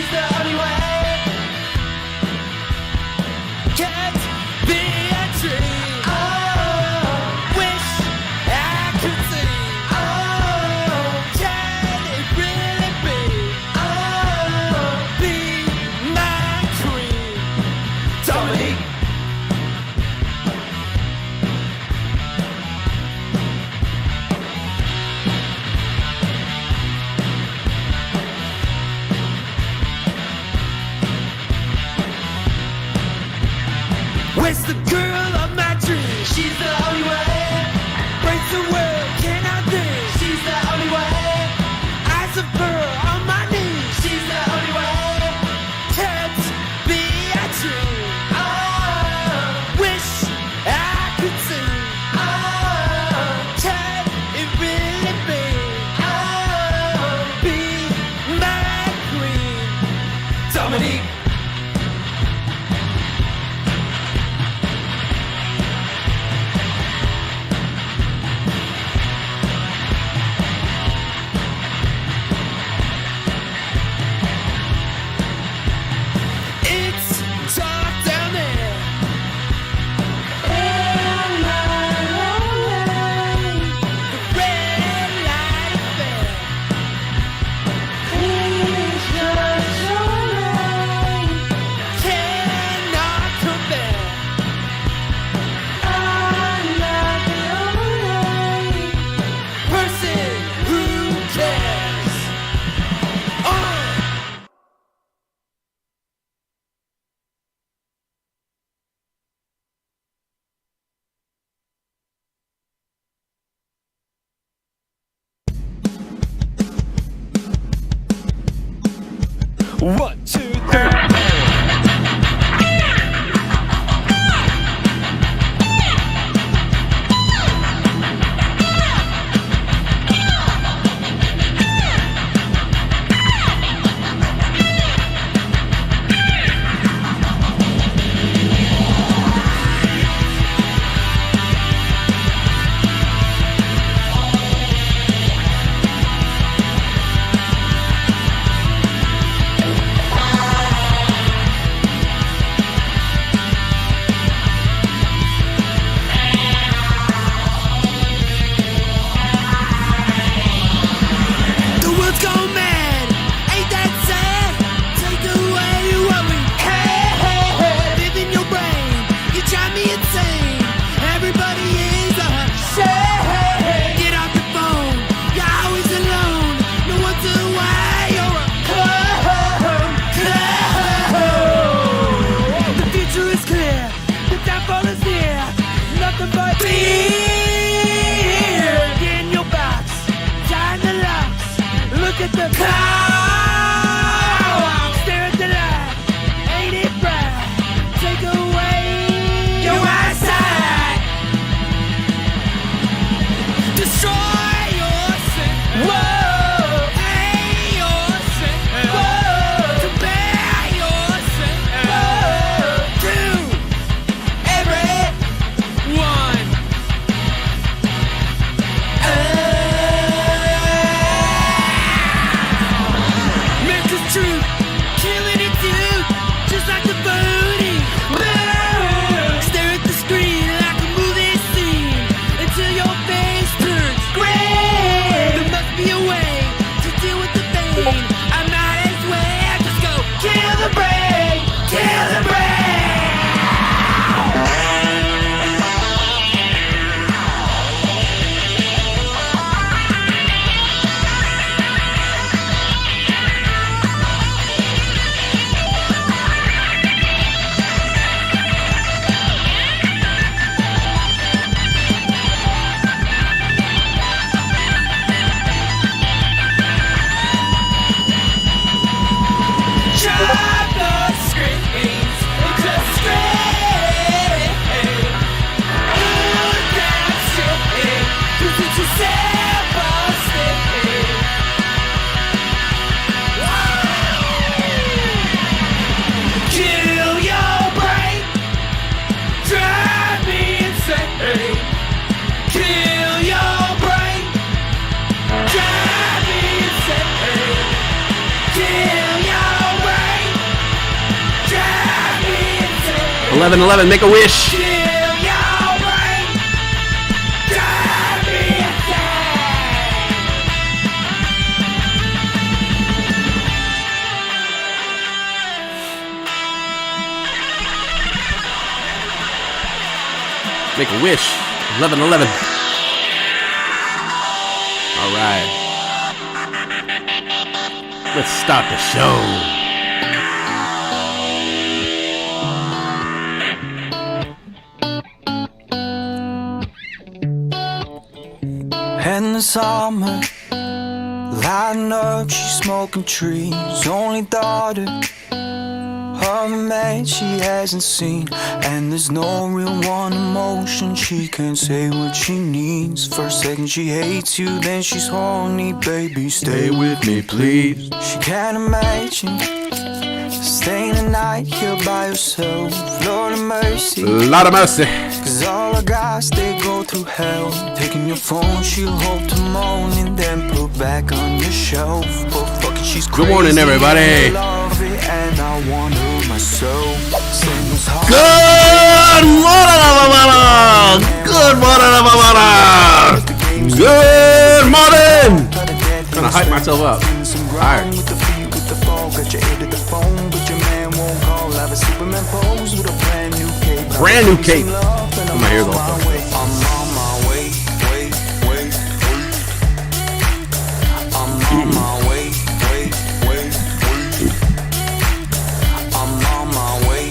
She's the only way. Can't be a dream. Oh, wish I could see. Oh, can it really be? Oh, be my queen, Dominique. Where's the girl of my dreams? She's the only way. Breaks the world, cannot think. She's the only way. Eyes of pearl on my knees. She's the only way. Can't be a dream. Oh, wish I could see. Oh, can it really be? Oh, be my queen, Dominique. It's dark down there. The red light affair. Cannot come back. Person who cares. One, two, three. 11:11. Make a wish. Kill your brain. Drive me insane. Make a wish. 11:11. All right. Let's start the show. In the summer, lighting up, she's smoking trees. Only daughter of a man she hasn't seen. And there's no real one emotion, she can't say what she needs. First second she hates you, then she's horny. Baby, stay with me please. She can't imagine staying a night here by herself. Lord of mercy, Lot of mercy. cause all the guys, they go through hell. Taking your phone, she'll hope to moan and then put back on your shelf. But fuck it, she's crazy. Good morning, everybody. I love it and I want her myself. Same as hard. Good morning, everyone. Good morning, everyone. Good morning. Trying to hype myself up. Tired. With the feet, with the fall, got your ear to the phone, but your man won't call. I have a Superman pose with a brand new cape. Brand new cape. My hair's all fucked up. I'm on my way, wait. I'm on my way, wait. I'm on my way,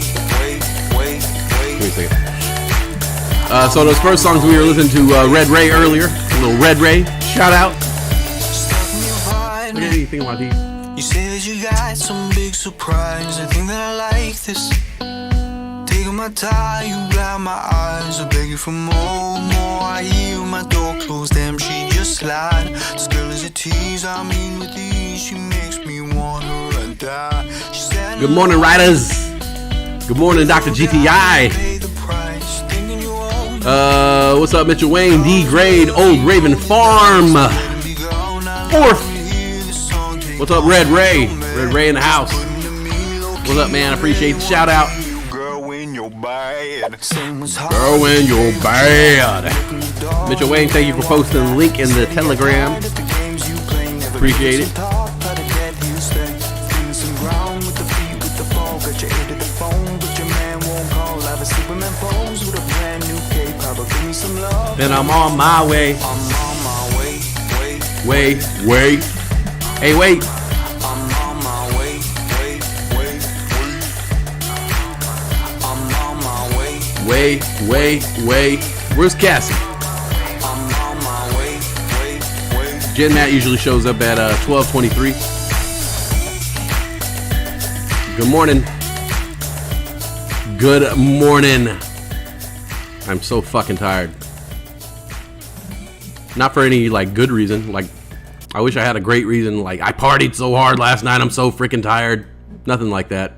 wait. Wait a second. So those first songs we were listening to Red Ray earlier. A little Red Ray. Shout out. What do you think about these? You said you got some big surprise. I think that I like this. Taking my time, you got my eyes. I beg you for more. I hear my door close, damn, she just lied. This girl is a tease, I mean with ease. She makes me want her and die. She said, Good morning, riders. Good morning, Dr. GTI. pay the price, thinking you own. What's up, Mitchell Wayne? D Grade, Old Raven Farm. Be gone, I Fourth. hear the song take What's up, Red Ray? Red Ray in the house. What's up, man? Appreciate the shout out. girl when you're bad. Same was hard. Girl, when you're bad. Mitchell Wayne, thank you for posting the link in the Telegram. Appreciate it. Then I'm on my way. Wait. Hey, wait. Wait. Where's Cassie? Jen Matt usually shows up at 12:23. Good morning. Good morning. I'm so fucking tired. Not for any like good reason. Like I wish I had a great reason. Like I partied so hard last night. I'm so freaking tired. Nothing like that.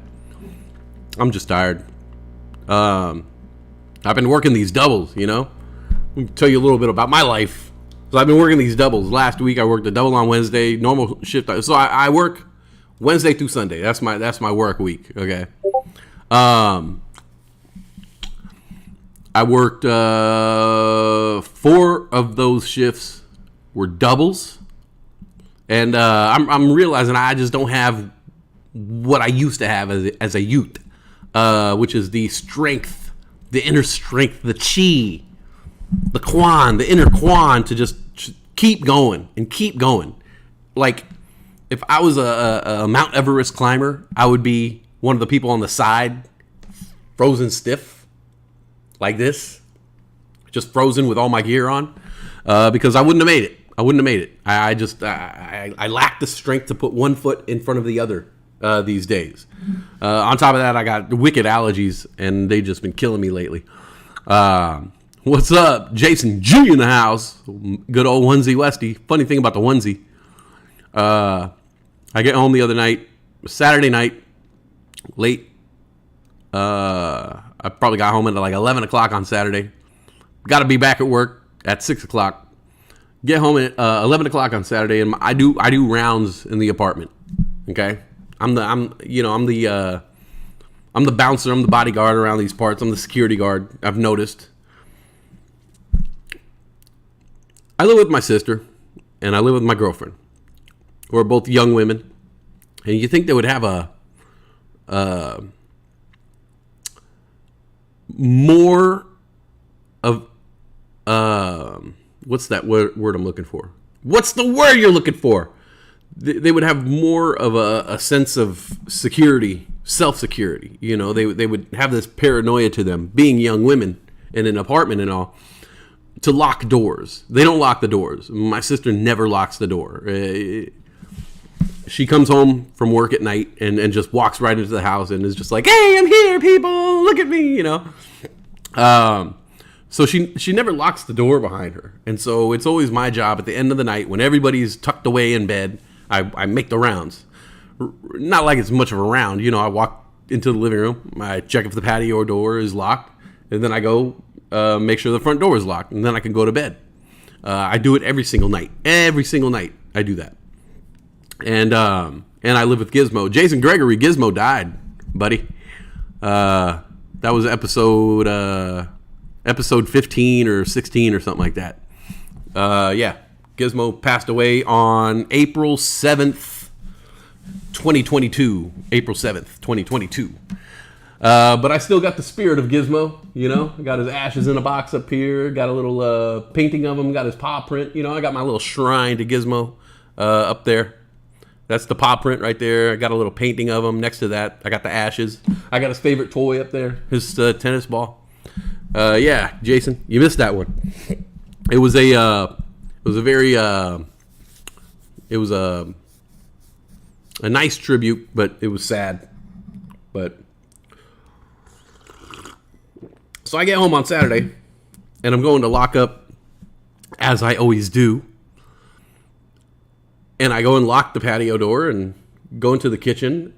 I'm just tired. I've been working these doubles, you know. Let me tell you a little bit about my life. So I've been working these doubles. Last week I worked a double on Wednesday, normal shift. So I work Wednesday through Sunday. That's my work week. Okay. I worked 4 of those shifts were doubles, and I'm realizing I just don't have what I used to have as a youth, which is the strength, the inner strength, the chi, the quan, the inner quan to just keep going and keep going. Like if I was a Mount Everest climber, I would be one of the people on the side, frozen stiff, like this, just frozen with all my gear on, because I wouldn't have made it. I lack the strength to put one foot in front of the other these days. On top of that, I got wicked allergies, and they've just been killing me lately. What's up? Jason G in the house. Good old onesie Westy. Funny thing about the onesie, I get home the other night, Saturday night, late. I probably got home at like 11 o'clock on Saturday. Got to be back at work at 6 o'clock. Get home at 11 o'clock on Saturday, and I do rounds in the apartment. Okay, I'm the I'm the bouncer. I'm the bodyguard around these parts. I'm the security guard. I've noticed. I live with my sister, and I live with my girlfriend. We're both young women, and you think they would have a more of what's that word I'm looking for? What's the word you're looking for? They would have more of a sense of security, self-security. You know, they would have this paranoia to them, being young women in an apartment and all, to lock doors. They don't lock the doors. My sister never locks the door. She comes home from work at night and just walks right into the house and is just like, hey, I'm here, people, look at me, you know. So she never locks the door behind her. And so it's always my job at the end of the night when everybody's tucked away in bed, I make the rounds. Not like it's much of a round. You know, I walk into the living room, I check if the patio door is locked, and then I go make sure the front door is locked, and then I can go to bed. I do it every single night. Every single night I do that. And I live with Gizmo. Jason Gregory, Gizmo died, buddy. That was episode 15 or 16 or something like that. Yeah, Gizmo passed away on April 7th, 2022. April 7th, 2022. But I still got the spirit of Gizmo, you know. I got his ashes in a box up here. Got a little painting of him. Got his paw print. You know, I got my little shrine to Gizmo up there. That's the paw print right there. I got a little painting of him. Next to that, I got the ashes. I got his favorite toy up there, his tennis ball. Yeah, Jason, you missed that one. It was a nice tribute, but it was sad. But so I get home on Saturday, and I'm going to lock up, as I always do. And I go and lock the patio door and go into the kitchen.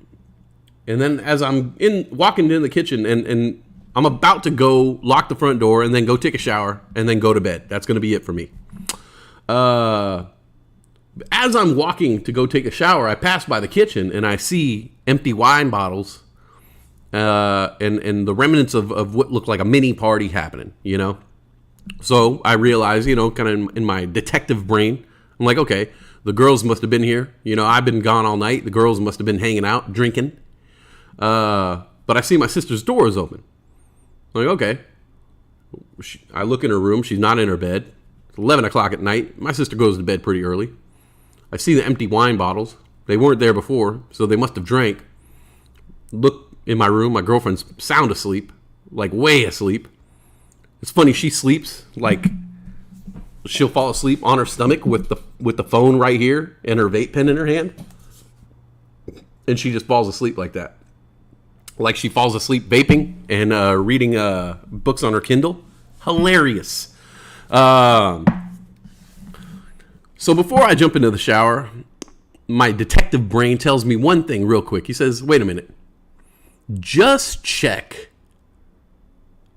And then as I'm walking into the kitchen and I'm about to go lock the front door and then go take a shower and then go to bed. That's going to be it for me. As I'm walking to go take a shower, I pass by the kitchen and I see empty wine bottles and the remnants of what looked like a mini party happening, you know? So I realize, you know, kind of in my detective brain, I'm like, okay, the girls must have been here. You know, I've been gone all night. The girls must have been hanging out, drinking. But I see my sister's door is open. I'm like, okay. I look in her room. She's not in her bed. It's 11 o'clock at night. My sister goes to bed pretty early. I see the empty wine bottles. They weren't there before, so they must have drank. Look in my room. My girlfriend's sound asleep, like way asleep. It's funny. She sleeps like she'll fall asleep on her stomach with the phone right here and her vape pen in her hand, and she just falls asleep like that. Like she falls asleep vaping and reading books on her Kindle. Hilarious. So before I jump into the shower, my detective brain tells me one thing real quick. He says, wait a minute. Just check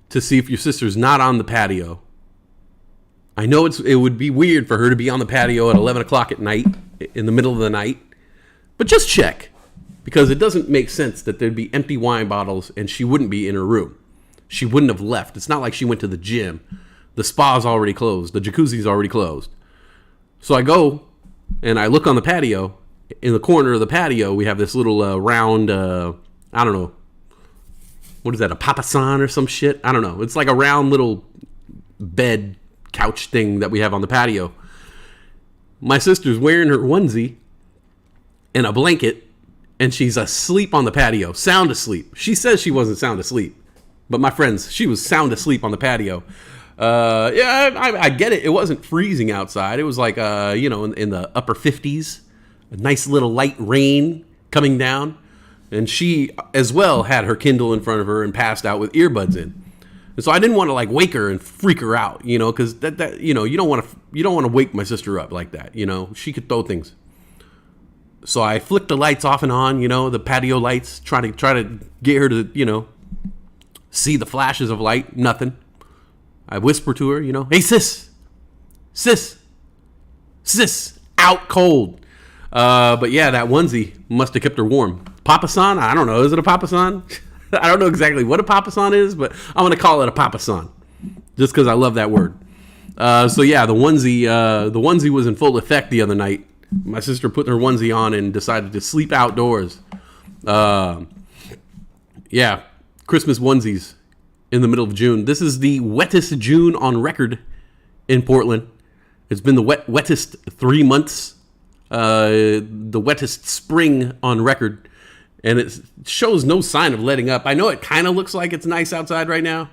to see if your sister's not on the patio. I know it would be weird for her to be on the patio at 11 o'clock at night, in the middle of the night, but just check. Because it doesn't make sense that there'd be empty wine bottles and she wouldn't be in her room. She wouldn't have left. It's not like she went to the gym. The spa's already closed. The jacuzzi's already closed. So I go and I look on the patio. In the corner of the patio, we have this little round, I don't know. What is that, a papasan or some shit? I don't know. It's like a round little bed couch thing that we have on the patio. My sister's wearing her onesie and a blanket. And she's asleep on the patio, sound asleep. She says she wasn't sound asleep. But my friends, she was sound asleep on the patio. I get it. It wasn't freezing outside. It was like, in the upper 50s. A nice little light rain coming down. And she, as well, had her Kindle in front of her and passed out with earbuds in. And so I didn't want to, wake her and freak her out, because that you don't want to wake my sister up like that, She could throw things. So I flicked the lights off and on, the patio lights, try to get her to, see the flashes of light. Nothing. I whisper to her, hey, sis, out cold. But yeah, that onesie must have kept her warm. Papasan? I don't know. Is it a Papasan? I don't know exactly what a papasan is, but I'm gonna call it a papasan, just because I love that word. So yeah, the onesie was in full effect the other night. My sister put her onesie on and decided to sleep outdoors. Yeah, Christmas onesies in the middle of June. This is the wettest June on record in Portland. It's been the wettest 3 months, the wettest spring on record, and it shows no sign of letting up. I know it kind of looks like it's nice outside right now.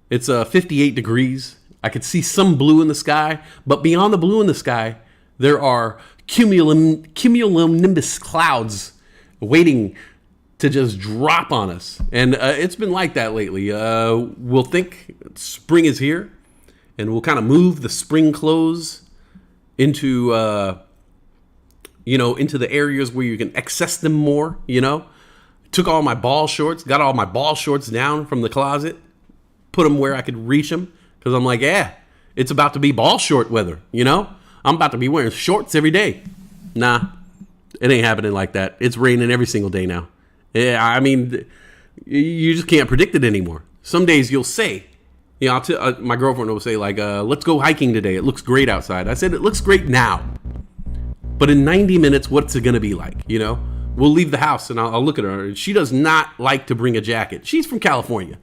It's 58 degrees. I could see some blue in the sky, but beyond the blue in the sky, there are cumulonimbus clouds waiting to just drop on us. And it's been like that lately. We'll think spring is here, and we'll kind of move the spring clothes into, into the areas where you can access them more, Took all my ball shorts, got all my ball shorts down from the closet, put them where I could reach them. Because I'm like, yeah, it's about to be ball short weather, I'm about to be wearing shorts every day. Nah, it ain't happening like that. It's raining every single day now. Yeah, I mean, you just can't predict it anymore. Some days you'll say, my girlfriend will say, like, let's go hiking today. It looks great outside. I said, it looks great now. But in 90 minutes, what's it going to be like, We'll leave the house and I'll look at her. She does not like to bring a jacket. She's from California,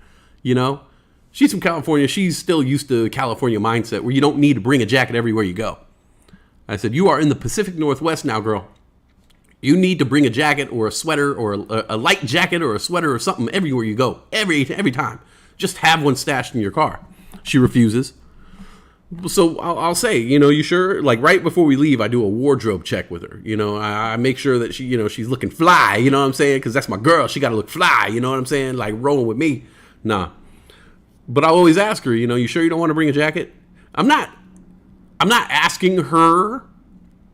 She's from California. She's still used to California mindset where you don't need to bring a jacket everywhere you go. I said, you are in the Pacific Northwest now, girl. You need to bring a jacket or a sweater or a light jacket or a sweater or something everywhere you go. Every time. Just have one stashed in your car. She refuses. So I'll say, you sure? Like right before we leave, I do a wardrobe check with her. I make sure that she, she's looking fly. You know what I'm saying? Because that's my girl. She got to look fly. You know what I'm saying? Like rolling with me. Nah. But I always ask her, you sure you don't want to bring a jacket? I'm not asking her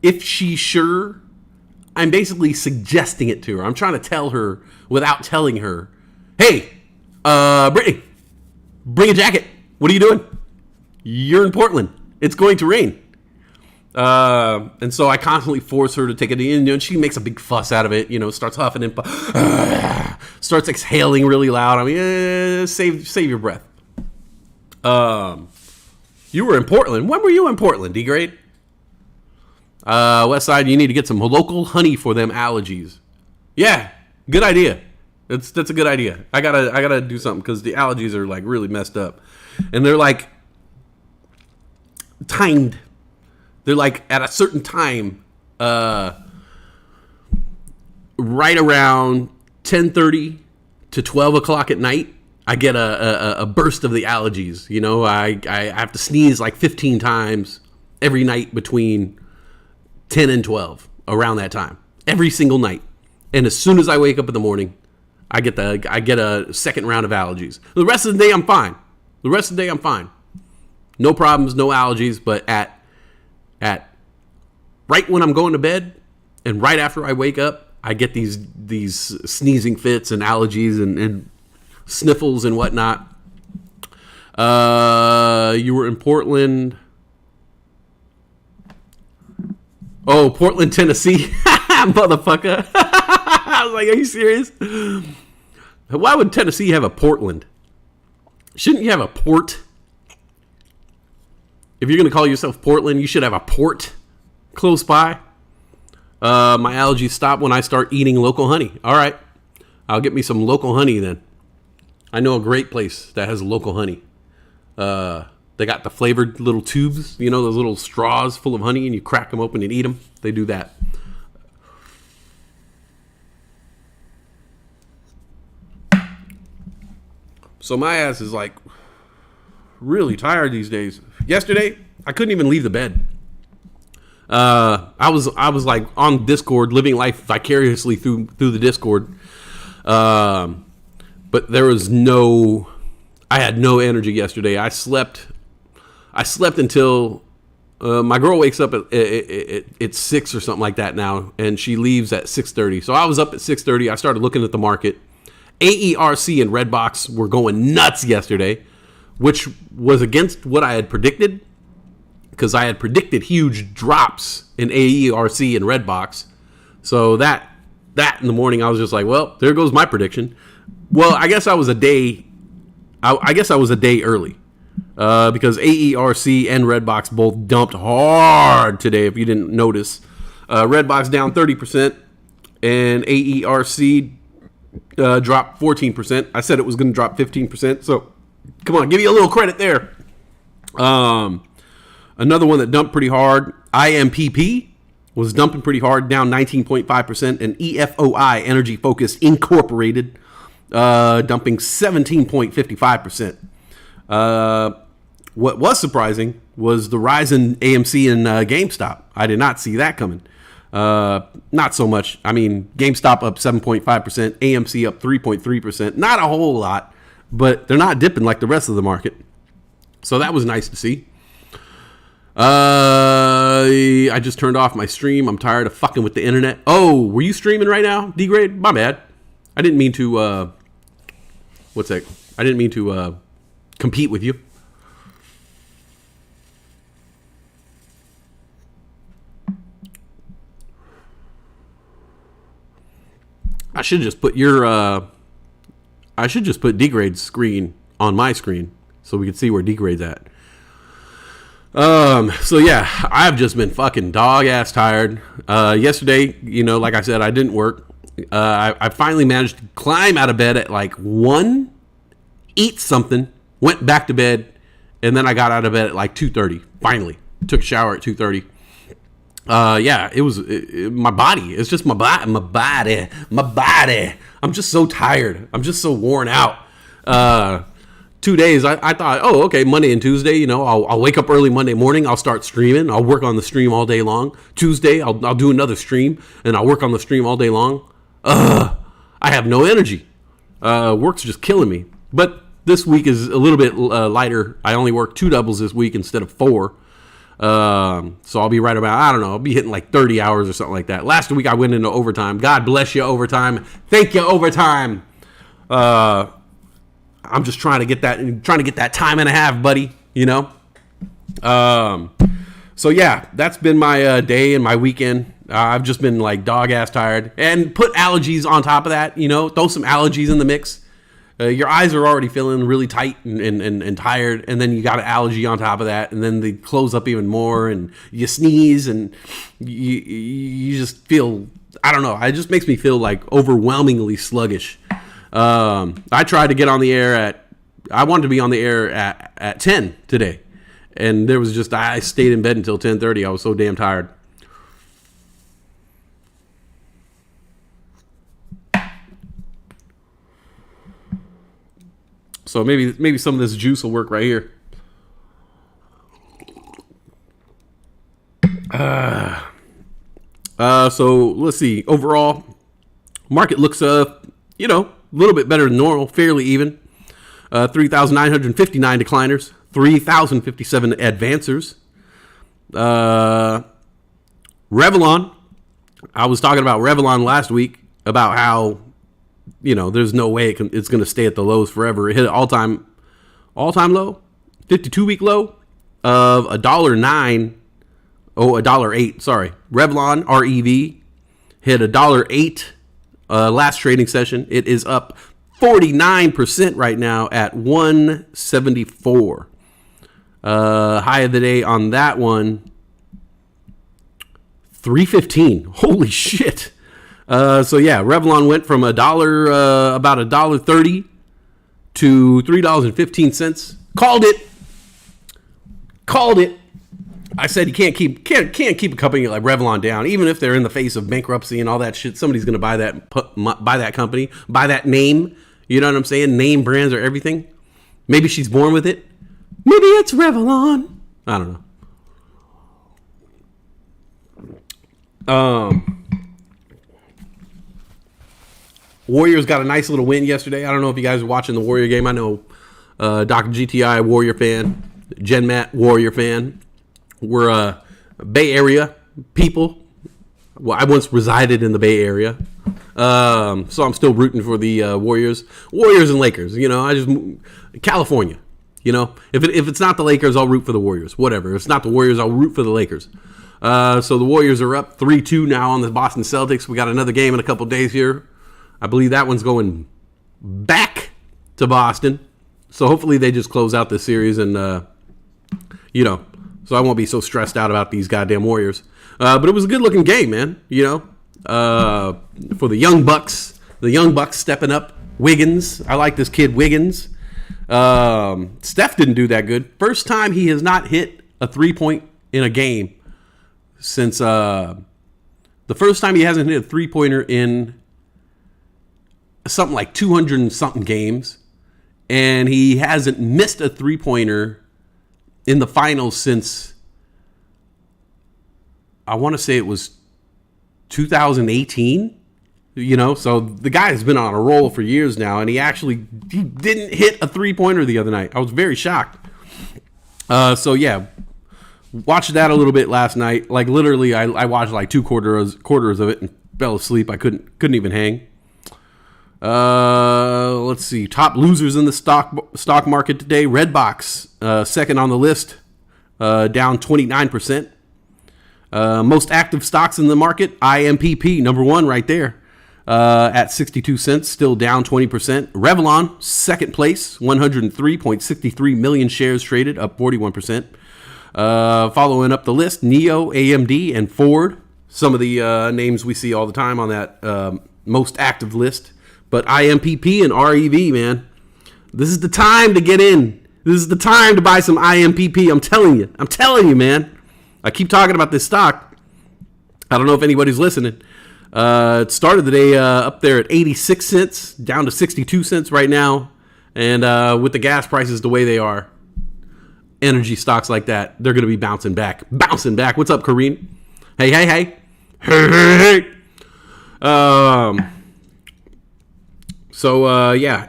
if she's sure. I'm basically suggesting it to her. I'm trying to tell her without telling her, hey, Brittany, bring a jacket. What are you doing? You're in Portland. It's going to rain. And so I constantly force her to take it in, and she makes a big fuss out of it, starts huffing and starts exhaling really loud. I mean, save your breath. You were in Portland. When were you in Portland, D-Grade? West Side, you need to get some local honey for them allergies. Yeah, good idea. That's a good idea. I gotta do something because the allergies are like really messed up, and they're like timed. They're like at a certain time, right around 10:30 to 12 o'clock at night. I get a burst of the allergies. I have to sneeze like 15 times every night between 10 and 12 around that time. Every single night. And as soon as I wake up in the morning, I get a second round of allergies. The rest of the day I'm fine. No problems, no allergies, but at right when I'm going to bed and right after I wake up, I get these sneezing fits and allergies and sniffles and whatnot. You were in Portland. Oh, Portland, Tennessee. Motherfucker. I was like, are you serious? Why would Tennessee have a Portland? Shouldn't you have a port? If you're going to call yourself Portland, you should have a port close by. My allergies stop when I start eating local honey. All right. I'll get me some local honey then. I know a great place that has local honey. They got the flavored little tubes, those little straws full of honey, and you crack them open and eat them. They do that. So my ass is like really tired these days. Yesterday, I couldn't even leave the bed. I was like on Discord, living life vicariously through the Discord. But there was I had no energy yesterday. I slept until my girl wakes up at 6 or something like that now, and she leaves at 6:30. So I was up at 6:30. I started looking at the market. AERC and Redbox were going nuts yesterday, which was against what I had predicted, because I had predicted huge drops in AERC and Redbox. So that in the morning, I was just like, well, there goes my prediction. Well, I guess I was a day. I guess I was a day early because AERC and Redbox both dumped hard today. If you didn't notice, Redbox down 30% and AERC dropped 14%. I said it was going to drop 15%. So come on, give you a little credit there. Another one that dumped pretty hard, IMPP was dumping pretty hard, down 19.5%, and EFOI, Energy Focus Incorporated, dumping 17.55%. What was surprising was the rise in AMC and GameStop. I did not see that coming. Not so much. I mean, GameStop up 7.5%, AMC up 3.3%. Not a whole lot, but they're not dipping like the rest of the market. So that was nice to see. I just turned off my stream. I'm tired of fucking with the internet. Oh, were you streaming right now, D-Grade? My bad. I didn't mean to, what's that? I didn't mean to, compete with you. I should just put D-Grade's screen on my screen so we can see where D-Grade's at. So yeah, I've just been fucking dog ass tired. Yesterday, like I said, I didn't work. I finally managed to climb out of bed at like 1, eat something, went back to bed, and then I got out of bed at like 2:30. Finally, took a shower at 2:30. Yeah, it was my body. It's just my body. I'm just so tired. I'm just so worn out. 2 days, I thought, oh, okay, Monday and Tuesday, I'll wake up early Monday morning. I'll start streaming. I'll work on the stream all day long. Tuesday, I'll do another stream, and I'll work on the stream all day long. I have no energy. Work's just killing me. But this week is a little bit lighter. I only worked 2 doubles this week instead of 4. So I'll be right about, I don't know, I'll be hitting like 30 hours or something like that. Last week I went into overtime. God bless you, overtime. Thank you, overtime. I'm just trying to get that time and a half, buddy, So yeah, that's been my day and my weekend. I've just been like dog ass tired, and put allergies on top of that, throw some allergies in the mix. Your eyes are already feeling really tight and tired, and then you got an allergy on top of that, and then they close up even more, and you sneeze, and you just feel, I don't know, it just makes me feel like overwhelmingly sluggish. I tried to get on the air I wanted to be on the air at 10 today, and I stayed in bed until 10:30. I was so damn tired. So maybe some of this juice will work right here. So let's see. Overall, market looks a little bit better than normal, fairly even. 3,959 decliners, 3,057 advancers. Revlon. I was talking about Revlon last week about how there's no way it's going to stay at the lows forever. It hit an all-time low, 52-week low of $1.09. Oh, $1.08. Sorry, Revlon REV hit $1.08 last trading session. It is up 49% right now at 174. High of the day on that one, 315. Holy shit. So yeah, Revlon went from about $1.30 to $3.15. Called it. I said you can't keep a company like Revlon down, even if they're in the face of bankruptcy and all that shit. Somebody's gonna buy that company, buy that name. You know what I'm saying? Name brands are everything. Maybe she's born with it. Maybe it's Revlon. I don't know. Warriors got a nice little win yesterday. I don't know if you guys are watching the Warrior game. I know Dr. GTI, Warrior fan. Gen Matt, Warrior fan. We're Bay Area people. Well, I once resided in the Bay Area. So I'm still rooting for the Warriors and Lakers. California. If it's not the Lakers, I'll root for the Warriors. Whatever. If it's not the Warriors, I'll root for the Lakers. So the Warriors are up 3-2 now on the Boston Celtics. We got another game in a couple days here. I believe that one's going back to Boston. So hopefully they just close out this series and, so I won't be so stressed out about these goddamn Warriors. But it was a good-looking game, man, for the Young Bucks. The Young Bucks stepping up. Wiggins. I like this kid, Wiggins. Steph didn't do that good. First time he has not hit a three-point in a game since the first time he hasn't hit a three-pointer in something like 200 and something games. And he hasn't missed a three-pointer in the finals since, I want to say it was 2018. So the guy has been on a roll for years now, and he didn't hit a three-pointer the other night. I was very shocked. Watched that a little bit last night. Like literally, I watched like two quarters of it and fell asleep. I couldn't even hang. Let's see. Top losers in the stock market today. Redbox, second on the list, down 29%. Most active stocks in the market, IMPP, number one right there, at 62 cents, still down 20%. Revlon, second place, 103.63 million shares traded, up 41%. Following up the list, NEO, AMD, and Ford, some of the names we see all the time on that most active list. But IMPP and REV, man, this is the time to get in. This is the time to buy some IMPP. I'm telling you, man. I keep talking about this stock. I don't know if anybody's listening. It started the day up there at 86 cents, down to 62 cents right now. And with the gas prices the way they are, energy stocks like that, they're going to be bouncing back. What's up, Kareem? Hey.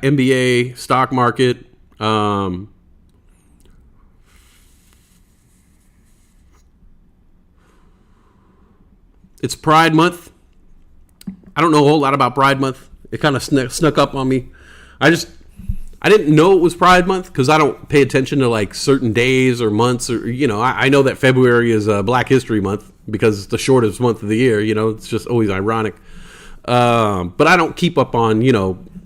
NBA stock market. It's Pride Month. I don't know a whole lot about Pride Month. It kind of snuck up on me. I didn't know it was Pride Month because I don't pay attention to like certain days or months or, I know that February is Black History Month because it's the shortest month of the year. It's just always ironic. But I don't keep up on,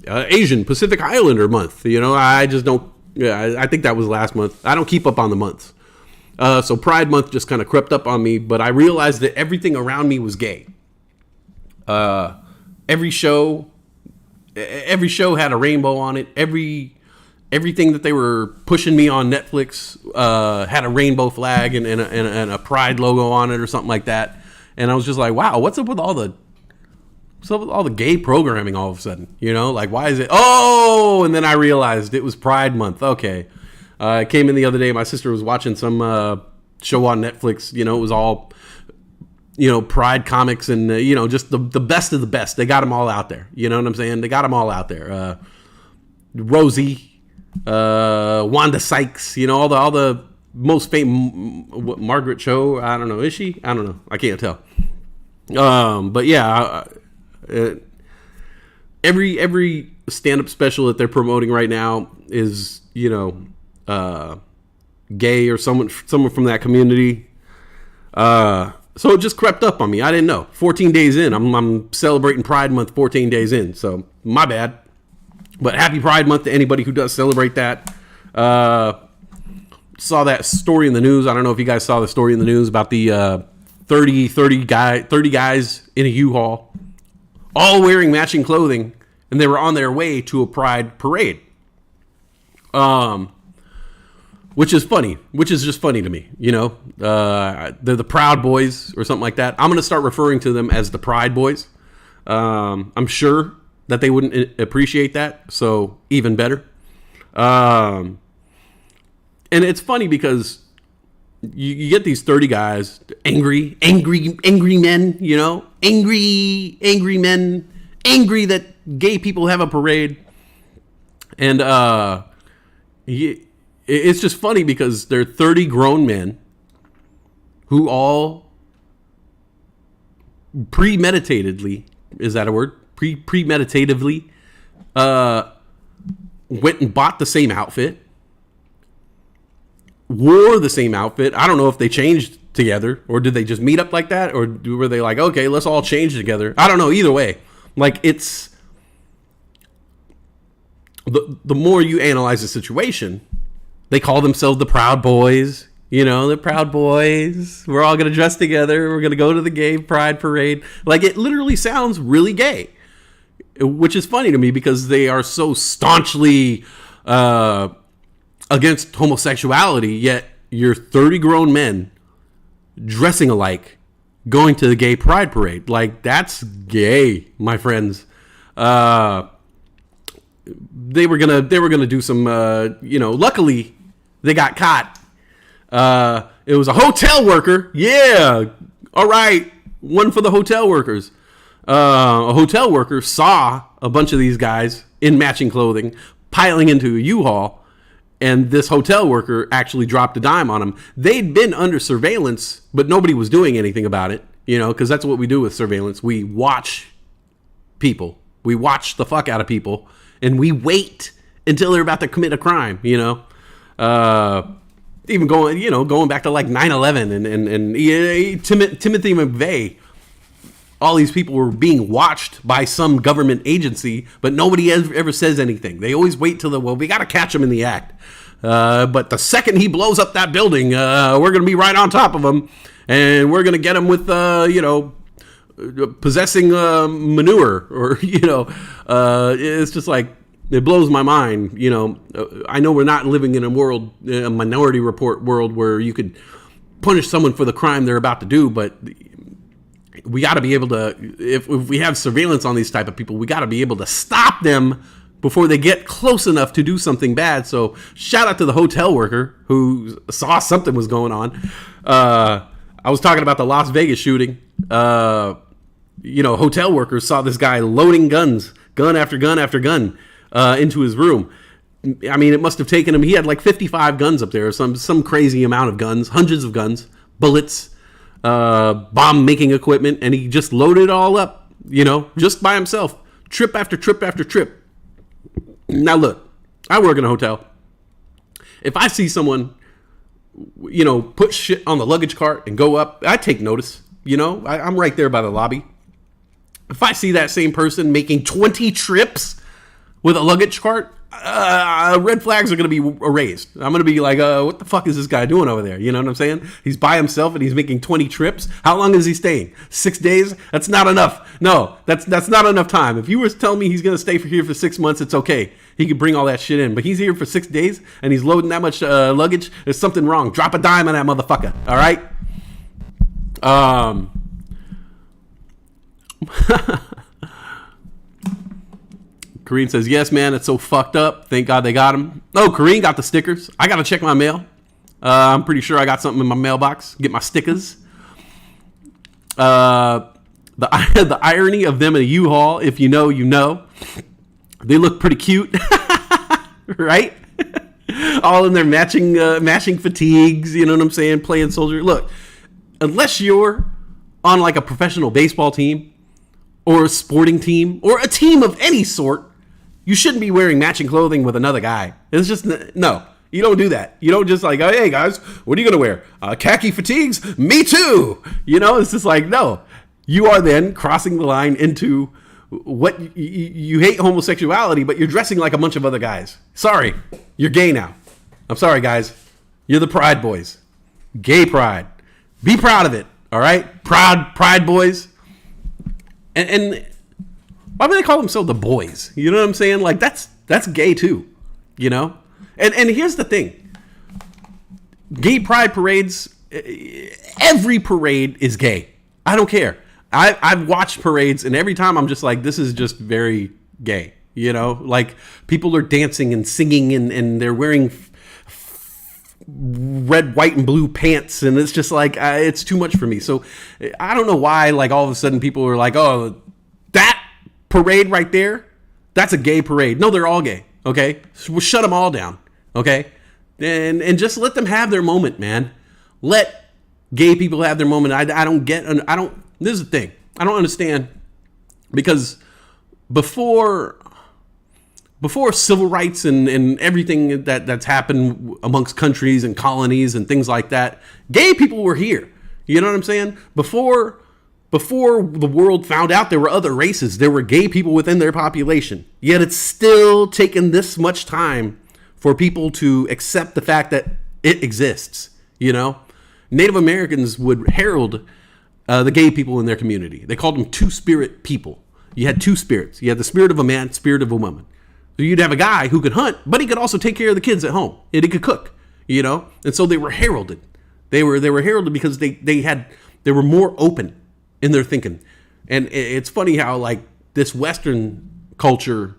Asian Pacific Islander month. I just don't. Yeah, I think that was last month. I don't keep up on the months. So Pride Month just kind of crept up on me, but I realized that everything around me was gay. Every show had a rainbow on it. Everything that they were pushing me on Netflix had a rainbow flag and a Pride logo on it or something like that. And I was just like, wow, what's up with all the gay programming all of a sudden? Like, why is it? Oh, and then I realized it was Pride Month. Okay. I came in the other day. My sister was watching some show on Netflix. It was all, Pride comics and, just the best of the best. They got them all out there. You know what I'm saying? They got them all out there. Rosie, Wanda Sykes, all the most famous, Margaret Cho. I don't know. Is she? I don't know. I can't tell. But yeah, every stand-up special that they're promoting right now is, gay or someone from that community. So it just crept up on me. I didn't know. 14 days in, I'm celebrating Pride Month 14 days in. So my bad. But happy Pride Month to anybody who does celebrate that. Saw that story in the news. I don't know if you guys saw the story in the news about the 30 guys in a U-Haul, all wearing matching clothing, and they were on their way to a Pride parade. Which is just funny to me, they're the Proud Boys or something like that. I'm going to start referring to them as the Pride Boys. I'm sure that they wouldn't appreciate that, so even better. And it's funny because you get these 30 guys, angry men, angry men, angry that gay people have a parade. And it's just funny because they're 30 grown men who all premeditatedly, is that a word? Premeditatively went and bought the same outfit, wore the same outfit. I don't know if they changed together or did they just meet up like that, or were they like, okay, let's all change together? I don't know. Either way, like, it's the more you analyze the situation, they call themselves the Proud Boys. You know, the Proud Boys. We're all going to dress together. We're going to go to the gay pride parade. Like, it literally sounds really gay, which is funny to me because they are so staunchly against homosexuality, yet you're 30 grown men dressing alike going to the gay pride parade. Like, that's gay, my friends. They were gonna do some, luckily they got caught. It was a hotel worker. Yeah. All right. One for the hotel workers. A hotel worker saw a bunch of these guys in matching clothing piling into a U-Haul, and this hotel worker actually dropped a dime on them. They'd been under surveillance, but nobody was doing anything about it, because that's what we do with surveillance. We watch people. We watch the fuck out of people, and we wait until they're about to commit a crime, even going back to like 9/11 and Timothy McVeigh. All these people were being watched by some government agency, but nobody ever says anything. They always wait till we got to catch him in the act. But the second he blows up that building, we're going to be right on top of him, and we're going to get him with, possessing manure, or, it's just like, it blows my mind. I know we're not living in a Minority Report world where you could punish someone for the crime they're about to do, but we got to be able to, if we have surveillance on these type of people, we got to be able to stop them before they get close enough to do something bad. So shout out to the hotel worker who saw something was going on. I was talking about the Las Vegas shooting. Hotel workers saw this guy loading gun after gun after gun into his room. I mean, it must have taken him, he had like 55 guns up there, some crazy amount of guns, hundreds of guns, bullets, bomb making equipment, and he just loaded it all up, just by himself, trip after trip after trip. Now look, I work in a hotel. If I see someone, put shit on the luggage cart and go up, I take notice. I'm right there by the lobby. If I see that same person making 20 trips with a luggage cart, red flags are going to be raised. I'm going to be like, what the fuck is this guy doing over there? You know what I'm saying? He's by himself and he's making 20 trips. How long is he staying? 6 days? That's not enough. No, that's not enough time. If you were to tell me he's going to stay here for 6 months, it's okay. He could bring all that shit in. But he's here for 6 days and he's loading that much luggage. There's something wrong. Drop a dime on that motherfucker. All right? Kareen says, yes, man, it's so fucked up. Thank God they got him. Oh, Kareen got the stickers. I got to check my mail. I'm pretty sure I got something in my mailbox. Get my stickers. The irony of them in a U-Haul, if you know, you know. They look pretty cute. Right? All in their matching fatigues, you know what I'm saying? Playing soldier. Look, unless you're on like a professional baseball team or a sporting team or a team of any sort, you shouldn't be wearing matching clothing with another guy. It's just, no, you don't do that. You don't just like, oh, hey guys, what are you going to wear? Khaki fatigues? Me too. It's just like, no, you are then crossing the line into what you hate homosexuality, but you're dressing like a bunch of other guys. Sorry, you're gay now. I'm sorry, guys. You're the Pride Boys. Gay pride. Be proud of it. All right? Proud Pride Boys. And why would they call themselves the boys? You know what I'm saying? Like, that's gay too, And here's the thing. Gay pride parades, every parade is gay. I don't care. I've watched parades, and every time I'm just like, this is just very gay. Like, people are dancing and singing, and they're wearing red, white, and blue pants, and it's just like, it's too much for me. So I don't know why, like, all of a sudden people are like, oh, that parade right there, that's a gay parade. No, they're all gay. Okay, so we'll shut them all down. Okay, and just let them have their moment, man. Let gay people have their moment. I don't get. This is the thing. I don't understand, because before civil rights and everything that's happened amongst countries and colonies and things like that, gay people were here. You know what I'm saying? Before before the world found out there were other races, there were gay people within their population. Yet it's still taken this much time for people to accept the fact that it exists. You know, Native Americans would herald the gay people in their community. They called them two-spirit people. You had two spirits. You had the spirit of a man, spirit of a woman. So you'd have a guy who could hunt, but he could also take care of the kids at home, and he could cook. You know, and so they were heralded. They were heralded because they were more open in their thinking. And it's funny how, like, this Western culture,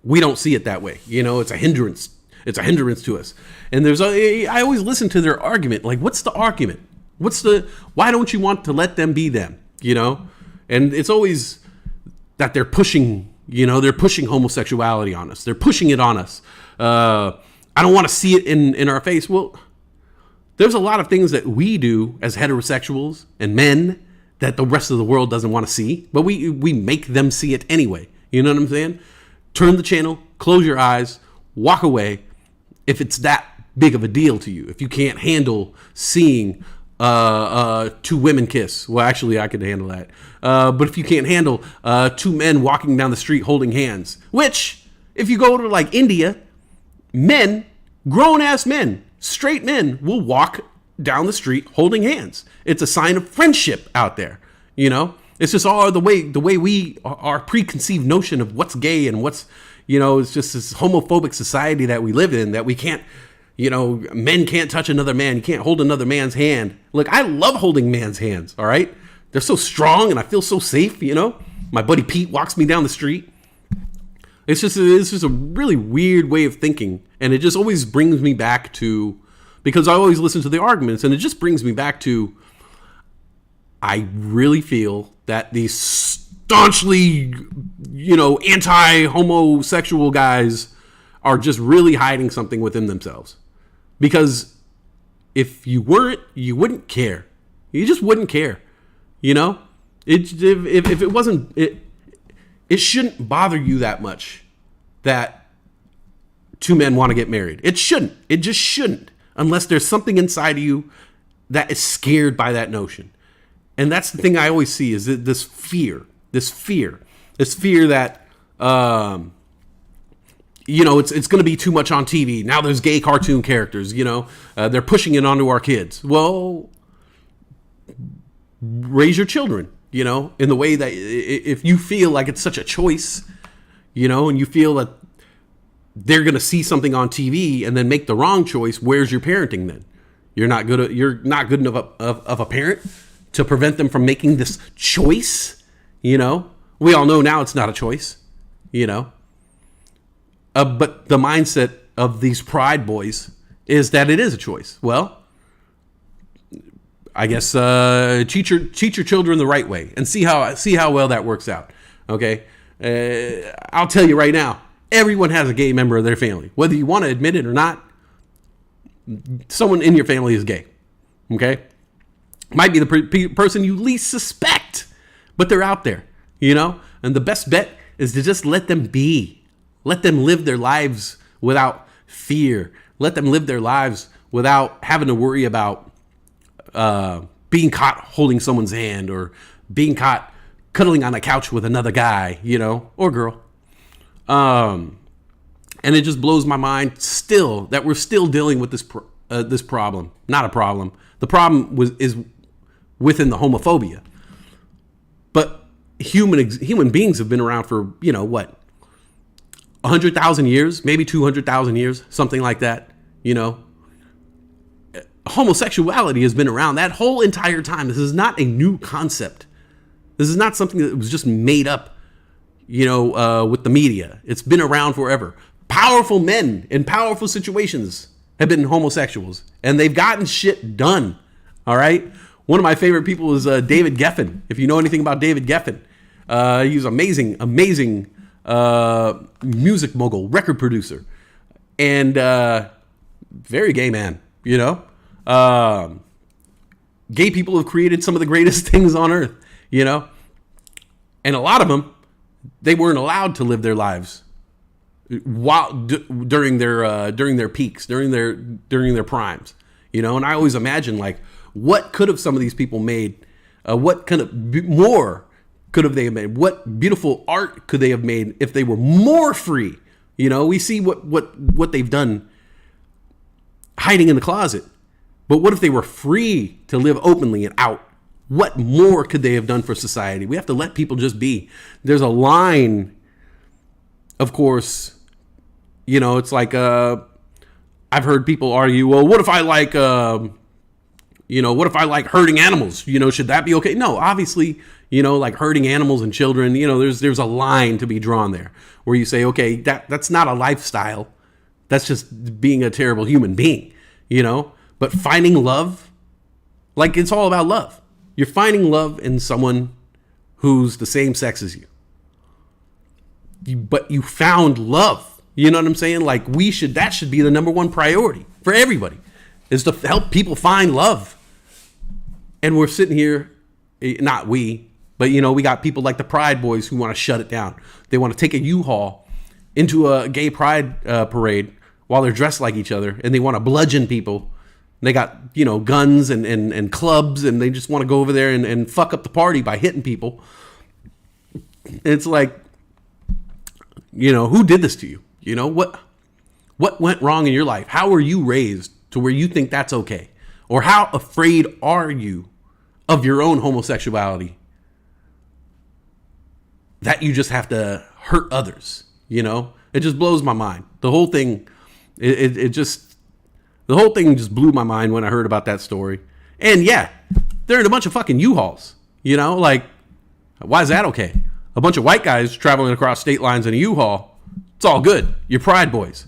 we don't see it that way. You know, it's a hindrance. It's a hindrance to us. And I always listen to their argument. Like, what's the argument? Why don't you want to let them be them? You know? And it's always that they're pushing homosexuality on us. They're pushing it on us. I don't want to see it in our face. Well, there's a lot of things that we do as heterosexuals and men that the rest of the world doesn't want to see, but we make them see it anyway. You know what I'm saying? Turn the channel, close your eyes, walk away if it's that big of a deal to you. If you can't handle seeing two women kiss. Well, actually, I could handle that. But if you can't handle two men walking down the street holding hands, which, if you go to like India, men, grown-ass men, straight men will walk down the street holding hands. It's a sign of friendship out there, you know? It's just all the way our preconceived notion of what's gay and what's, you know, it's just this homophobic society that we live in, that we can't, you know, men can't touch another man. You can't hold another man's hand. Look, I love holding man's hands, all right? They're so strong and I feel so safe, you know? My buddy Pete walks me down the street. It's just a really weird way of thinking. And it just always brings me back to, because I always listen to the arguments, and it just brings me back to, I really feel that these staunchly, you know, anti-homosexual guys are just really hiding something within themselves. Because if you weren't, you wouldn't care. You just wouldn't care. You know? If it wasn't, it shouldn't bother you that much that two men want to get married. It shouldn't. It just shouldn't. Unless there's something inside of you that is scared by that notion. And that's the thing I always see, is this fear that, you know, it's going to be too much on TV. Now there's gay cartoon characters, you know, they're pushing it onto our kids. Well, raise your children, you know, in the way that if you feel like it's such a choice, you know, and you feel that they're going to see something on TV and then make the wrong choice, where's your parenting then? You're not good enough of a parent to prevent them from making this choice, you know? We all know now it's not a choice, you know? But the mindset of these pride boys is that it is a choice. Well, I guess teach your children the right way and see how well that works out. Okay, I'll tell you right now, everyone has a gay member of their family, whether you want to admit it or not. Someone in your family is gay. Okay, might be the person you least suspect, but they're out there, you know. And the best bet is to just let them be. Let them live their lives without fear. Let them live their lives without having to worry about being caught holding someone's hand or being caught cuddling on a couch with another guy, you know, or girl. And it just blows my mind still that we're still dealing with this problem. Not a problem. The problem is within the homophobia. But human beings have been around for, you know, what, 100,000 years, maybe 200,000 years, something like that, you know. Homosexuality has been around that whole entire time. This is not a new concept. This is not something that was just made up, you know, with the media. It's been around forever. Powerful men in powerful situations have been homosexuals, and they've gotten shit done. All right. One of my favorite people is David Geffen. If you know anything about David Geffen, he's amazing music mogul, record producer, and very gay man, you know. Gay people have created some of the greatest things on earth, you know, and a lot of them, they weren't allowed to live their lives while during their peaks, during their primes, you know. And I always imagine, like, what could have some of these people made What kind of more could have they made? What beautiful art could they have made if they were more free? You know, we see what they've done hiding in the closet. But what if they were free to live openly and out? What more could they have done for society? We have to let people just be. There's a line, of course, you know, it's like, I've heard people argue, well, what if I like, what if I like hurting animals? You know, should that be okay? No, obviously, you know, like hurting animals and children, you know, there's a line to be drawn there where you say, okay, that's not a lifestyle. That's just being a terrible human being, you know, but finding love, like it's all about love. You're finding love in someone who's the same sex as you. But you found love. You know what I'm saying? Like that should be the number one priority for everybody, is to help people find love. And we're sitting here, not we, but you know, we got people like the Pride Boys who want to shut it down. They want to take a U-Haul into a gay pride parade while they're dressed like each other, and they want to bludgeon people. They got, you know, guns and clubs, and they just want to go over there and fuck up the party by hitting people. It's like, you know, who did this to you? You know, what went wrong in your life? How were you raised to where you think that's okay? Or how afraid are you of your own homosexuality that you just have to hurt others? You know, it just blows my mind. The whole thing, the whole thing just blew my mind when I heard about that story. And yeah, they're in a bunch of fucking U-Hauls, you know, like, why is that okay? A bunch of white guys traveling across state lines in a U-Haul, it's all good. You're Pride Boys.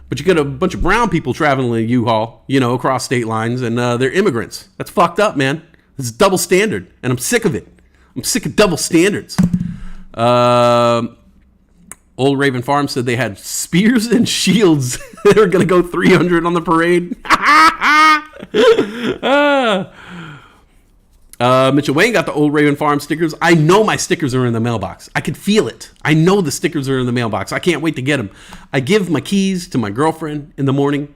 But you get a bunch of brown people traveling in a U-Haul, you know, across state lines, and they're immigrants. That's fucked up, man. This is double standard, and I'm sick of it. I'm sick of double standards. Old Raven Farm said they had spears and shields that are going to go 300 on the parade. Mitchell Wayne got the Old Raven Farm stickers. I know my stickers are in the mailbox. I can feel it. I know the stickers are in the mailbox. I can't wait to get them. I give my keys to my girlfriend in the morning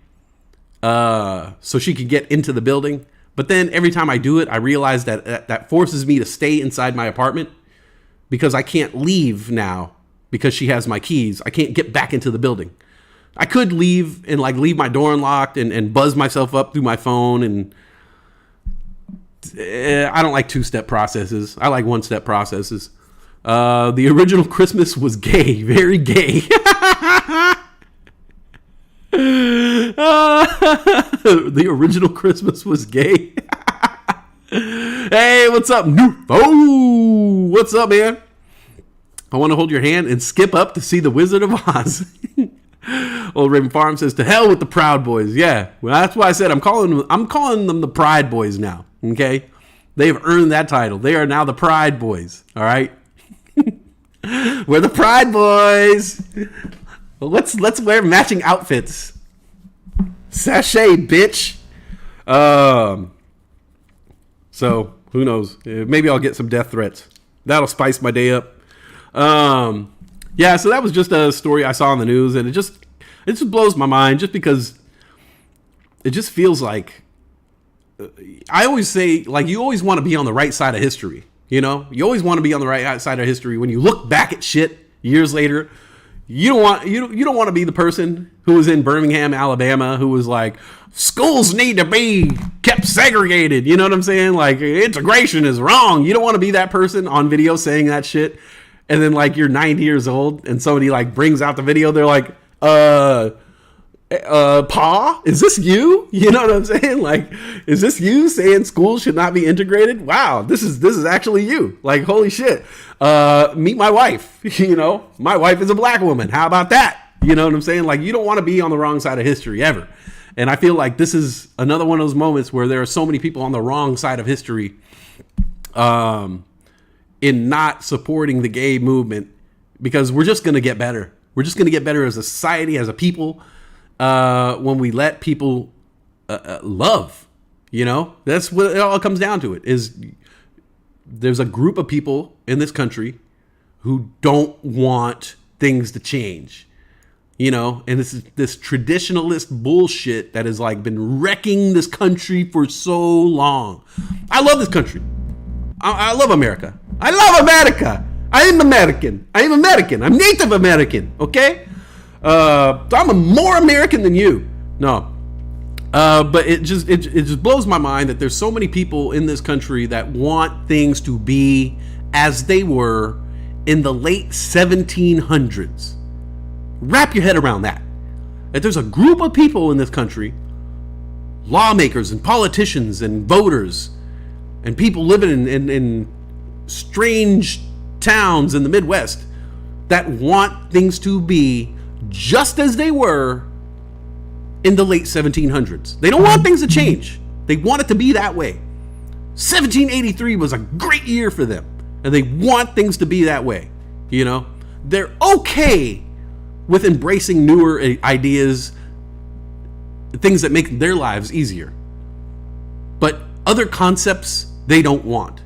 so she can get into the building. But then every time I do it, I realize that forces me to stay inside my apartment because I can't leave now because she has my keys. I can't get back into the building. I could leave and like leave my door unlocked and buzz myself up through my phone. And I don't like two-step processes. I like one-step processes. The original Christmas was gay, very gay. The original Christmas was gay. Hey, what's up, New? Oh, what's up, man? I want to hold your hand and skip up to see the Wizard of Oz. Old Raven Farm says, to hell with the Proud Boys. Yeah, well, that's why I said I'm calling them the Pride Boys now. Okay, they've earned that title. They are now the Pride Boys. All right, we're the Pride Boys. Well, let's wear matching outfits. Sachet, bitch. So who knows? Maybe I'll get some death threats. That'll spice my day up. Yeah, so that was just a story I saw on the news, and it just blows my mind just because it just feels like, I always say, like, you always want to be on the right side of history, you know? You always want to be on the right side of history. When you look back at shit years later, you don't want to be the person who was in Birmingham, Alabama, who was like, schools need to be kept segregated. You know what I'm saying? Like, integration is wrong. You don't want to be that person on video saying that shit. And then like you're 90 years old and somebody like brings out the video. They're like, Pa, is this you? You know what I'm saying? Like, is this you saying schools should not be integrated? Wow, this is actually you. Like, holy shit. Meet my wife. You know, my wife is a black woman. How about that? You know what I'm saying? Like, you don't want to be on the wrong side of history ever. And I feel like this is another one of those moments where there are so many people on the wrong side of history, in not supporting the gay movement, because we're just going to get better. We're just going to get better as a society, as a people, when we let people love. You know, that's what it all comes down to. It is, there's a group of people in this country who don't want things to change. You know, and this traditionalist bullshit that has like been wrecking this country for so long. I love this country. I love America. I love America. I am American. I am American. I'm Native American. Okay. So I'm more American than you. No. But it just blows my mind that there's so many people in this country that want things to be as they were in the late 1700s. Wrap your head around that. That there's a group of people in this country, lawmakers and politicians and voters and people living in strange towns in the Midwest that want things to be just as they were in the late 1700s. They don't want things to change. They want it to be that way. 1783 was a great year for them, and they want things to be that way. You know, they're okay with embracing newer ideas, things that make their lives easier. But other concepts, they don't want.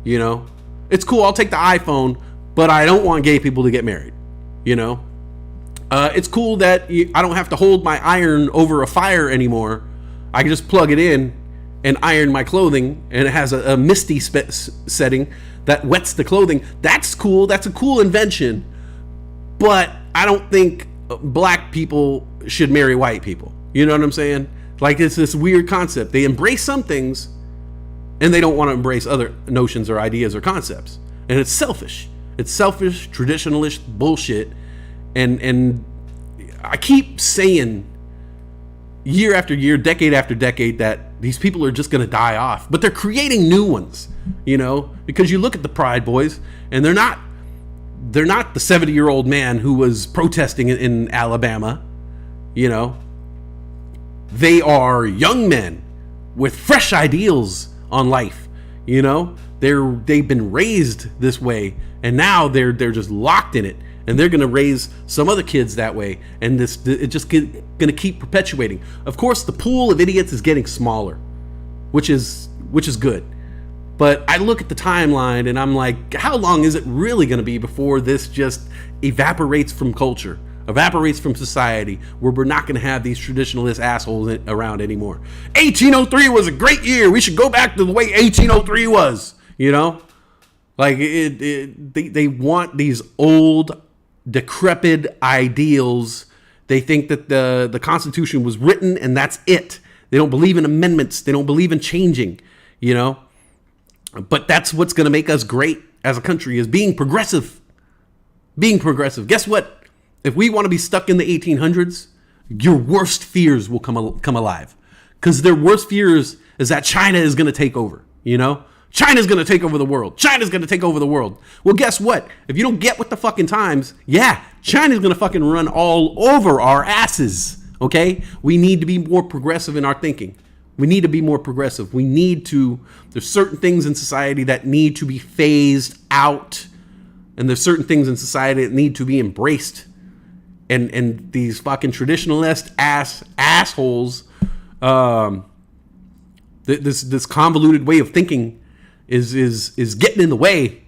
You know, it's cool, I'll take the iPhone, but I don't want gay people to get married. You know, it's cool that I don't have to hold my iron over a fire anymore. I can just plug it in and iron my clothing, and it has a misty setting that wets the clothing. That's cool. That's a cool invention. But I don't think black people should marry white people. You know what I'm saying? Like, it's this weird concept. They embrace some things and they don't want to embrace other notions or ideas or concepts. And it's selfish. It's selfish, traditionalist bullshit. And I keep saying year after year, decade after decade, that these people are just going to die off. But they're creating new ones, you know, because you look at the Pride Boys, and they're not the 70-year-old man who was protesting in Alabama. You know, they are young men with fresh ideals on life. You know, they've been raised this way, and now they're just locked in it. And they're going to raise some other kids that way, and it's just going to keep perpetuating. Of course, the pool of idiots is getting smaller, which is good. But I look at the timeline, and I'm like, how long is it really going to be before this just evaporates from culture, evaporates from society, where we're not going to have these traditionalist assholes around anymore? 1803 was a great year. We should go back to the way 1803 was. You know, like they want these old, decrepit ideals. They think that the Constitution was written and that's it. They don't believe in amendments. They don't believe in changing, you know. But that's what's going to make us great as a country, is being progressive. Being progressive. Guess what? If we want to be stuck in the 1800s, your worst fears will come alive. Because their worst fears is that China is going to take over, you know. China's going to take over the world. China's going to take over the world. Well, guess what? If you don't get with the fucking times, yeah, China's going to fucking run all over our asses, okay? We need to be more progressive in our thinking. We need to be more progressive. There's certain things in society that need to be phased out, and there's certain things in society that need to be embraced. And these fucking traditionalist assholes, this convoluted way of thinking is getting in the way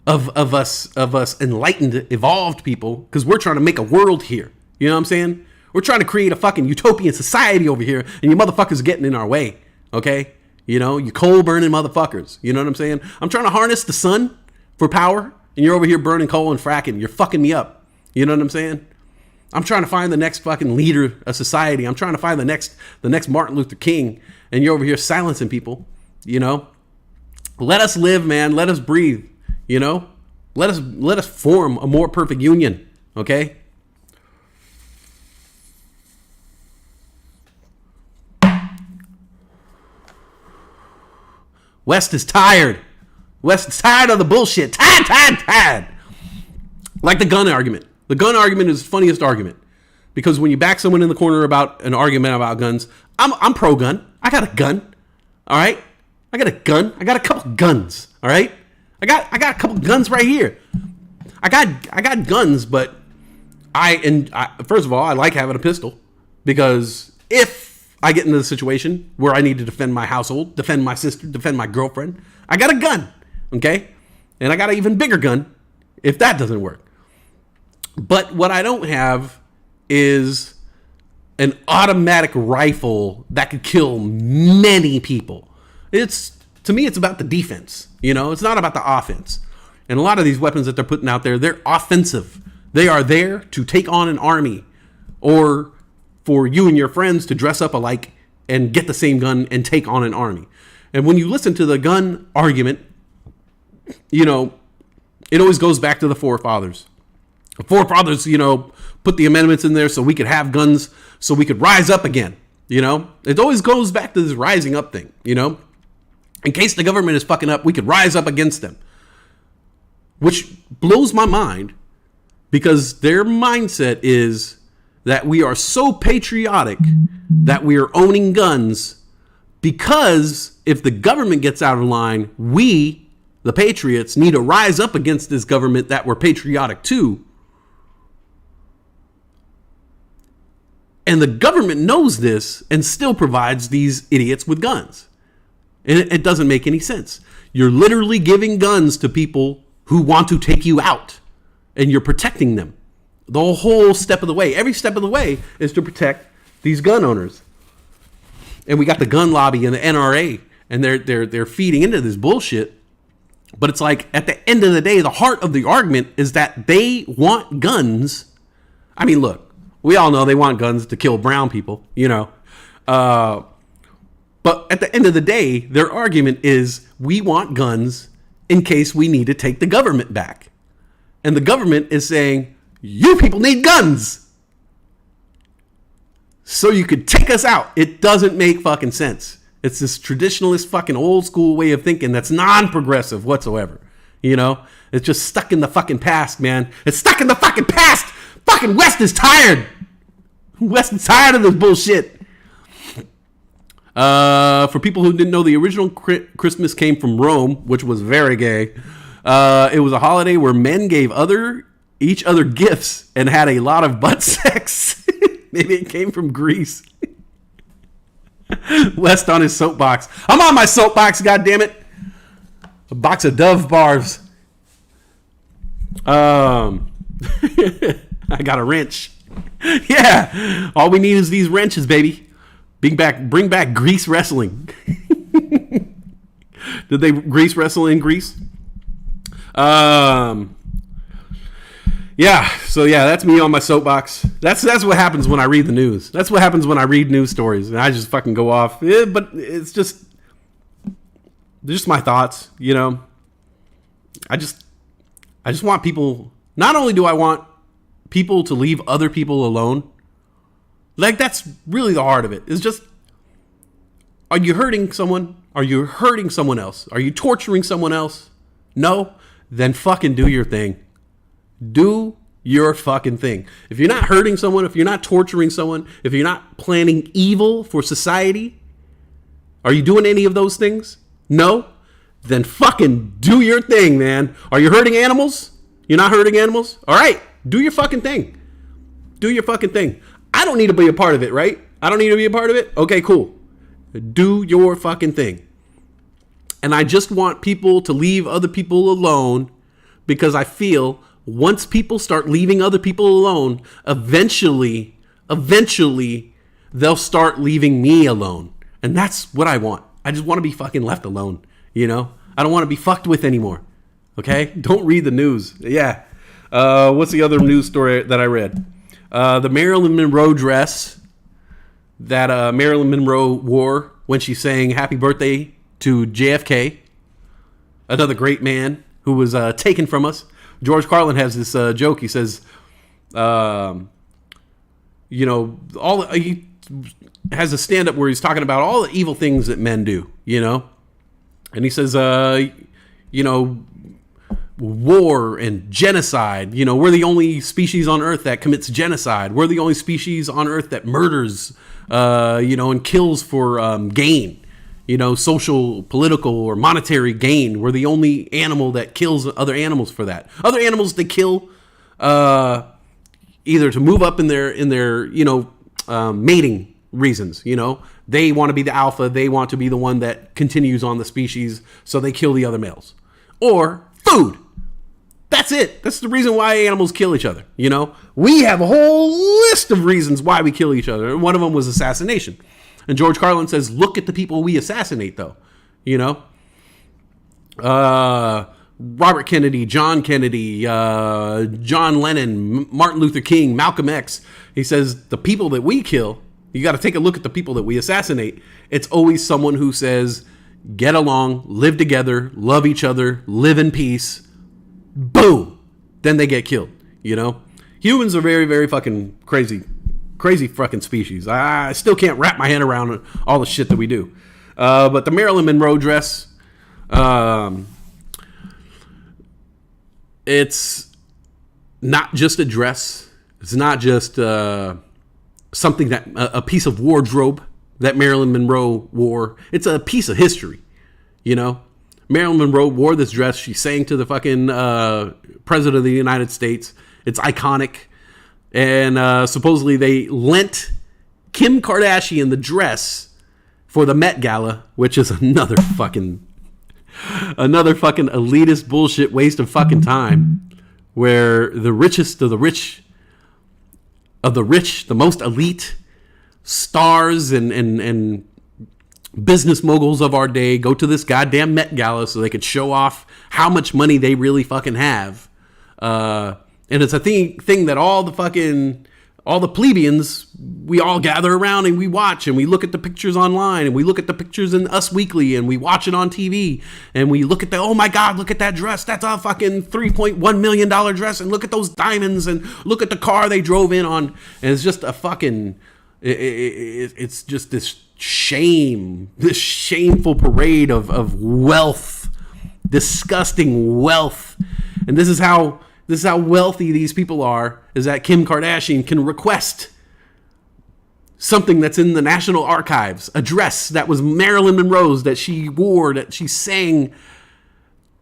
of us enlightened, evolved people, because we're trying to make a world here. You know what I'm saying? We're trying to create a fucking utopian society over here, and you motherfuckers are getting in our way. Okay? You know, you coal burning motherfuckers. You know what I'm saying? I'm trying to harness the sun for power, and you're over here burning coal and fracking. You're fucking me up. You know what I'm saying? I'm trying to find the next fucking leader of society. I'm trying to find the next Martin Luther King, and you're over here silencing people. You know? Let us live, man. Let us breathe. You know? Let us form a more perfect union. Okay? West is tired. West is tired of the bullshit. Tired. Like the gun argument. The gun argument is the funniest argument. Because when you back someone in the corner about an argument about guns, I'm pro-gun. I got a gun. All right? I got a gun. I got a couple guns. All right? I got a couple guns right here. I got guns, but first of all, I like having a pistol, because if I get into the situation where I need to defend my household, defend my sister, defend my girlfriend, I got a gun, okay? And I got an even bigger gun if that doesn't work. But what I don't have is an automatic rifle that could kill many people. It's To me, it's about the defense. It's not about the offense. And a lot of these weapons that they're putting out there, they're offensive. They are there to take on an army, or for you and your friends to dress up alike and get the same gun and take on an army. And when you listen to the gun argument, it always goes back to the forefathers. The forefathers, put the amendments in there so we could have guns, so we could rise up again. It always goes back to this rising up thing. In case the government is fucking up, we could rise up against them. Which blows my mind, because their mindset is that we are so patriotic that we are owning guns, because if the government gets out of line, we, the patriots, need to rise up against this government that we're patriotic to. And the government knows this and still provides these idiots with guns. And it doesn't make any sense. You're literally giving guns to people who want to take you out, and you're protecting them the whole step of the way. Every step of the way is to protect these gun owners. And we got the gun lobby and the NRA, and they're feeding into this bullshit. But it's like, at the end of the day, the heart of the argument is that they want guns. I mean, look, we all know they want guns to kill brown people, But at the end of the day, their argument is, we want guns in case we need to take the government back. And the government is saying, you people need guns so you could take us out. It doesn't make fucking sense. It's this traditionalist fucking old school way of thinking that's non-progressive whatsoever. It's just stuck in the fucking past, man. It's stuck in the fucking past. Fucking West is tired. West is tired of this bullshit. For people who didn't know, the original Christmas came from Rome, which was very gay. It was a holiday where men gave each other gifts and had a lot of butt sex. Maybe it came from Greece. West on his soapbox. I'm on my soapbox, goddammit. A box of Dove bars. I got a wrench. Yeah. All we need is these wrenches, baby. Bring back Grease wrestling. Did they Grease wrestle in Greece? Yeah. So yeah, that's me on my soapbox. That's what happens when I read the news. That's what happens when I read news stories, and I just fucking go off. But it's just my thoughts. I just want people. Not only do I want people to leave other people alone. Like, that's really the heart of it. It's just, are you hurting someone? Are you hurting someone else? Are you torturing someone else? No? Then fucking do your thing. Do your fucking thing. If you're not hurting someone, if you're not torturing someone, if you're not planning evil for society, are you doing any of those things? No? Then fucking do your thing, man. Are you hurting animals? You're not hurting animals? All right. Do your fucking thing. Do your fucking thing. I don't need to be a part of it, right? I don't need to be a part of it? Okay, cool. Do your fucking thing. And I just want people to leave other people alone, because I feel once people start leaving other people alone, eventually, they'll start leaving me alone. And that's what I want. I just want to be fucking left alone, I don't want to be fucked with anymore. Okay? Don't read the news. Yeah. What's the other news story that I read? The Marilyn Monroe dress that Marilyn Monroe wore when she sang Happy Birthday to JFK, another great man who was taken from us. George Carlin has this joke. He says, he has a stand-up where he's talking about all the evil things that men do, And he says, war and genocide. We're the only species on Earth that commits genocide. We're the only species on Earth that murders, and kills for gain. Social, political, or monetary gain. We're the only animal that kills other animals for that. Other animals they kill either to move up in their mating reasons. They want to be the alpha. They want to be the one that continues on the species, so they kill the other males. Or food. That's it. That's the reason why animals kill each other. We have a whole list of reasons why we kill each other. And one of them was assassination. And George Carlin says, look at the people we assassinate, though. Robert Kennedy, John Kennedy, John Lennon, Martin Luther King, Malcolm X. He says the people that we kill, you got to take a look at the people that we assassinate. It's always someone who says, get along, live together, love each other, live in peace. Boom. Then they get killed, you know? Humans are very, very fucking crazy fucking species. I still can't wrap my head around all the shit that we do. But the Marilyn Monroe dress, it's not just a dress. It's not just something that a piece of wardrobe that Marilyn Monroe wore. It's a piece of history, you know? Marilyn Monroe wore this dress. She sang to the fucking president of the United States. It's iconic. And supposedly they lent Kim Kardashian the dress for the Met Gala, which is another fucking elitist bullshit waste of fucking time, where the richest of the rich, the most elite stars and business moguls of our day go to this goddamn Met Gala so they could show off how much money they really fucking have. And it's a thing that all the plebeians, we all gather around and we watch and we look at the pictures online and we look at the pictures in Us Weekly and we watch it on TV and we look at oh my God, look at that dress. That's a fucking $3.1 million dress. And look at those diamonds and look at the car they drove in on. And it's just a fucking, it's just this shameful parade of wealth, disgusting wealth. And this is how wealthy these people are, is that Kim Kardashian can request something that's in the National Archives, a dress that was Marilyn Monroe's that she wore, that she sang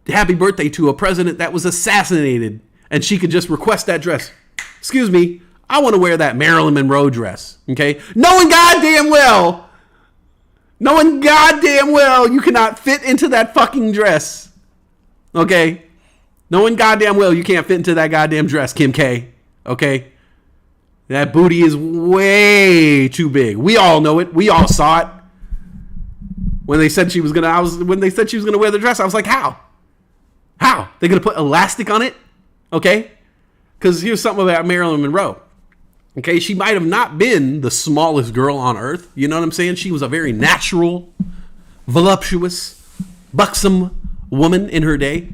happy birthday to a president that was assassinated, and she could just request that dress. Excuse me, I want to wear that Marilyn Monroe dress, okay? Knowing goddamn well you cannot fit into that fucking dress, okay? Knowing goddamn well you can't fit into that goddamn dress, Kim K. Okay? That booty is way too big. We all know it. We all saw it. When they said she was gonna wear the dress, I was like, how? How? They're gonna put elastic on it? Okay? Because here's something about Marilyn Monroe. Okay, she might have not been the smallest girl on earth. You know what I'm saying? She was a very natural, voluptuous, buxom woman in her day.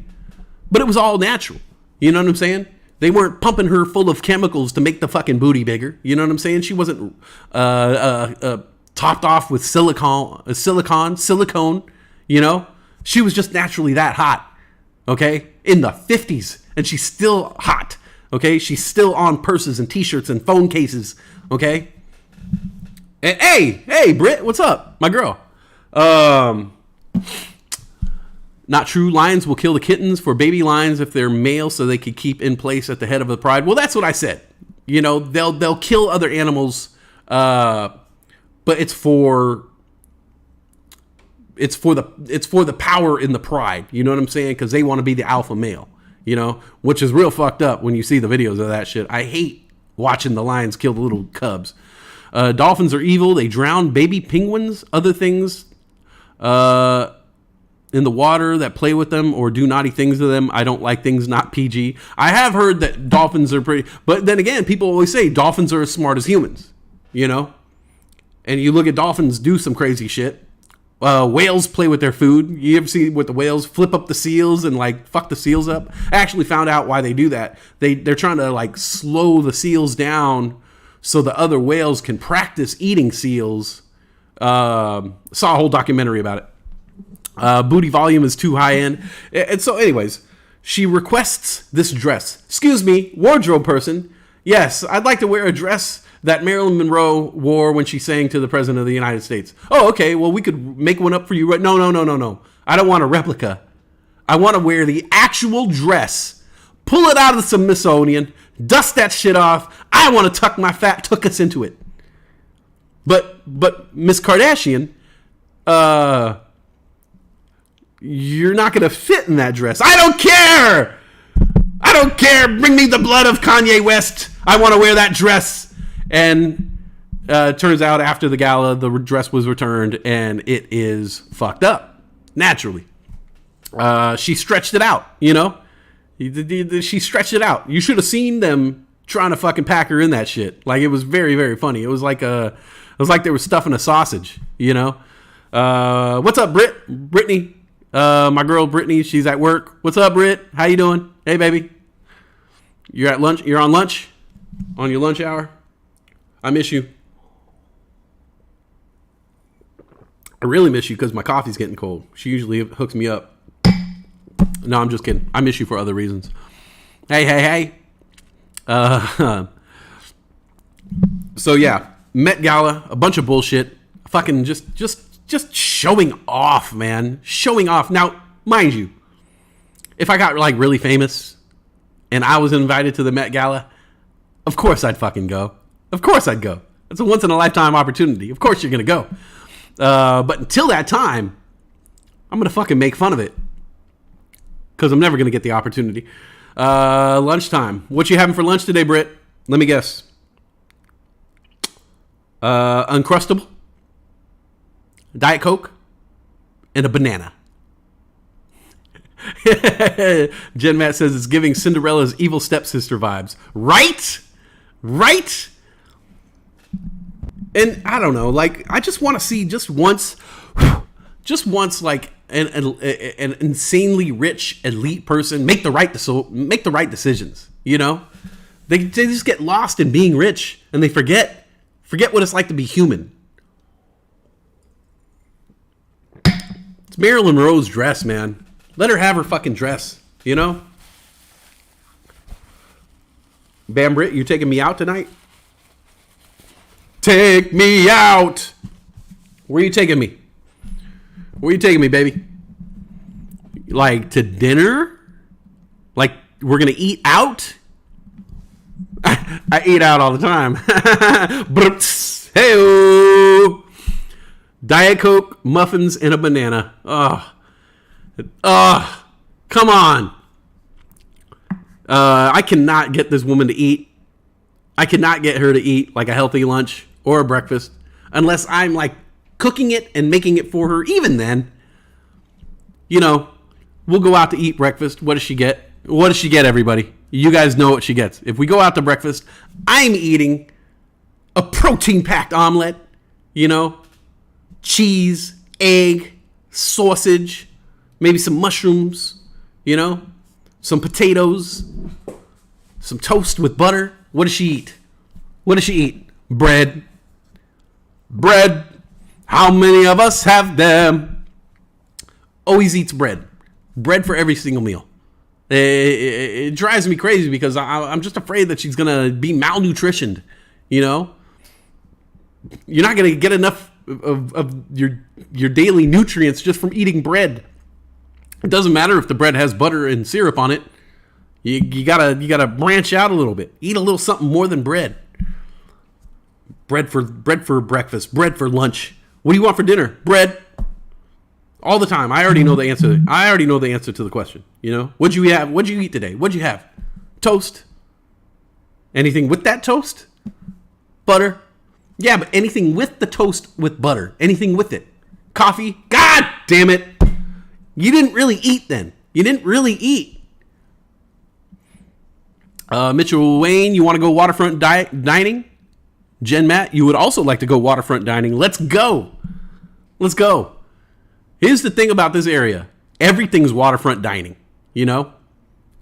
But it was all natural. You know what I'm saying? They weren't pumping her full of chemicals to make the fucking booty bigger. You know what I'm saying? She wasn't topped off with silicone, you know? She was just naturally that hot, okay? In the 50s, and she's still hot, okay? She's still on purses and t-shirts and phone cases, okay? And hey, Britt, what's up? My girl. Not true. Lions will kill the kittens for baby lions if they're male so they could keep in place at the head of the pride. Well, that's what I said. You know, they'll kill other animals, but it's for the power in the pride. You know what I'm saying? Because they want to be the alpha male. You know, which is real fucked up when you see the videos of that shit. I hate watching the lions kill the little cubs. Dolphins are evil. They drown baby penguins. Other things. In the water that play with them or do naughty things to them. I don't like things not PG. I have heard that dolphins are pretty, but then again, people always say dolphins are as smart as humans, you know? And you look at dolphins do some crazy shit. Whales play with their food. You ever see what the whales flip up the seals and like fuck the seals up? I actually found out why they do that. They're trying to like slow the seals down so the other whales can practice eating seals. Saw a whole documentary about it. Booty volume is too high end. And so anyways, she requests this dress. Excuse me, wardrobe person. Yes, I'd like to wear a dress that Marilyn Monroe wore when she sang to the president of the United States. Oh, okay. Well, we could make one up for you. Right? No. I don't want a replica. I want to wear the actual dress. Pull it out of the Smithsonian. Dust that shit off. I want to tuck my fat tuchus into it. But Miss Kardashian, you're not going to fit in that dress. I don't care. Bring me the blood of Kanye West. I want to wear that dress. And turns out after the gala, the dress was returned and it is fucked up. Naturally. She stretched it out, you know? She stretched it out. You should have seen them trying to fucking pack her in that shit. Like, it was very, very funny. It was like they were stuffing a sausage, you know? What's up, Brittany? My girl Brittany, she's at work. What's up, Britt? How you doing? Hey, baby. You're at lunch? You're on lunch? On your lunch hour? I miss you. I really miss you because my coffee's getting cold. She usually hooks me up. No, I'm just kidding. I miss you for other reasons. Hey. So yeah, Met Gala, a bunch of bullshit. Fucking just showing off, man. Showing off. Now, mind you, if I got like really famous and I was invited to the Met Gala, of course I'd fucking go. Of course I'd go. It's a once in a lifetime opportunity. Of course you're gonna go. But until that time, I'm gonna fucking make fun of it. Because I'm never going to get the opportunity. Lunchtime. What you having for lunch today, Britt? Let me guess. Uncrustable, Diet Coke, and a banana. Jen Matt says it's giving Cinderella's evil stepsister vibes. Right? And I don't know. Like, I just want to see just once, like, an insanely rich elite person make the right decisions. You know, they just get lost in being rich and they forget what it's like to be human. It's Marilyn Monroe's dress, man. Let her have her fucking dress. You know. Bam Britt, you taking me out tonight? Take me out. Where are you taking me? Where are you taking me, baby? Like, to dinner? Like, we're going to eat out? I eat out all the time. Hey-o. Diet Coke, muffins, and a banana. Oh, come on. I cannot get this woman to eat. I cannot get her to eat like a healthy lunch or a breakfast unless I'm like cooking it and making it for her. Even then, you know, we'll go out to eat breakfast. What does she get? What does she get, everybody? You guys know what she gets. If we go out to breakfast, I'm eating a protein-packed omelet, you know, cheese, egg, sausage, maybe some mushrooms, you know, some potatoes, some toast with butter. What does she eat? What does she eat? Bread. Bread. How many of us have them? Always eats bread. Bread for every single meal. It drives me crazy because I'm just afraid that she's going to be malnutritioned, you know? You're not going to get enough of your daily nutrients just from eating bread. It doesn't matter if the bread has butter and syrup on it. You gotta branch out a little bit. Eat a little something more than bread. Bread for breakfast. Bread for lunch. What do you want for dinner? Bread. All the time. I already know the answer. I already know the answer to the question. You know, what'd you have? What'd you eat today? What'd you have? Toast. Anything with that toast? Butter. Yeah, but anything with the toast with butter. Anything with it. Coffee. God damn it. You didn't really eat then. You didn't really eat. Mitchell Wayne, you want to go waterfront dining? Jen Matt, you would also like to go waterfront dining. Let's go. Let's go. Here's the thing about this area. Everything's waterfront dining, you know?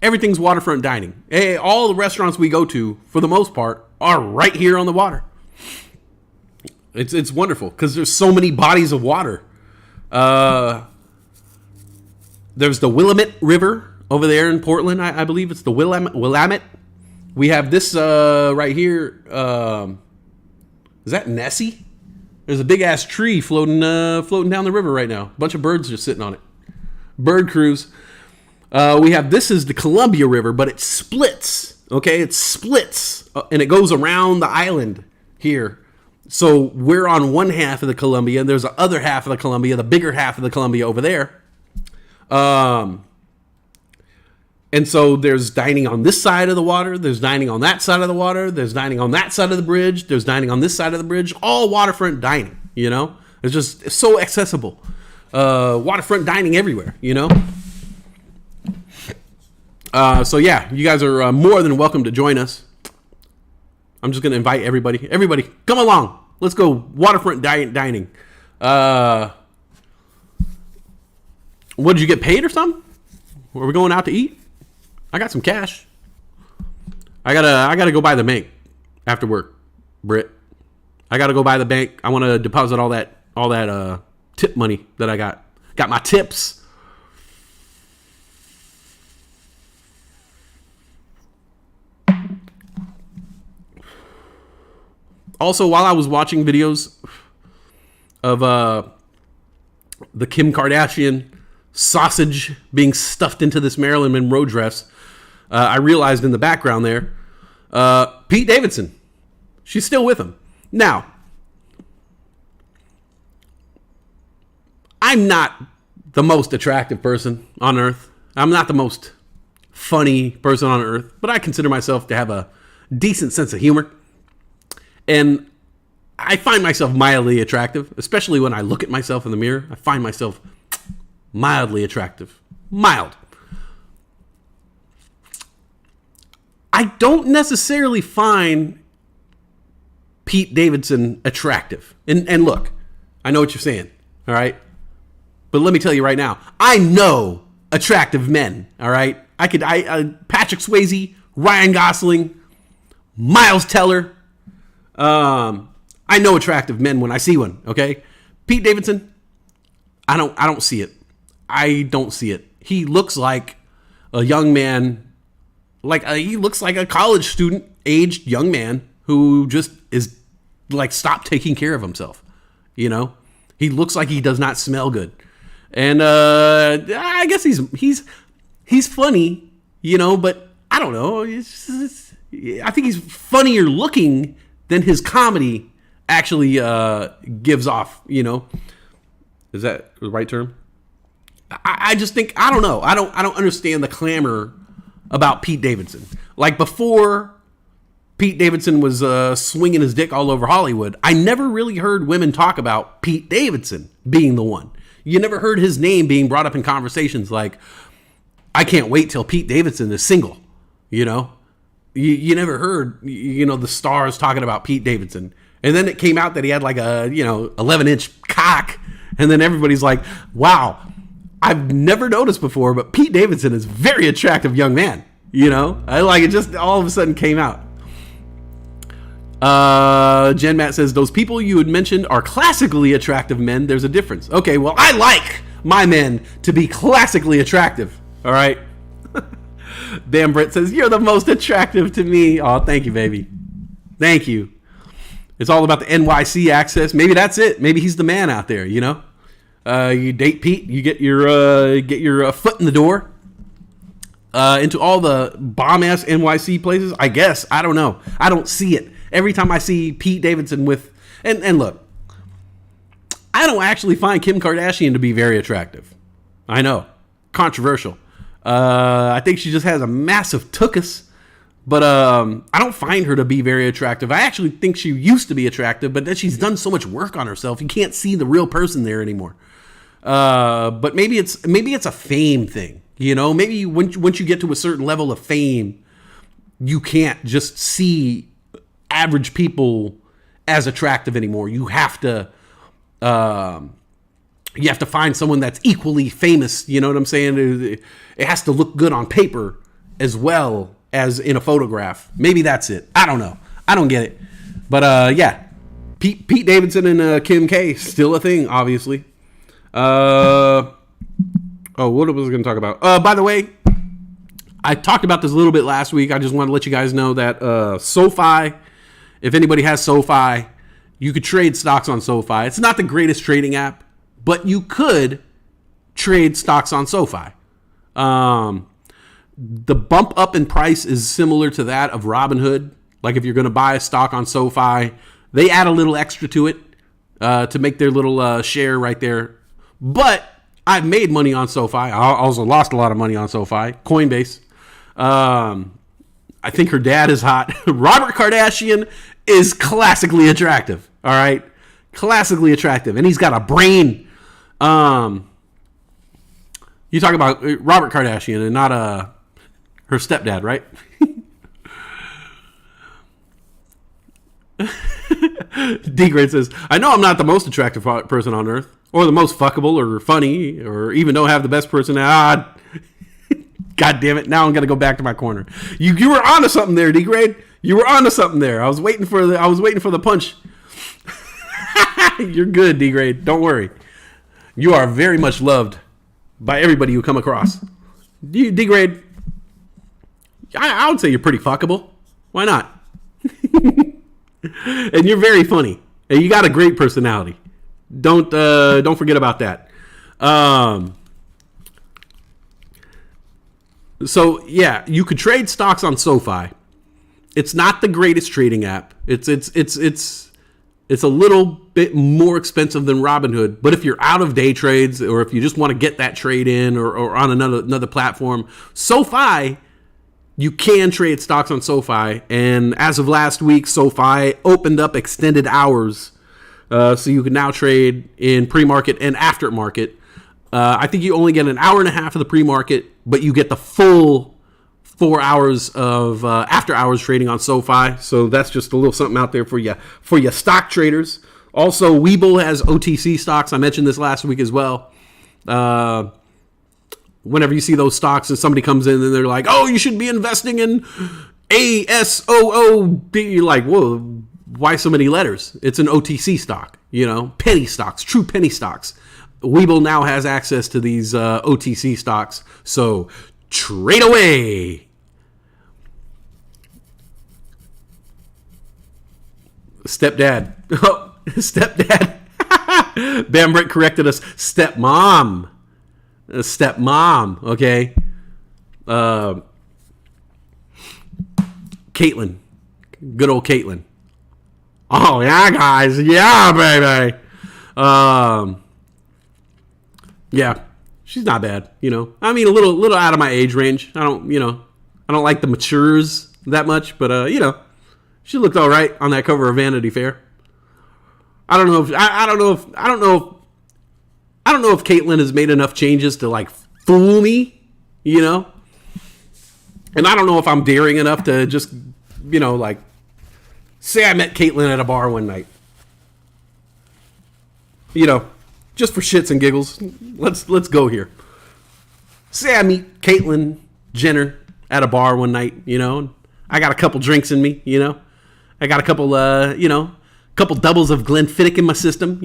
Everything's waterfront dining. Hey, all the restaurants we go to, for the most part, are right here on the water. It's wonderful because there's so many bodies of water. There's the Willamette River over there in Portland. I believe it's the Willamette. We have this right here. Is that Nessie? There's a big ass tree floating down the river right now. A bunch of birds just sitting on it. Bird cruise. We have this is the Columbia River, but it splits. Okay, it splits and it goes around the island here. So we're on one half of the Columbia, and there's the other half of the Columbia, the bigger half of the Columbia over there. And so there's dining on this side of the water. There's dining on that side of the water. There's dining on that side of the bridge. There's dining on this side of the bridge. All waterfront dining, you know? It's so accessible. Waterfront dining everywhere, you know? So yeah, you guys are more than welcome to join us. I'm just going to invite everybody. Everybody, come along. Let's go waterfront dining. What, did you get paid or something? Are we going out to eat? I got some cash. I gotta go by the bank after work, Britt. I gotta go by the bank. I want to deposit all that tip money that I got. Got my tips. Also, while I was watching videos of the Kim Kardashian sausage being stuffed into this Marilyn Monroe dress, I realized in the background there, Pete Davidson. She's still with him. Now, I'm not the most attractive person on earth. I'm not the most funny person on earth, but I consider myself to have a decent sense of humor. And I find myself mildly attractive, especially when I look at myself in the mirror. I find myself mildly attractive. Mild. I don't necessarily find Pete Davidson attractive. And look, I know what you're saying, all right? But let me tell you right now, I know attractive men, all right? Patrick Swayze, Ryan Gosling, Miles Teller. I know attractive men when I see one, okay? Pete Davidson, I don't see it. I don't see it. He looks like a young man, he looks like a college student aged young man who just is like stopped taking care of himself. You know, he looks like he does not smell good, and I guess he's funny, you know, but I don't know. I think he's funnier looking than his comedy actually gives off. You know, is that the right term? I just think, I don't know. I don't understand the clamor about Pete Davidson. Like before Pete Davidson was swinging his dick all over Hollywood, I never really heard women talk about Pete Davidson being the one. You never heard his name being brought up in conversations like, I can't wait till Pete Davidson is single. You know, you never heard, you know, the stars talking about Pete Davidson. And then it came out that he had like a, 11-inch cock. And then everybody's like, wow, I've never noticed before, but Pete Davidson is a very attractive young man. You know, it just all of a sudden came out. Jen Matt says, those people you had mentioned are classically attractive men. There's a difference. Okay, well, I like my men to be classically attractive. All right. Damn, Brett says, you're the most attractive to me. Oh, thank you, baby. Thank you. It's all about the NYC access. Maybe that's it. Maybe he's the man out there, you know? You date Pete, you get your foot in the door into all the bomb-ass NYC places, I guess. I don't know. I don't see it. Every time I see Pete Davidson with... And look, I don't actually find Kim Kardashian to be very attractive. I know. Controversial. I think she just has a massive tuchus. But I don't find her to be very attractive. I actually think she used to be attractive, but then she's done so much work on herself. You can't see the real person there anymore. But maybe it's a fame thing. You know, maybe once you get to a certain level of fame, you can't just see average people as attractive anymore. You have to find someone that's equally famous. You know what I'm saying? It has to look good on paper as well as in a photograph. Maybe that's it. I don't know. I don't get it. But yeah, Pete Davidson and Kim K still a thing, obviously. What was I going to talk about? By the way, I talked about this a little bit last week. I just want to let you guys know that SoFi, if anybody has SoFi, you could trade stocks on SoFi. It's not the greatest trading app, but you could trade stocks on SoFi. The bump up in price is similar to that of Robinhood. Like if you're going to buy a stock on SoFi, they add a little extra to it to make their little share right there. But I've made money on SoFi. I also lost a lot of money on SoFi. Coinbase. I think her dad is hot. Robert Kardashian is classically attractive. All right? Classically attractive. And he's got a brain. You talk about Robert Kardashian and not Her stepdad, right? D-Grade says, I know I'm not the most attractive person on earth, or the most fuckable, or funny, or even don't have the best personality. God damn it! Now I'm gonna go back to my corner. You were onto something there, D-Grade. You were onto something there. I was waiting for the punch. You're good, D-Grade. Don't worry. You are very much loved by everybody you come across. D-Grade, I would say you're pretty fuckable. Why not? And you're very funny. And you got a great personality. Don't forget about that. So yeah, you could trade stocks on SoFi. It's not the greatest trading app. It's a little bit more expensive than Robinhood. But if you're out of day trades, or if you just want to get that trade in, or on another platform, SoFi, you can trade stocks on SoFi. And as of last week, SoFi opened up extended hours, so you can now trade in pre-market and aftermarket. I think you only get an hour and a half of the pre-market, but you get the full 4 hours of after hours trading on SoFi. So that's just a little something out there for you stock traders. Also, Webull has OTC stocks. I mentioned this last week as well. Whenever you see those stocks and somebody comes in and they're like, oh, you should be investing in ASOOB, you're like, whoa, why so many letters? It's an OTC stock, penny stocks, true penny stocks. Webull now has access to these OTC stocks, so trade away. Stepdad. Oh, stepdad. Bam Britt corrected us. Stepmom. Stepmom, okay? Caitlin. Good old Caitlin. Oh, yeah, guys. Yeah, baby. Yeah, she's not bad, I mean, a little out of my age range. I don't like the matures that much, but she looked all right on that cover of Vanity Fair. I don't know if Caitlyn has made enough changes to like fool me, and I don't know if I'm daring enough to just, like say I met Caitlyn at a bar one night, just for shits and giggles. Let's go here. Say I meet Caitlyn Jenner at a bar one night, and I got a couple drinks in me, I got a couple, couple doubles of Glenfiddich in my system,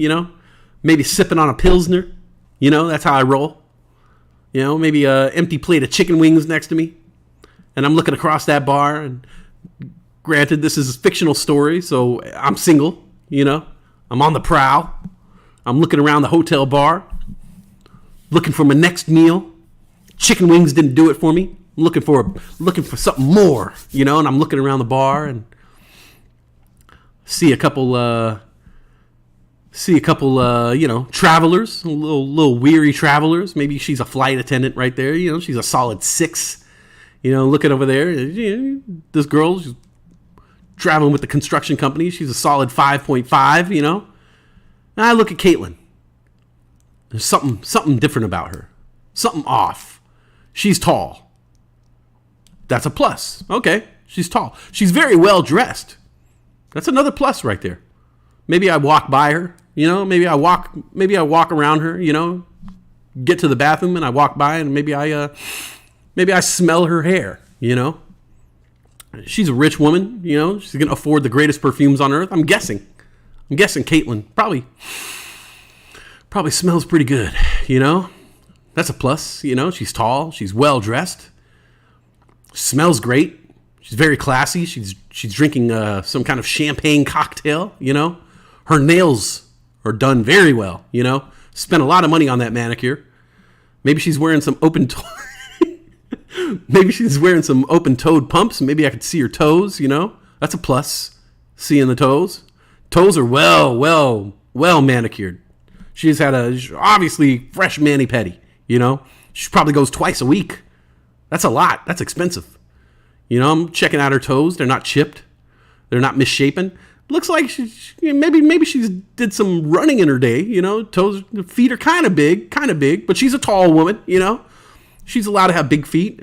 maybe sipping on a Pilsner, that's how I roll. Maybe a empty plate of chicken wings next to me, and I'm looking across that bar. And granted, this is a fictional story, so I'm single, I'm on the prowl. I'm looking around the hotel bar, looking for my next meal. Chicken wings didn't do it for me. I'm looking for something more, and I'm looking around the bar and see a couple, travelers, little weary travelers. Maybe she's a flight attendant right there. She's a solid 6. Looking over there, this girl, she's traveling with the construction company. She's a solid 5.5. Now I look at Caitlyn. There's something different about her. Something off. She's tall. That's a plus. Okay, she's tall. She's very well dressed. That's another plus right there. Maybe I walk by her, maybe I walk around her, get to the bathroom and I walk by and maybe I smell her hair, She's a rich woman, she's going to afford the greatest perfumes on earth. I'm guessing Caitlyn probably smells pretty good, That's a plus, she's tall, she's well dressed, smells great. She's very classy. She's drinking some kind of champagne cocktail, Her nails are done very well, Spent a lot of money on that manicure. Maybe she's wearing some open-toed pumps. Maybe I could see her toes, That's a plus, seeing the toes. Toes are well manicured. She's had obviously fresh mani-pedi, She probably goes twice a week. That's a lot. That's expensive. I'm checking out her toes. They're not chipped. They're not misshapen. Looks like maybe she's did some running in her day. Feet are kind of big, but she's a tall woman. She's allowed to have big feet.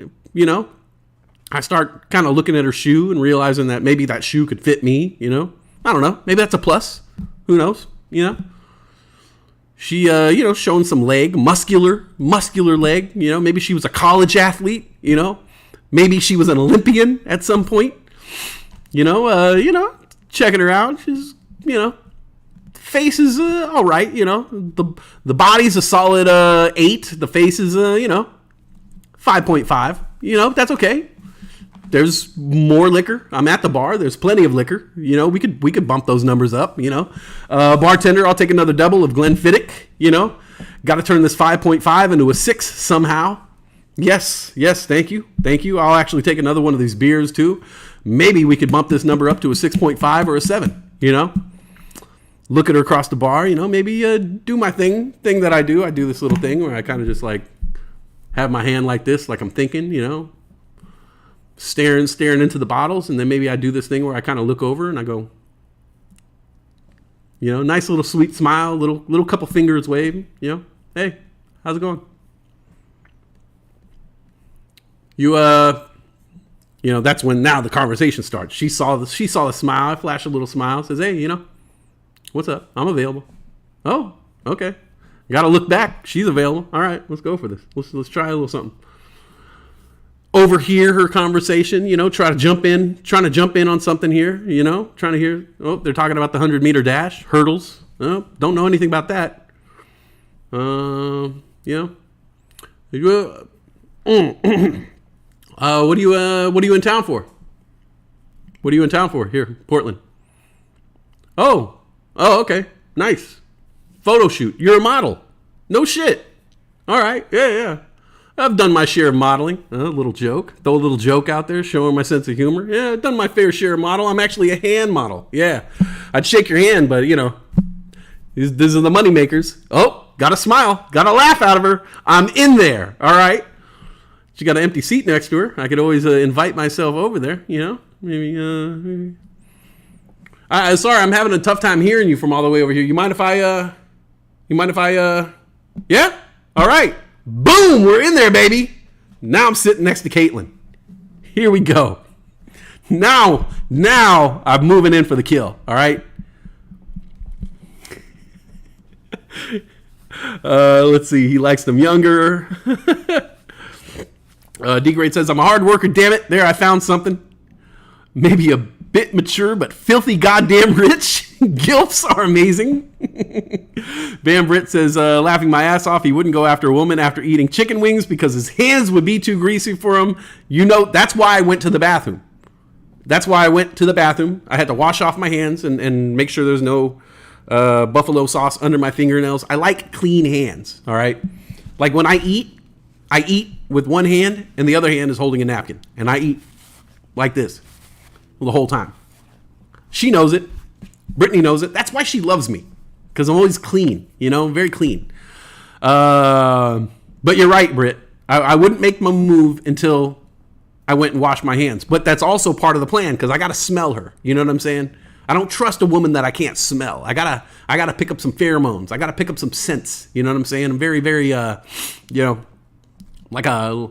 I start kind of looking at her shoe and realizing that maybe that shoe could fit me, you know. I don't know. Maybe that's a plus. Who knows, you know. She, showing some leg, muscular leg, you know. Maybe she was a college athlete, you know. Maybe she was an Olympian at some point, you know, checking her out. She's, you know, face is all right, you know. The body's a solid 8. The face is, 5.5. You know, that's okay. There's more liquor. I'm at the bar. There's plenty of liquor. You know, we could bump those numbers up, you know. Bartender, I'll take another double of Glenfiddich, you know. Got to turn this 5.5 into a 6 somehow. Yes, thank you. I'll actually take another one of these beers too. Maybe we could bump this number up to a 6.5 or a 7, you know. Look at her across the bar, you know, maybe do my thing that I do. I do this little thing where I kind of just like have my hand like this, like I'm thinking, you know. Staring into the bottles, and then maybe I do this thing where I kind of look over and I go, you know, nice little sweet smile, little couple fingers wave, you know, hey, how's it going? You know, that's when now the conversation starts. She saw the smile. I flash a little smile, says, hey, you know, what's up? I'm available. Oh, okay. Got to look back. She's available. All right, let's go for this. Let's try a little something. Overhear her conversation, you know, trying to jump in on something here, you know, trying to hear, oh, they're talking about the 100-meter dash, hurdles. Oh, don't know anything about that. You know, what are you in town for? What are you in town for here, Portland? Oh, okay, nice. Photo shoot. You're a model. No shit. All right, yeah. I've done my share of modeling. A little joke. Throw a little joke out there, showing my sense of humor. Yeah, I've done my fair share of model. I'm actually a hand model. Yeah. I'd shake your hand, but, you know, these are the money makers. Oh, got a smile. Got a laugh out of her. I'm in there. All right. She got an empty seat next to her. I could always invite myself over there, you know. Maybe. Sorry, I'm having a tough time hearing you from all the way over here. You mind if I, yeah? All right. Boom, we're in there, baby. Now I'm sitting next to Caitlin. Here we go. Now I'm moving in for the kill, all right? Let's see. He likes them younger. D-Grade says, I'm a hard worker, damn it. There, I found something. Maybe a bit mature, but filthy goddamn rich. Gilfs are amazing. Van Britt says, laughing my ass off, he wouldn't go after a woman after eating chicken wings because his hands would be too greasy for him. You know, that's why I went to the bathroom. I had to wash off my hands and make sure there's no buffalo sauce under my fingernails. I like clean hands, all right? Like when I eat with one hand and the other hand is holding a napkin. And I eat like this the whole time. She knows it. Brittany knows it. That's why she loves me. Because I'm always clean, you know, very clean. But you're right, Britt. I wouldn't make my move until I went and washed my hands. But that's also part of the plan because I got to smell her. You know what I'm saying? I don't trust a woman that I can't smell. I gotta pick up some pheromones. I gotta pick up some scents. You know what I'm saying? I'm very, very, I'm like a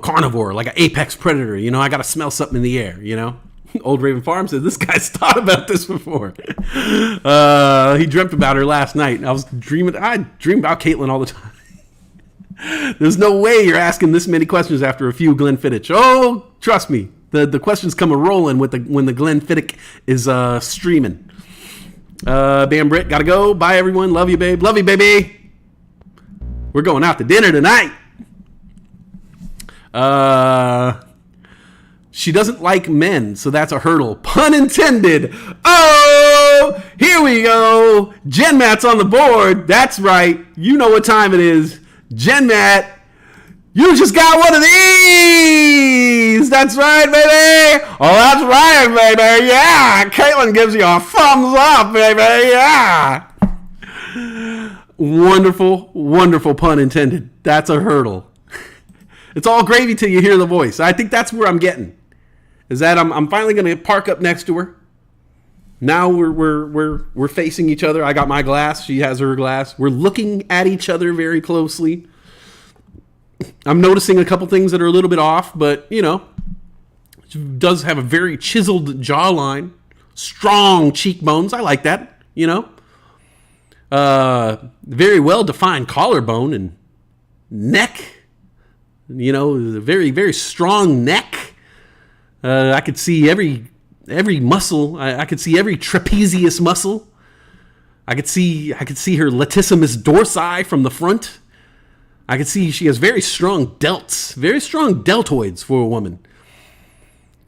carnivore, like an apex predator. You know, I gotta smell something in the air. You know. Old Raven Farm says, this guy's thought about this before. He dreamt about her last night. I dream about Caitlin all the time. There's no way you're asking this many questions after a few Glenfiddich. Oh, trust me. The questions come a-rolling when the Glenfiddich is streaming. Bam Britt, gotta go. Bye, everyone. Love you, babe. Love you, baby. We're going out to dinner tonight. She doesn't like men, so that's a hurdle. Pun intended. Oh, here we go. Jen Matt's on the board. That's right. You know what time it is. Jen Matt, you just got one of these. That's right, baby. Oh, that's right, baby. Yeah. Caitlin gives you a thumbs up, baby. Yeah. Wonderful, wonderful pun intended. That's a hurdle. It's all gravy till you hear the voice. I think that's where I'm getting. Is that I'm finally going to park up next to her. Now we're facing each other. I got my glass. She has her glass. We're looking at each other very closely. I'm noticing a couple things that are a little bit off, but you know, she does have a very chiseled jawline, strong cheekbones. I like that. You know, very well defined collarbone and neck. You know, a very very strong neck. I could see every muscle. I could see every trapezius muscle. I could see her latissimus dorsi from the front. I could see she has very strong delts, very strong deltoids for a woman.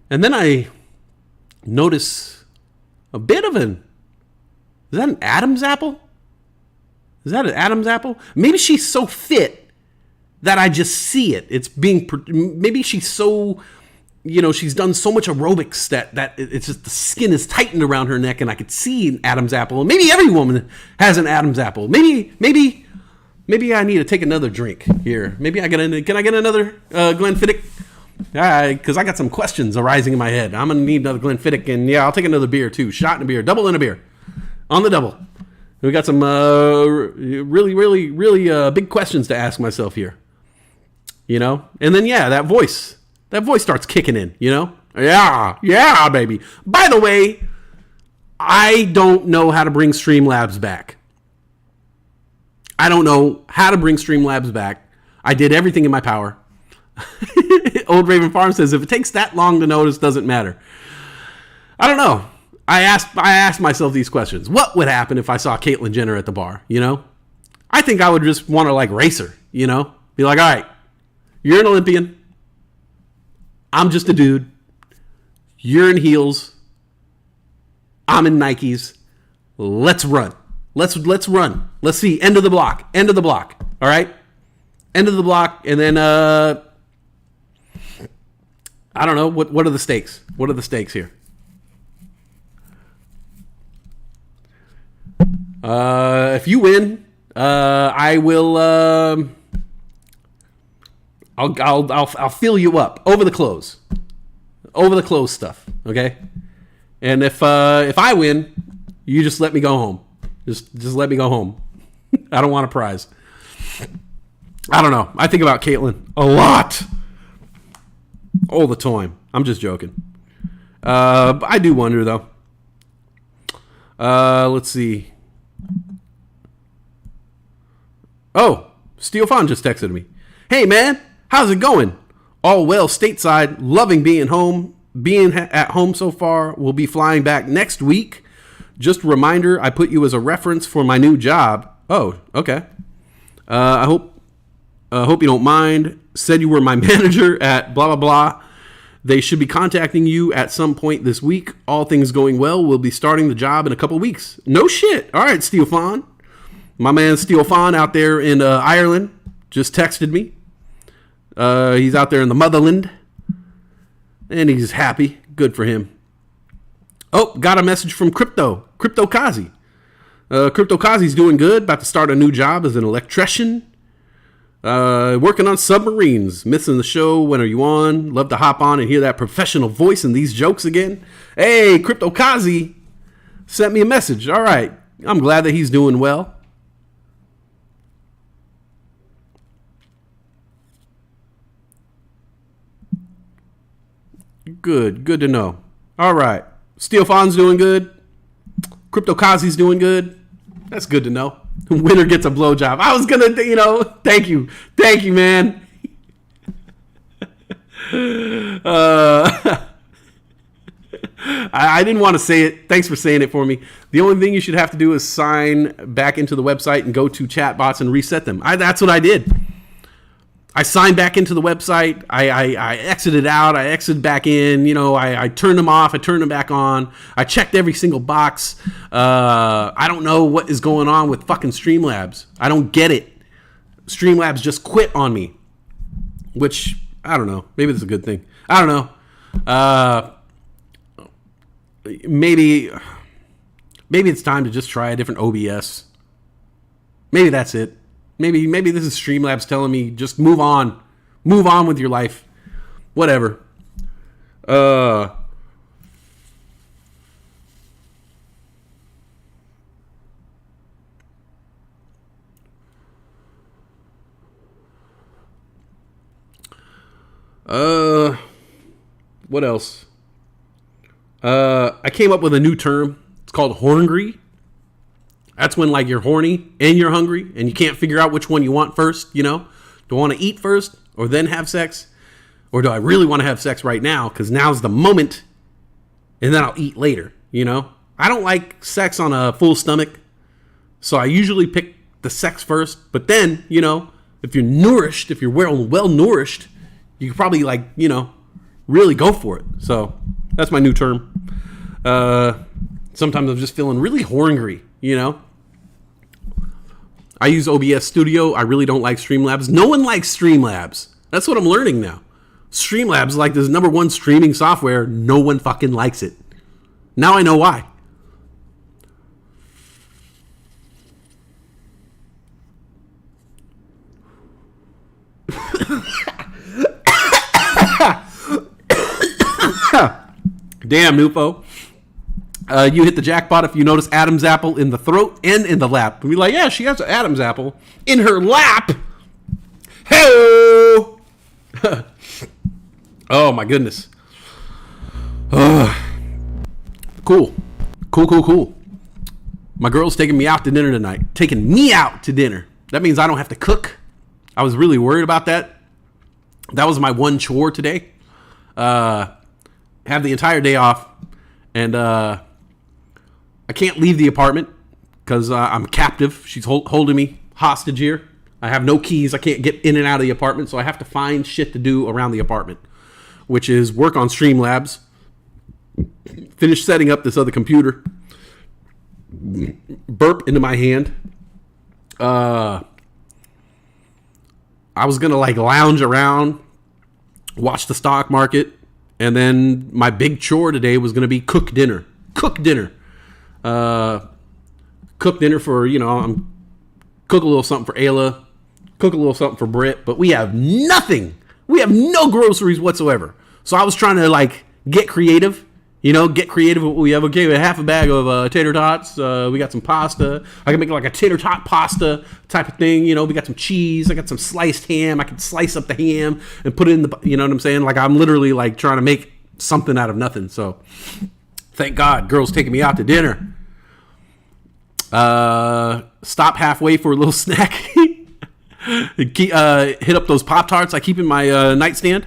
And then I notice a bit of is that an Adam's apple? Is that an Adam's apple? Maybe she's so fit that I just see it. Maybe she's so, you know, she's done so much aerobics that it's just the skin is tightened around her neck and I could see an Adam's apple. Maybe every woman has an Adam's apple. Maybe I need to take another drink here. Can I get another Glenfiddich? Because I got some questions arising in my head. I'm going to need another Glenfiddich, and yeah, I'll take another beer too. Shot in a beer, double in a beer. On the double. We got some really big questions to ask myself here. You know? And then, yeah, that voice starts kicking in, you know? Yeah, baby. By the way, I don't know how to bring Streamlabs back. I don't know how to bring Streamlabs back. I did everything in my power. Old Raven Farm says, if it takes that long to notice, doesn't matter. I don't know. I asked myself these questions. What would happen if I saw Caitlyn Jenner at the bar, you know? I think I would just want to, like, race her, you know? Be like, all right, you're an Olympian. I'm just a dude. You're in heels. I'm in Nikes. Let's run. Let's run. Let's see. End of the block. All right? End of the block. And then, I don't know. What are the stakes? What are the stakes here? If you win, I will, I'll fill you up over the clothes stuff. Okay. And if I win, you just let me go home. Just let me go home. I don't want a prize. I don't know. I think about Caitlyn a lot. All the time. I'm just joking. I do wonder, though. Let's see. Oh, Steel Fawn just texted me. Hey, man. How's it going? All well stateside. Loving being home. Being at home so far. We'll be flying back next week. Just a reminder, I put you as a reference for my new job. Oh, okay. I hope you don't mind. Said you were my manager at blah, blah, blah. They should be contacting you at some point this week. All things going well, we'll be starting the job in a couple weeks. No shit. All right, Steel Fawn. My man Steel Fawn out there in Ireland just texted me. He's out there in the motherland. And he's happy. Good for him. Oh, got a message from Crypto Kazi. Crypto Kazi's doing good. About to start a new job as an electrician. Working on submarines. Missing the show. When are you on? Love to hop on and hear that professional voice and these jokes again. Hey, Crypto Kazi sent me a message. All right. I'm glad that he's doing well. Good to know. All right. Steel Fawn's doing good. Crypto Kazi's doing good. That's good to know. Winner gets a blowjob. I was going to, you know, thank you. Thank you, man. I didn't want to say it. Thanks for saying it for me. The only thing you should have to do is sign back into the website and go to chatbots and reset them. That's what I did. I signed back into the website. I exited out. I exited back in. You know, I turned them off. I turned them back on. I checked every single box. I don't know what is going on with fucking Streamlabs. I don't get it. Streamlabs just quit on me. Which, I don't know. Maybe that's a good thing. I don't know. Maybe it's time to just try a different OBS. Maybe that's it. Maybe this is Streamlabs telling me just move on with your life, whatever. What else? I came up with a new term. It's called horngry. That's when like you're horny and you're hungry and you can't figure out which one you want first, you know? Do I want to eat first or then have sex? Or do I really want to have sex right now? Because now's the moment and then I'll eat later, you know? I don't like sex on a full stomach. So I usually pick the sex first. But then, you know, if you're nourished, if you're well nourished, you can probably like, you know, really go for it. So that's my new term. Sometimes I'm just feeling really horngry, you know? I use OBS Studio. I really don't like Streamlabs. No one likes Streamlabs. That's what I'm learning now. Streamlabs is like this #1 streaming software. No one fucking likes it. Now I know why. Damn, Nufo. You hit the jackpot if you notice Adam's apple in the throat and in the lap. And be like, yeah, she has an Adam's apple in her lap. Hey! Oh, my goodness. Cool. My girl's taking me out to dinner tonight. Taking me out to dinner. That means I don't have to cook. I was really worried about that. That was my one chore today. Have the entire day off. And I can't leave the apartment because I'm captive. She's holding me hostage here. I have no keys. I can't get in and out of the apartment. So I have to find shit to do around the apartment, which is work on Streamlabs, finish setting up this other computer, burp into my hand. I was going to like lounge around, watch the stock market. And then my big chore today was going to be cook dinner. Cook dinner for, you know, cook a little something for Ayla, cook a little something for Britt, but we have nothing. We have no groceries whatsoever. So I was trying to like get creative, you know, with what we have. Okay, we have half a bag of tater tots. We got some pasta. I can make like a tater tot pasta type of thing. You know, we got some cheese. I got some sliced ham. I can slice up the ham and put it in the, you know what I'm saying? Like I'm literally like trying to make something out of nothing. So thank God, girl's taking me out to dinner. Stop halfway for a little snack. Hit up those Pop-Tarts I keep in my nightstand.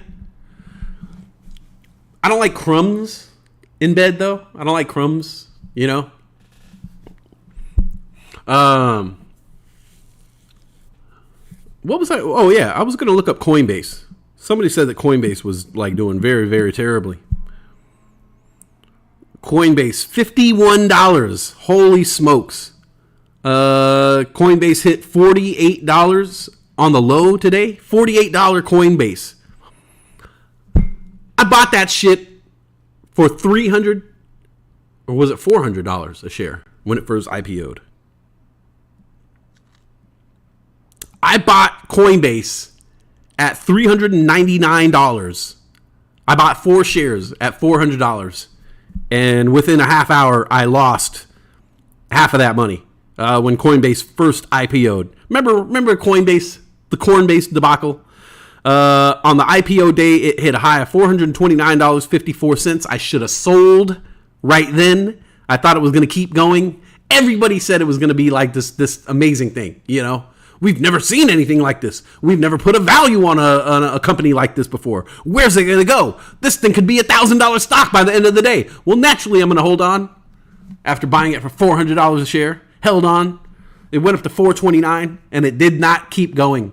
I don't like crumbs in bed though. I don't like crumbs, you know. What was I? Oh yeah, I was gonna look up Coinbase. Somebody said that Coinbase was like doing very, very terribly. Coinbase, $51. Holy smokes. Coinbase hit $48 on the low today. $48 Coinbase. I bought that shit for $300, or was it $400 a share when it first IPO'd? I bought Coinbase at $399. I bought 4 shares at $400. And within a half hour, I lost half of that money when Coinbase first IPO'd. Remember Coinbase, the Coinbase debacle? On the IPO day, it hit a high of $429.54. I should have sold right then. I thought it was going to keep going. Everybody said it was going to be like this amazing thing, you know? We've never seen anything like this. We've never put a value on a company like this before. Where's it going to go? This thing could be $1,000 stock by the end of the day. Well, naturally, I'm going to hold on. After buying it for $400 a share, held on. It went up to $429, and it did not keep going.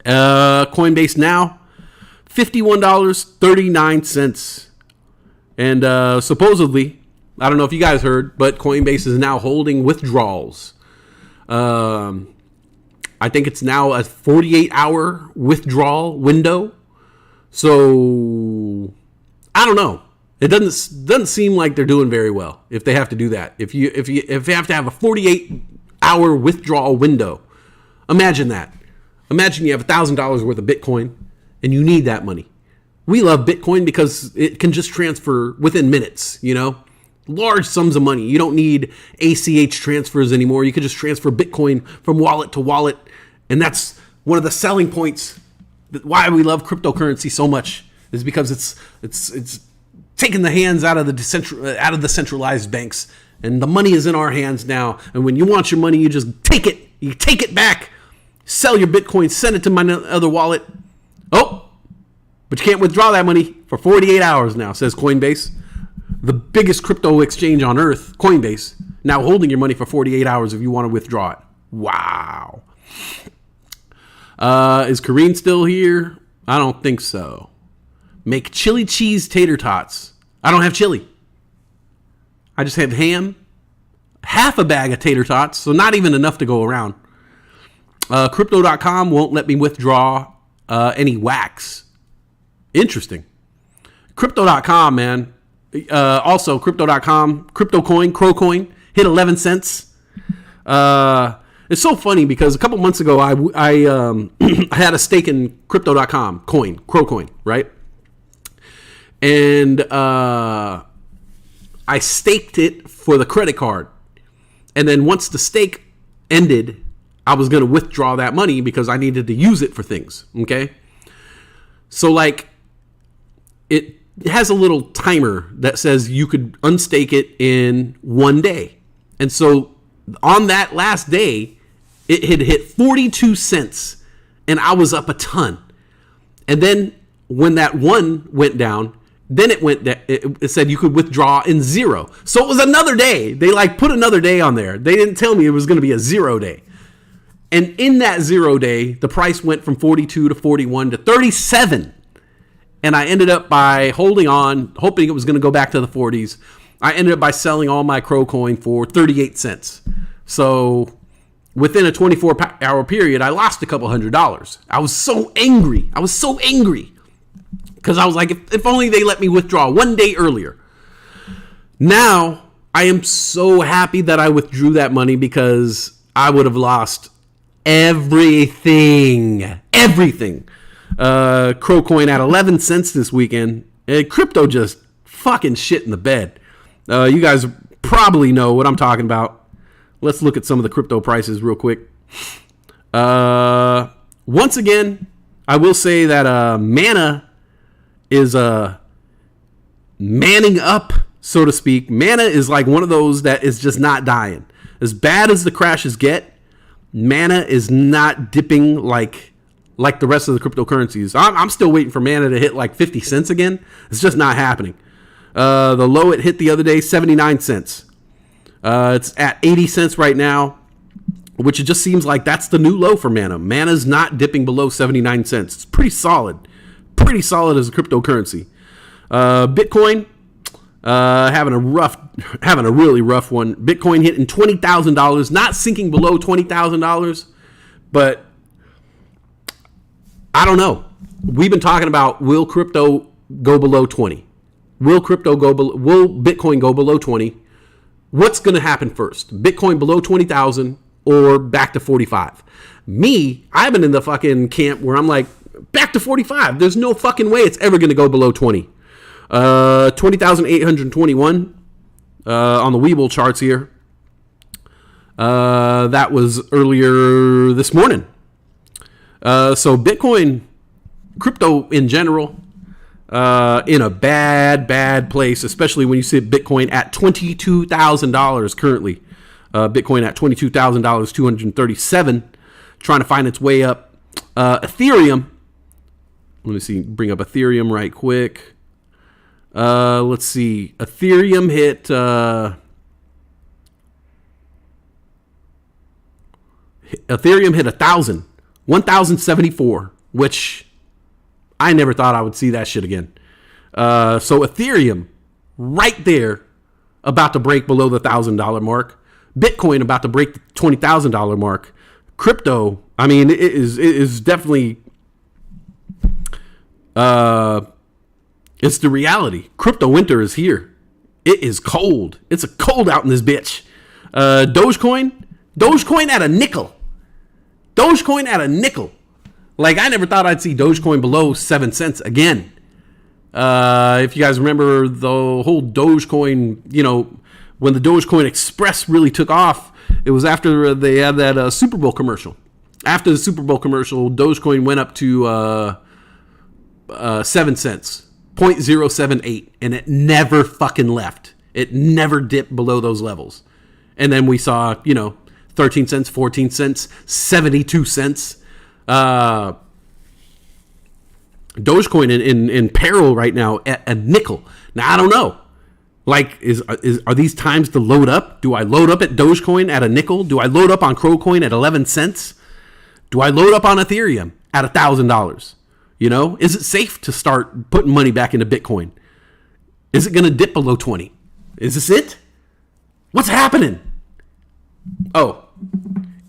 Coinbase now, $51.39. And supposedly, I don't know if you guys heard, but Coinbase is now holding withdrawals. I think it's now a 48-hour withdrawal window. So I don't know. It doesn't seem like they're doing very well if they have to do that. If you have to have a 48-hour withdrawal window, imagine that. Imagine you have $1,000 worth of Bitcoin and you need that money. We love Bitcoin because it can just transfer within minutes, you know? Large sums of money. You don't need ACH transfers anymore. You can just transfer Bitcoin from wallet to wallet. And that's one of the selling points why we love cryptocurrency so much is because it's taking the hands out of the centralized banks, and the money is in our hands now. And when you want your money, you just take it. You take it back, sell your Bitcoin, send it to my other wallet. Oh, but you can't withdraw that money for 48 hours now, says Coinbase. The biggest crypto exchange on earth, Coinbase, now holding your money for 48 hours if you want to withdraw it. Wow. Is Kareen still here? I don't think so. Make chili cheese tater tots. I don't have chili. I just have ham, half a bag of tater tots, so not even enough to go around. Crypto.com won't let me withdraw any wax. Interesting. Crypto.com, man. Also, Crypto.com, CryptoCoin, Crowcoin, hit 11 cents. It's so funny because a couple months ago, I had a stake in Crypto.com, Crowcoin, right? And I staked it for the credit card. And then once the stake ended, I was going to withdraw that money because I needed to use it for things, okay? So, like, it has a little timer that says you could unstake it in 1 day. And so on that last day, it had hit 42 cents and I was up a ton. And then when that one went down, then it said you could withdraw in 0. So it was another day. They like put another day on there. They didn't tell me it was going to be a 0 day. And in that 0 day, the price went from 42 to 41 to 37. And I ended up by holding on, hoping it was going to go back to the 40s. I ended up by selling all my Crowcoin for 38 cents. So within a 24-hour period, I lost a couple $100. I was so angry. Because I was like, if only they let me withdraw 1 day earlier. Now, I am so happy that I withdrew that money because I would have lost everything. Crowcoin at 11 cents this weekend. Crypto just fucking shit in the bed. You guys probably know what I'm talking about. Let's look at some of the crypto prices real quick. Once again, I will say that Mana is manning up, so to speak. Mana is like one of those that is just not dying. As bad as the crashes get, Mana is not dipping like the rest of the cryptocurrencies. I'm still waiting for Mana to hit like 50 cents again. It's just not happening. The low it hit the other day, 79 cents. It's at 80 cents right now, which it just seems like that's the new low for Mana. Mana's not dipping below 79 cents. It's pretty solid as a cryptocurrency. Bitcoin having a really rough one. Bitcoin hitting $20,000, not sinking below $20,000, but I don't know. We've been talking about, will crypto go below 20? Will Bitcoin go below 20? What's going to happen first? Bitcoin below 20,000 or back to 45? I've been in the fucking camp where I'm like, back to 45. There's no fucking way it's ever going to go below 20. 20,821 on the Webull charts here. That was earlier this morning. So Bitcoin, crypto in general, in a bad place, especially when you see Bitcoin at $22,000 currently. Bitcoin at $22,000, 237, trying to find its way up. Ethereum, let me see, bring up Ethereum right quick. Let's see, Ethereum hit 1,074, which I never thought I would see that shit again. So Ethereum right there, about to break below the $1,000 mark. Bitcoin about to break the $20,000 mark. Crypto, I mean, it is definitely it's the reality. Crypto winter is here. It is cold. It's a cold out in this bitch. Dogecoin at a nickel. Like, I never thought I'd see Dogecoin below 7 cents again. If you guys remember the whole Dogecoin, when the Dogecoin Express really took off, it was after they had that Super Bowl commercial. after the Super Bowl commercial, Dogecoin went up to 7 cents, 0.078, and it never fucking left. It never dipped below those levels. And then we saw, 13 cents, 14 cents, 72 cents. Dogecoin in peril right now at a nickel. Now, I don't know. Like, are these times to load up? Do I load up at Dogecoin at a nickel? Do I load up on Crowcoin at 11 cents? Do I load up on Ethereum at $1,000? Is it safe to start putting money back into Bitcoin? Is it going to dip below 20? Is this it? What's happening? Oh,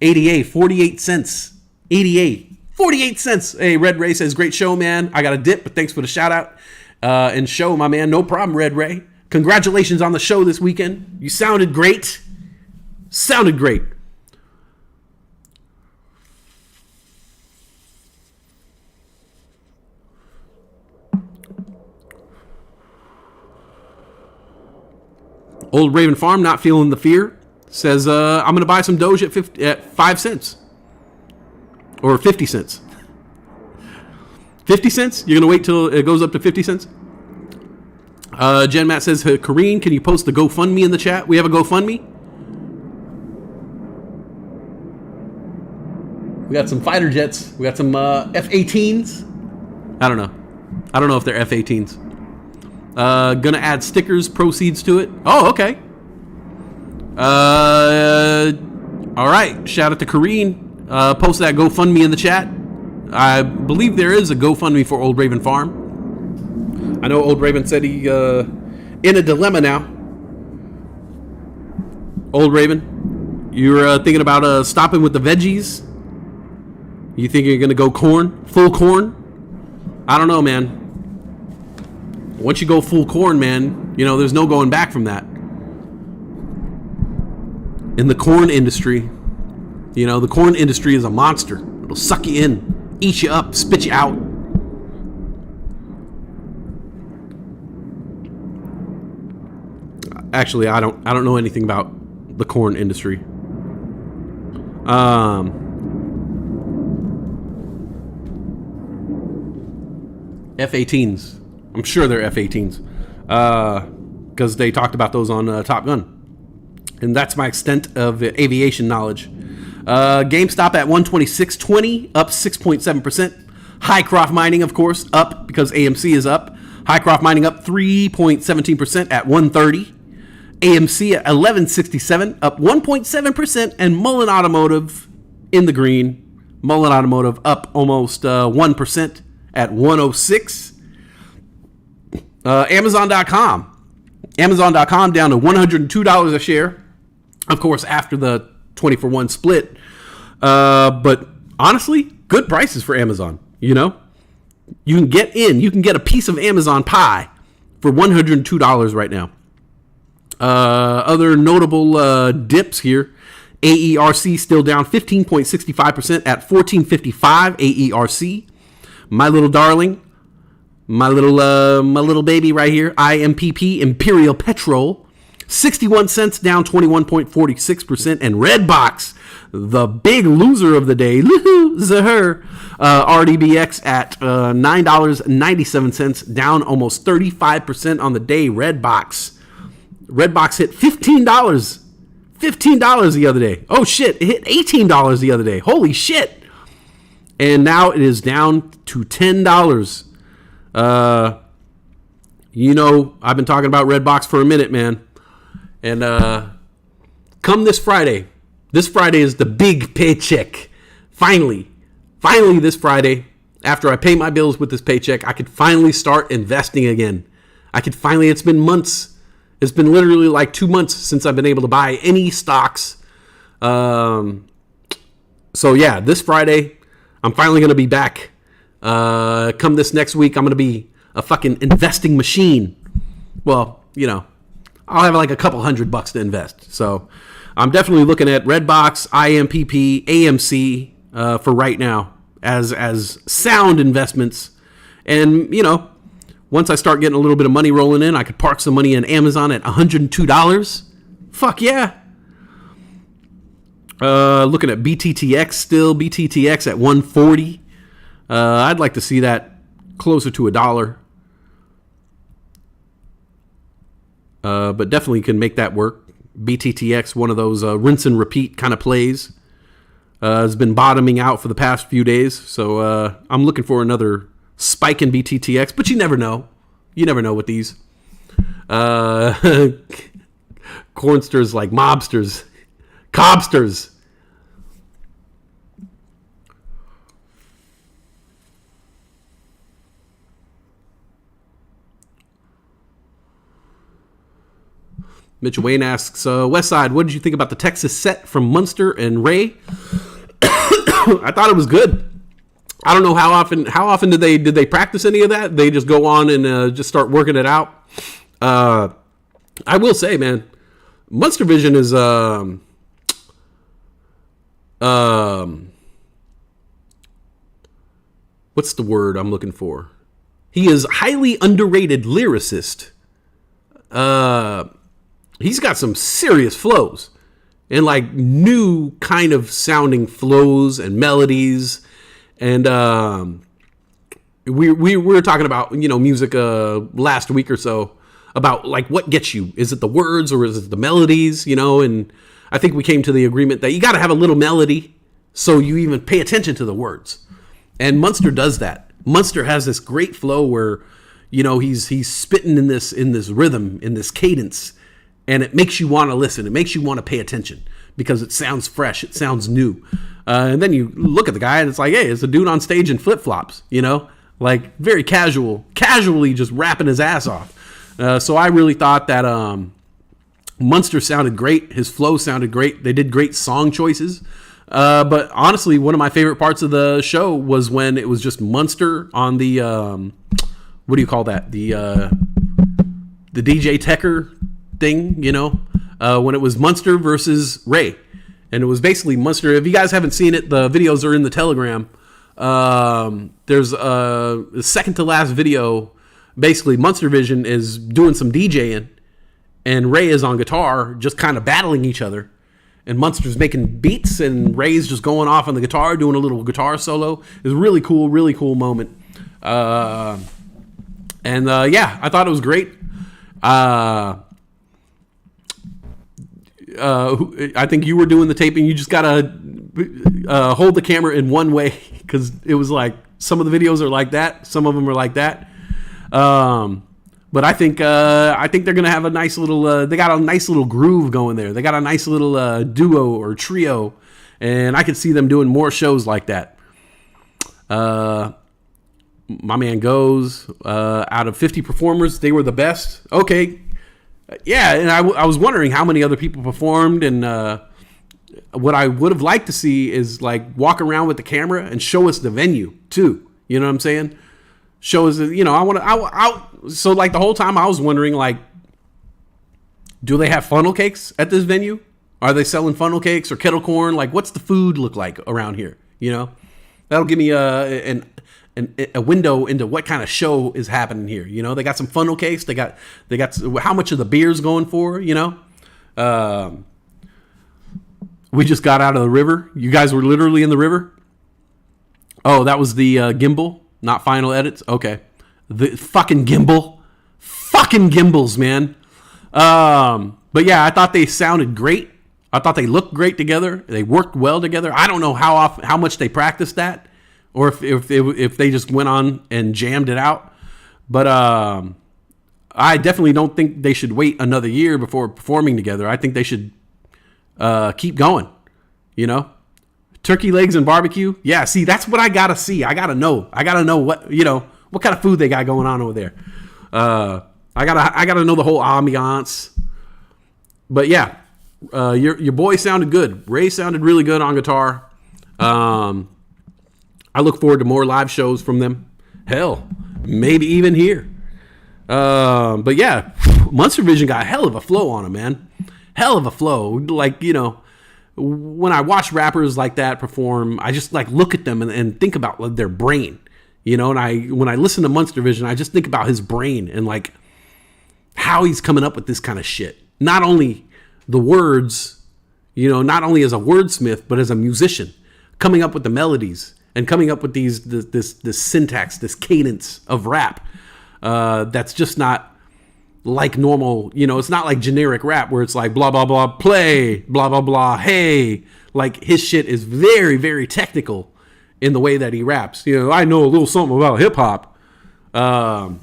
ADA, 48 cents. ADA, 48 cents. Hey, Red Ray says, great show, man. I got a dip, but thanks for the shout out. And show, my man. No problem, Red Ray. Congratulations on the show this weekend. You sounded great. Sounded great. Old Raven Farm, not feeling the fear, says, I'm going to buy some Doge at 5 cents. Or 50 cents. 50 cents? You're going to wait till it goes up to 50 cents? Jen Matt says, Kareen, can you post the GoFundMe in the chat? We have a GoFundMe. We got some fighter jets. We got some F-18s. I don't know if they're F-18s. Gonna add stickers, proceeds to it. Oh, okay. All right. Shout out to Kareen. Post that GoFundMe in the chat. I believe there is a GoFundMe for Old Raven Farm. I know Old Raven said he in a dilemma now. Old Raven, you're thinking about stopping with the veggies? You think you're gonna go corn, full corn? I don't know, man. Once you go full corn, man, there's no going back from that. In the corn industry, the corn industry is a monster. It'll suck you in, eat you up, spit you out. Actually, I don't know anything about the corn industry. F-18s. I'm sure they're F-18s. Because they talked about those on Top Gun. And that's my extent of aviation knowledge. GameStop at 126.20, up 6.7%. Hycroft Mining, of course, up because AMC is up. Hycroft Mining up 3.17% at 130. AMC at 1167, up 1.7%, and Mullen Automotive in the green. Mullen Automotive up almost 1% at 106. Amazon.com. Amazon.com down to $102 a share. Of course, after the 20-for-1 split. But honestly, good prices for Amazon. You can get a piece of Amazon pie for $102 right now. Other notable dips here. AERC still down 15.65% at 14.55 AERC. My little darling, my little baby right here, IMPP, Imperial Petrol, 61 cents, down 21.46%. And Redbox, the big loser of the day, Zahir, RDBX at $9.97, down almost 35% on the day. Redbox hit $15 the other day. Oh shit, it hit $18 the other day. Holy shit. And now it is down to $10. I've been talking about Redbox for a minute, man. And come this Friday is the big paycheck. Finally this Friday, after I pay my bills with this paycheck, I could finally start investing again. It's been months. It's been literally like 2 months since I've been able to buy any stocks. So yeah, this Friday, I'm finally going to be back. Come this next week, I'm going to be a fucking investing machine. Well, I'll have like a couple $100 to invest. So I'm definitely looking at Redbox, IMPP, AMC for right now as sound investments. And, once I start getting a little bit of money rolling in, I could park some money in Amazon at $102. Fuck yeah. Looking at BTTX still. BTTX at 140. I'd like to see that closer to $1. But definitely can make that work. BTTX, one of those rinse and repeat kind of plays, has been bottoming out for the past few days. So I'm looking for another spike in BTTX, but you never know. You never know with these. Cornsters like mobsters, cobsters. Mitchell Wayne asks, Westside, what did you think about the Texas set from Munster and Ray? I thought it was good. I don't know how often did they practice any of that? They just go on and just start working it out. I will say, man, Munster Vision is what's the word I'm looking for? He is highly underrated lyricist. He's got some serious flows and like new kind of sounding flows and melodies. And we were talking about, music last week or so about like what gets you. Is it the words or is it the melodies, And I think we came to the agreement that you got to have a little melody so you even pay attention to the words. And Munster does that. Munster has this great flow where, he's spitting in this rhythm, in this cadence. And it makes you want to listen. It makes you want to pay attention because it sounds fresh. It sounds new. And then you look at the guy and it's like, hey, it's a dude on stage in flip-flops, like very casually just rapping his ass off. So I really thought that Munster sounded great. His flow sounded great. They did great song choices. But honestly, one of my favorite parts of the show was when it was just Munster on the, what do you call that? The DJ Tecker thing, when it was Munster versus Ray. And it was basically Munster. If you guys haven't seen it, the videos are in the Telegram. There's the second to last video. Basically, Munster Vision is doing some DJing, and Ray is on guitar, just kind of battling each other. And Munster's making beats, and Ray's just going off on the guitar, doing a little guitar solo. It was a really cool moment. Yeah, I thought it was great. I think you were doing the taping. You just gotta hold the camera in one way because it was like some of the videos are like that, some of them are like that. But I think they're gonna have a nice little. They got a nice little groove going there. They got a nice little duo or trio, and I could see them doing more shows like that. My man goes out of 50 performers, they were the best. Okay. Yeah, and I was wondering how many other people performed, and what I would have liked to see is like walk around with the camera and show us the venue too. You know what I'm saying? Show us, so like the whole time I was wondering, like, do they have funnel cakes at this venue? Are they selling funnel cakes or kettle corn? Like, what's the food look like around here? That'll give me a window into what kind of show is happening here. They got some funnel cakes. They got how much of the beer's going for, we just got out of the river. You guys were literally in the river. Oh, that was the gimbal, not final edits. Okay. The fucking gimbals, man. But yeah, I thought they sounded great. I thought they looked great together. They worked well together. I don't know how much they practiced that, or if they just went on and jammed it out. But I definitely don't think they should wait another year before performing together. I think they should keep going, Turkey legs and barbecue. Yeah, see, that's what I gotta see. I gotta know what kind of food they got going on over there. I gotta know the whole ambiance. But yeah, your boy sounded good. Ray sounded really good on guitar. I look forward to more live shows from them. Hell, maybe even here. But yeah, Munster Vision got a hell of a flow on him, man. Hell of a flow. Like, when I watch rappers like that perform, I just like look at them and think about their brain, and when I listen to Munster Vision, I just think about his brain and like how he's coming up with this kind of shit. Not only the words, You know, not only as a wordsmith, but as a musician, coming up with the melodies and coming up with this syntax, this cadence of rap that's just not like normal. You know, it's not like generic rap where it's like blah, blah, blah, play, blah, blah, blah, hey. Like, his shit is very, very technical in the way that he raps. You know, I know a little something about hip hop. And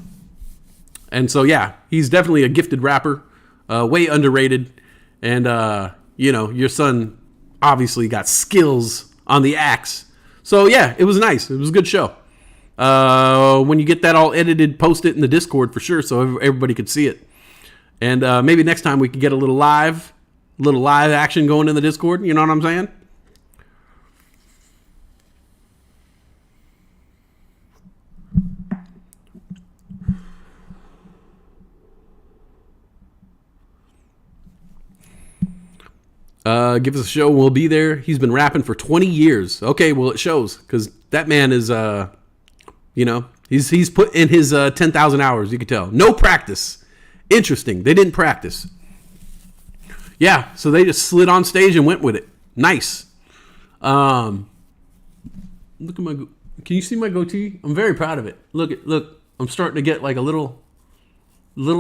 so, yeah, he's definitely a gifted rapper, way underrated. And, you know, your son obviously got skills on the axe. So, yeah, it was nice. It was a good show. When you get that all edited, post it in the Discord for sure so everybody could see it. And maybe next time we could get a little live action going in the Discord. You know what I'm saying? Give us a show. We'll be there. He's been rapping for 20 years. Okay, well, it shows because that man is, you know, he's put in his 10,000 hours. You can tell. No practice. Interesting. They didn't practice. Yeah, so they just slid on stage and went with it. Nice. Look at my. Can you see my goatee? I'm very proud of it. Look. I'm starting to get like a little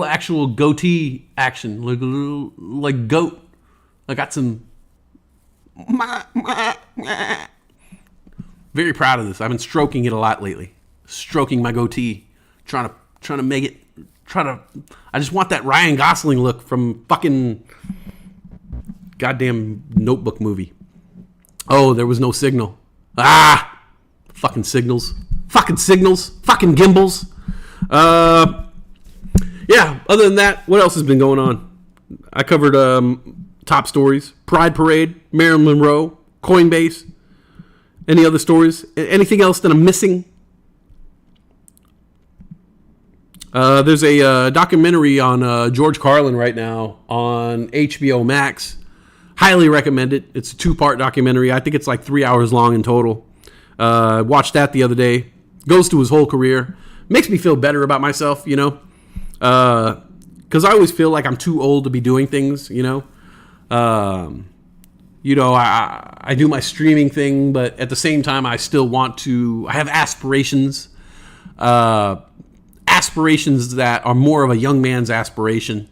actual goatee action, like a little like goat. I got some. Very proud of this. I've been stroking it a lot lately. Stroking my goatee, trying to make it. I just want that Ryan Gosling look from fucking goddamn Notebook movie. Oh, there was no signal. Fucking signals. Fucking gimbals. Yeah. Other than that, what else has been going on? I covered top stories, Pride Parade, Marilyn Monroe, Coinbase. Any other stories? Anything else that I'm missing? There's a documentary on George Carlin right now on HBO Max. Highly recommend it. It's a 2-part documentary. I think it's like 3 hours long in total. Watched that the other day. Goes to his whole career. Makes me feel better about myself, you know. Because I always feel like I'm too old to be doing things, you know. You know, I do my streaming thing, but at the same time, I still want to. I have aspirations. Aspirations that are more of a young man's aspiration.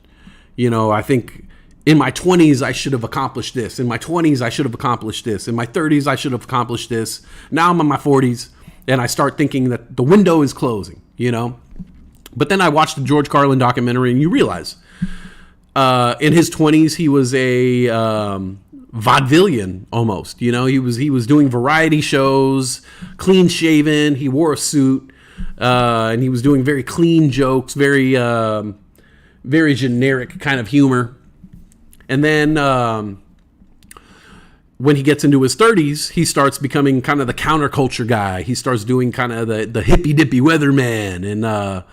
You know, I think in my 20s, I should have accomplished this. In my 20s, I should have accomplished this. In my 30s, I should have accomplished this. Now I'm in my 40s, and I start thinking that the window is closing, you know? But then I watched the George Carlin documentary, and you realize in his 20s, he was a vaudevillian almost. You know, he was doing variety shows, clean shaven. He wore a suit, and he was doing very clean jokes, very generic kind of humor. And then when he gets into his 30s, he starts becoming kind of the counterculture guy. He starts doing kind of the hippy dippy weatherman and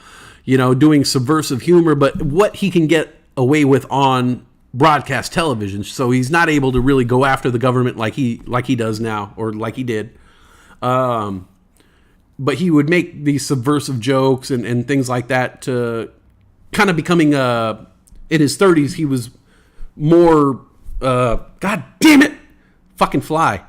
you know, doing subversive humor, but what he can get away with on broadcast television. So he's not able to really go after the government like he does now, or like he did. But he would make these subversive jokes and things like that to kind of becoming in his 30s, he was more God damn it, fucking fly.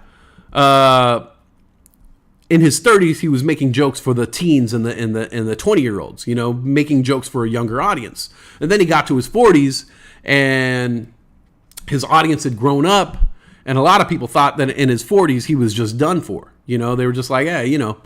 In his 30s, he was making jokes for the teens and the 20-year-olds, you know, making jokes for a younger audience. And then he got to his 40s, and his audience had grown up, and a lot of people thought that in his 40s he was just done for. You know, they were just like, yeah, you know,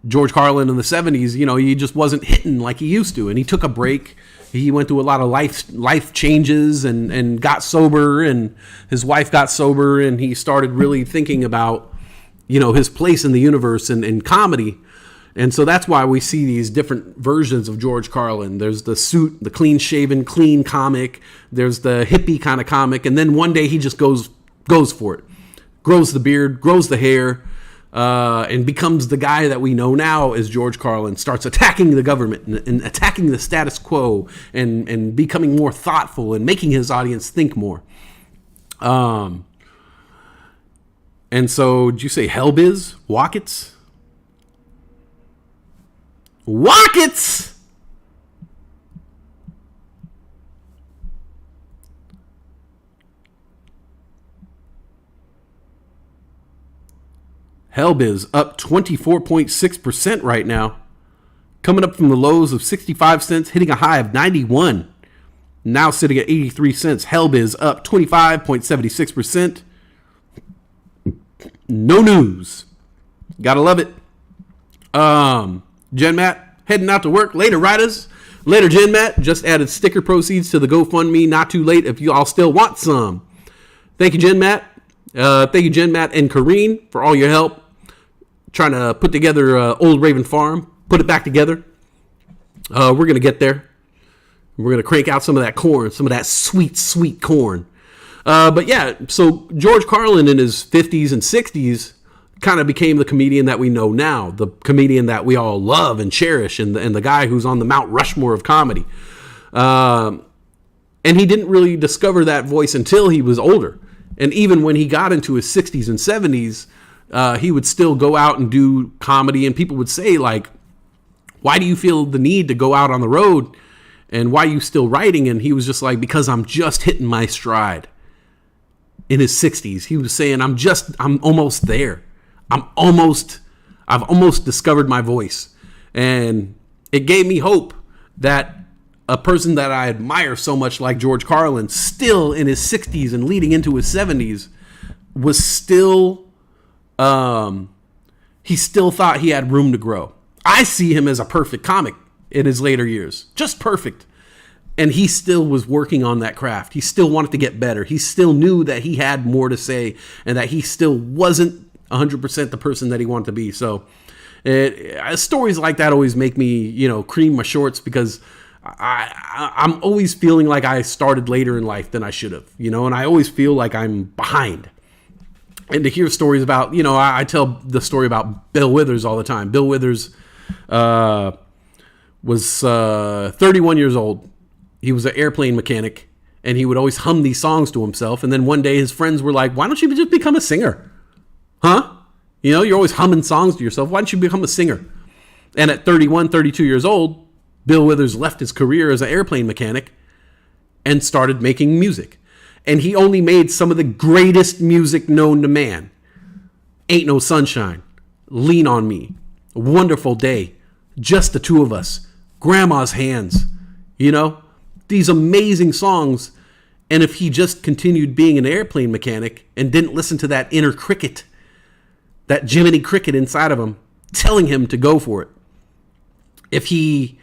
George Carlin in the 70s, you know, he just wasn't hitting like he used to, and he took a break. He went through a lot of life changes and got sober, and his wife got sober, and he started really thinking about, you know, his place in the universe and comedy. And so that's why we see these different versions of George Carlin. There's the suit, the clean shaven, clean comic. There's the hippie kind of comic. And then one day he just goes for it. Grows the beard, grows the hair, and becomes the guy that we know now as George Carlin. Starts attacking the government and attacking the status quo and becoming more thoughtful and making his audience think more. And so, did you say Hellbiz? Wockets? Wockets! Hellbiz up 24.6% right now. Coming up from the lows of 65 cents, hitting a high of 91. Now sitting at 83 cents. Hellbiz up 25.76%. No news. Gotta love it. Gen Matt heading out to work. Later, riders. Later, Gen Matt just added sticker proceeds to the GoFundMe. Not too late if you all still want some. Thank you, Gen Matt. Thank you, Gen Matt and Kareen, for all your help. Trying to put together Old Raven Farm. Put it back together. We're going to get there. We're going to crank out some of that corn. Some of that sweet, sweet corn. But yeah, so George Carlin in his 50s and 60s kind of became the comedian that we know now. The comedian that we all love and cherish. And the guy who's on the Mount Rushmore of comedy. And he didn't really discover that voice until he was older. And even when he got into his 60s and 70s, he would still go out and do comedy. And people would say, like, why do you feel the need to go out on the road? And why are you still writing? And he was just like, because I'm just hitting my stride. In his 60s, he was saying, I'm almost there. I've almost discovered my voice. And it gave me hope that a person that I admire so much like George Carlin, still in his 60s and leading into his 70s, was still, he still thought he had room to grow. I see him as a perfect comic in his later years. Just perfect. And he still was working on that craft. He still wanted to get better. He still knew that he had more to say and that he still wasn't 100% the person that he wanted to be. So stories like that always make me, cream my shorts, because I'm always feeling like I started later in life than I should have, and I always feel like I'm behind. And to hear stories about, I tell the story about Bill Withers all the time. Bill Withers was 31 years old. He was an airplane mechanic, and he would always hum these songs to himself. And then one day his friends were like, why don't you just become a singer? Huh? You're always humming songs to yourself. Why don't you become a singer? And at 31, 32 years old, Bill Withers left his career as an airplane mechanic and started making music. And he only made some of the greatest music known to man. Ain't No Sunshine, Lean on Me, A Wonderful Day, Just the Two of Us, Grandma's Hands, these amazing songs. And if he just continued being an airplane mechanic and didn't listen to that inner cricket, that Jiminy Cricket inside of him telling him to go for it, if he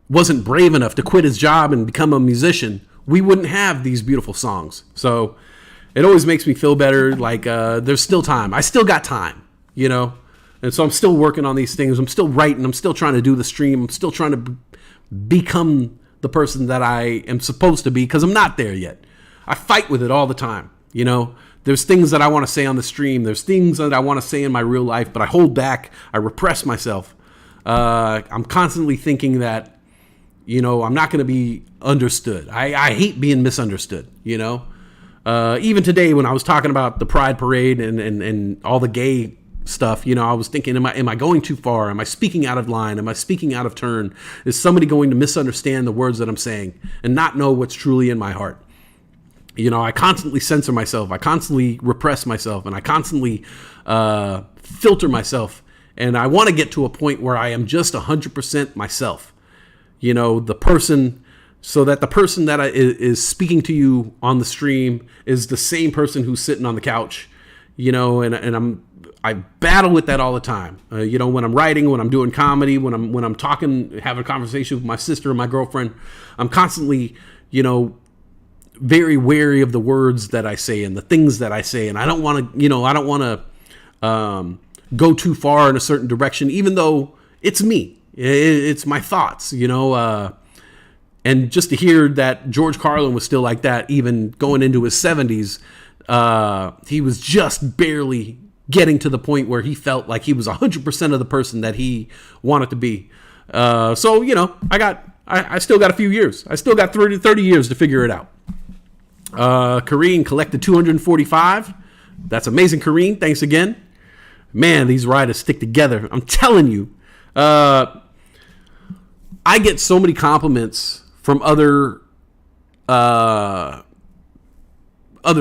wasn't brave enough to quit his job and become a musician, we wouldn't have these beautiful songs. So it always makes me feel better. Like there's still time. I still got time, And so I'm still working on these things. I'm still writing. I'm still trying to do the stream. I'm still trying to become the person that I am supposed to be, because I'm not there yet. I fight with it all the time. There's things that I want to say on the stream. There's things that I want to say in my real life, but I hold back. I repress myself. I'm constantly thinking that, I'm not going to be understood. I hate being misunderstood, Even today when I was talking about the Pride Parade and all the gay stuff, I was thinking, am I going too far? Am I speaking out of line? Am I speaking out of turn? Is somebody going to misunderstand the words that I'm saying and not know what's truly in my heart? I constantly censor myself. I constantly repress myself, and I constantly filter myself. And I want to get to a point where I am just 100% myself. The person, so that the person that is speaking to you on the stream is the same person who's sitting on the couch. And I battle with that all the time. When I'm writing, when I'm doing comedy, when I'm talking, having a conversation with my sister or my girlfriend, I'm constantly, very wary of the words that I say and the things that I say. And I don't want to, go too far in a certain direction, even though it's me. It's my thoughts, and just to hear that George Carlin was still like that, even going into his 70s, he was just barely getting to the point where he felt like he was 100% of the person that he wanted to be. I still got a few years. I still got 30 years to figure it out. Kareen collected 245. That's amazing, Kareen. Thanks again. Man, these riders stick together. I'm telling you. I get so many compliments from other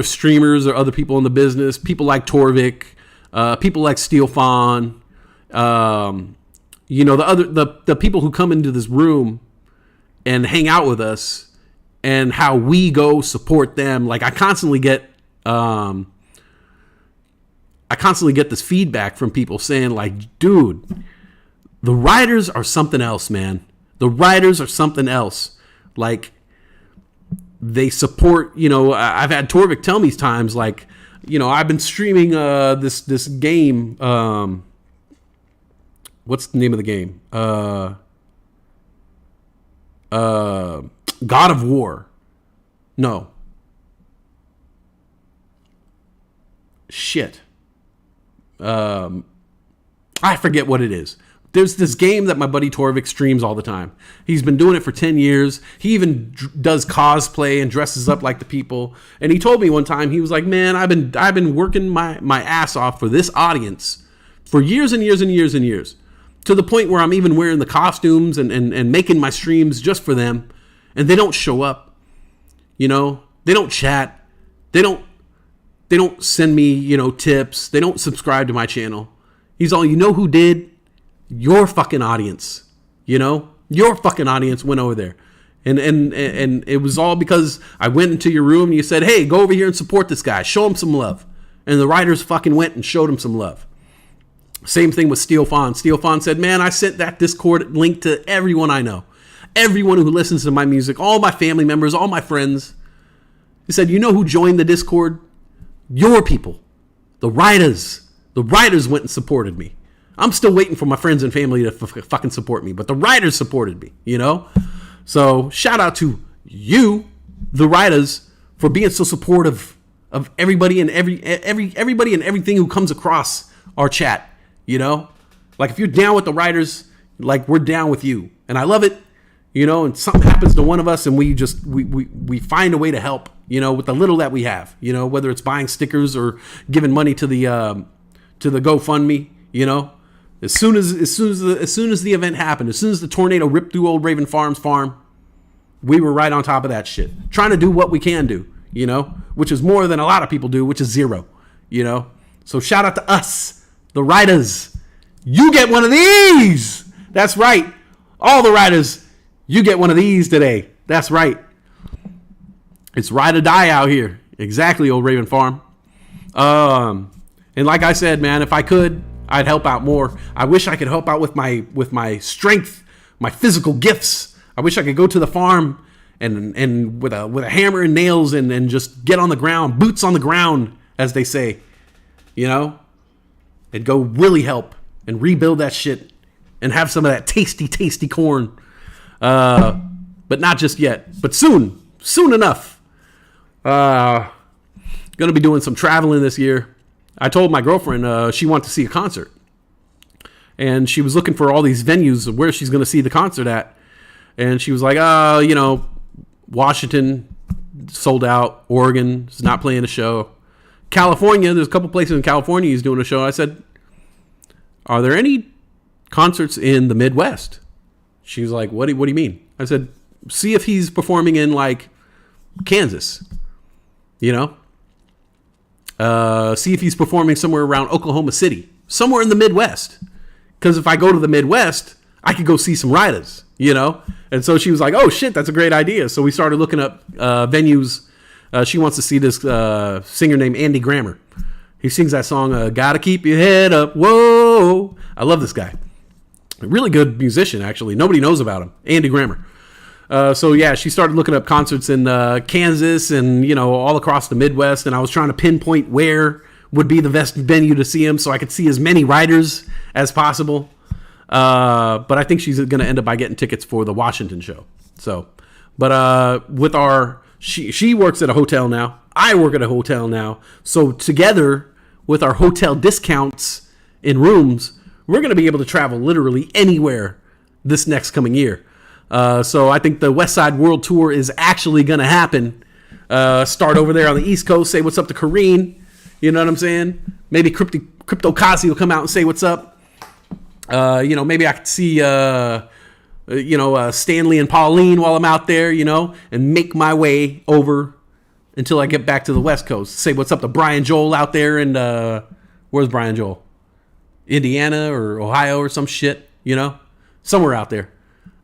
streamers or other people in the business. People like Torvik, people like Steel Fawn, the people who come into this room and hang out with us, and how we go support them. Like I constantly get this feedback from people saying like, dude, the writers are something else, man. The writers are something else. Like they support, I've had Torvik tell me times like, I've been streaming this game. What's the name of the game? God of War. No. Shit. I forget what it is. There's this game that my buddy Torvik streams all the time. He's been doing it for 10 years. He even does cosplay and dresses up like the people. And he told me one time, he was like, man, I've been working my ass off for this audience for years and years and years and years. To the point where I'm even wearing the costumes and making my streams just for them. And they don't show up. They don't chat. They don't send me, tips. They don't subscribe to my channel. He's all, who did? Your fucking audience, your fucking audience went over there. And it was all because I went into your room and you said, hey, go over here and support this guy. Show him some love. And the writers fucking went and showed him some love. Same thing with Steel Fawn. Steel Fawn said, man, I sent that Discord link to everyone I know. Everyone who listens to my music, all my family members, all my friends. He said, who joined the Discord? Your people. The writers. The writers went and supported me. I'm still waiting for my friends and family to fucking support me, but the writers supported me, So shout out to you, the writers, for being so supportive of everybody and everybody and everything who comes across our chat, Like if you're down with the writers, like we're down with you, and I love it, And something happens to one of us, and we find a way to help, with the little that we have, Whether it's buying stickers or giving money to the GoFundMe, As soon as the event happened, as soon as the tornado ripped through Old Raven Farms farm, we were right on top of that shit, trying to do what we can do, which is more than a lot of people do, which is zero, So shout out to us, the writers. You get one of these. That's right, all the writers. You get one of these today. That's right. It's ride or die out here. Exactly, Old Raven Farm. And like I said, man, if I could, I'd help out more. I wish I could help out with my strength, my physical gifts. I wish I could go to the farm and with a hammer and nails and just get on the ground, boots on the ground, as they say, and go really help and rebuild that shit and have some of that tasty, tasty corn. But not just yet, but soon enough. Gonna be doing some traveling this year. I told my girlfriend she wanted to see a concert, and she was looking for all these venues of where she's going to see the concert at. And she was like, Washington sold out. Oregon is not playing a show. California, there's a couple places in California he's doing a show. I said, are there any concerts in the Midwest? She was like, what do you mean? I said, see if he's performing in like Kansas, see if he's performing somewhere around Oklahoma City, somewhere in the Midwest. Because if I go to the Midwest, I could go see some writers, And so she was like, oh, shit, that's a great idea. So we started looking up venues. She wants to see this singer named Andy Grammer. He sings that song, Gotta Keep Your Head Up, Whoa. I love this guy. A really good musician, actually. Nobody knows about him. Andy Grammer. So yeah, she started looking up concerts in Kansas and, all across the Midwest. And I was trying to pinpoint where would be the best venue to see him so I could see as many writers as possible. But I think she's going to end up by getting tickets for the Washington show. So, but with she works at a hotel now. I work at a hotel now. So together with our hotel discounts in rooms, we're going to be able to travel literally anywhere this next coming year. So I think the West Side World Tour is actually going to happen. Start over there on the East Coast, say what's up to Kareen. You know what I'm saying? Maybe Crypto Kazi will come out and say what's up. Maybe I could see, Stanley and Pauline while I'm out there, and make my way over until I get back to the West Coast. Say what's up to Brian Joel out there in Where's Brian Joel? Indiana or Ohio or some shit, you know? Somewhere out there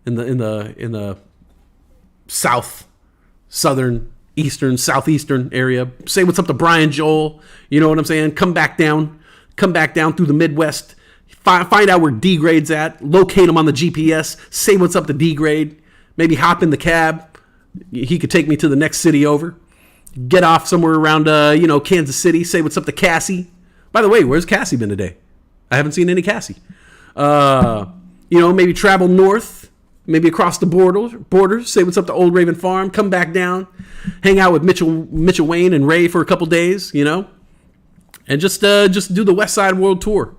in the southern, eastern, southeastern area. Say what's up to Brian Joel. You know what I'm saying? Come back down through the Midwest. Find out where D Grade's at. Locate him on the GPS. Say what's up to D Grade. Maybe hop in the cab. He could take me to the next city over. Get off somewhere around, Kansas City. Say what's up to Cassie. By the way, where's Cassie been today? I haven't seen any Cassie. Maybe travel north, maybe across the border. Say what's up to Old Raven Farm. Come back down, hang out with Mitchell Wayne and Ray for a couple days, and just do the West Side World Tour.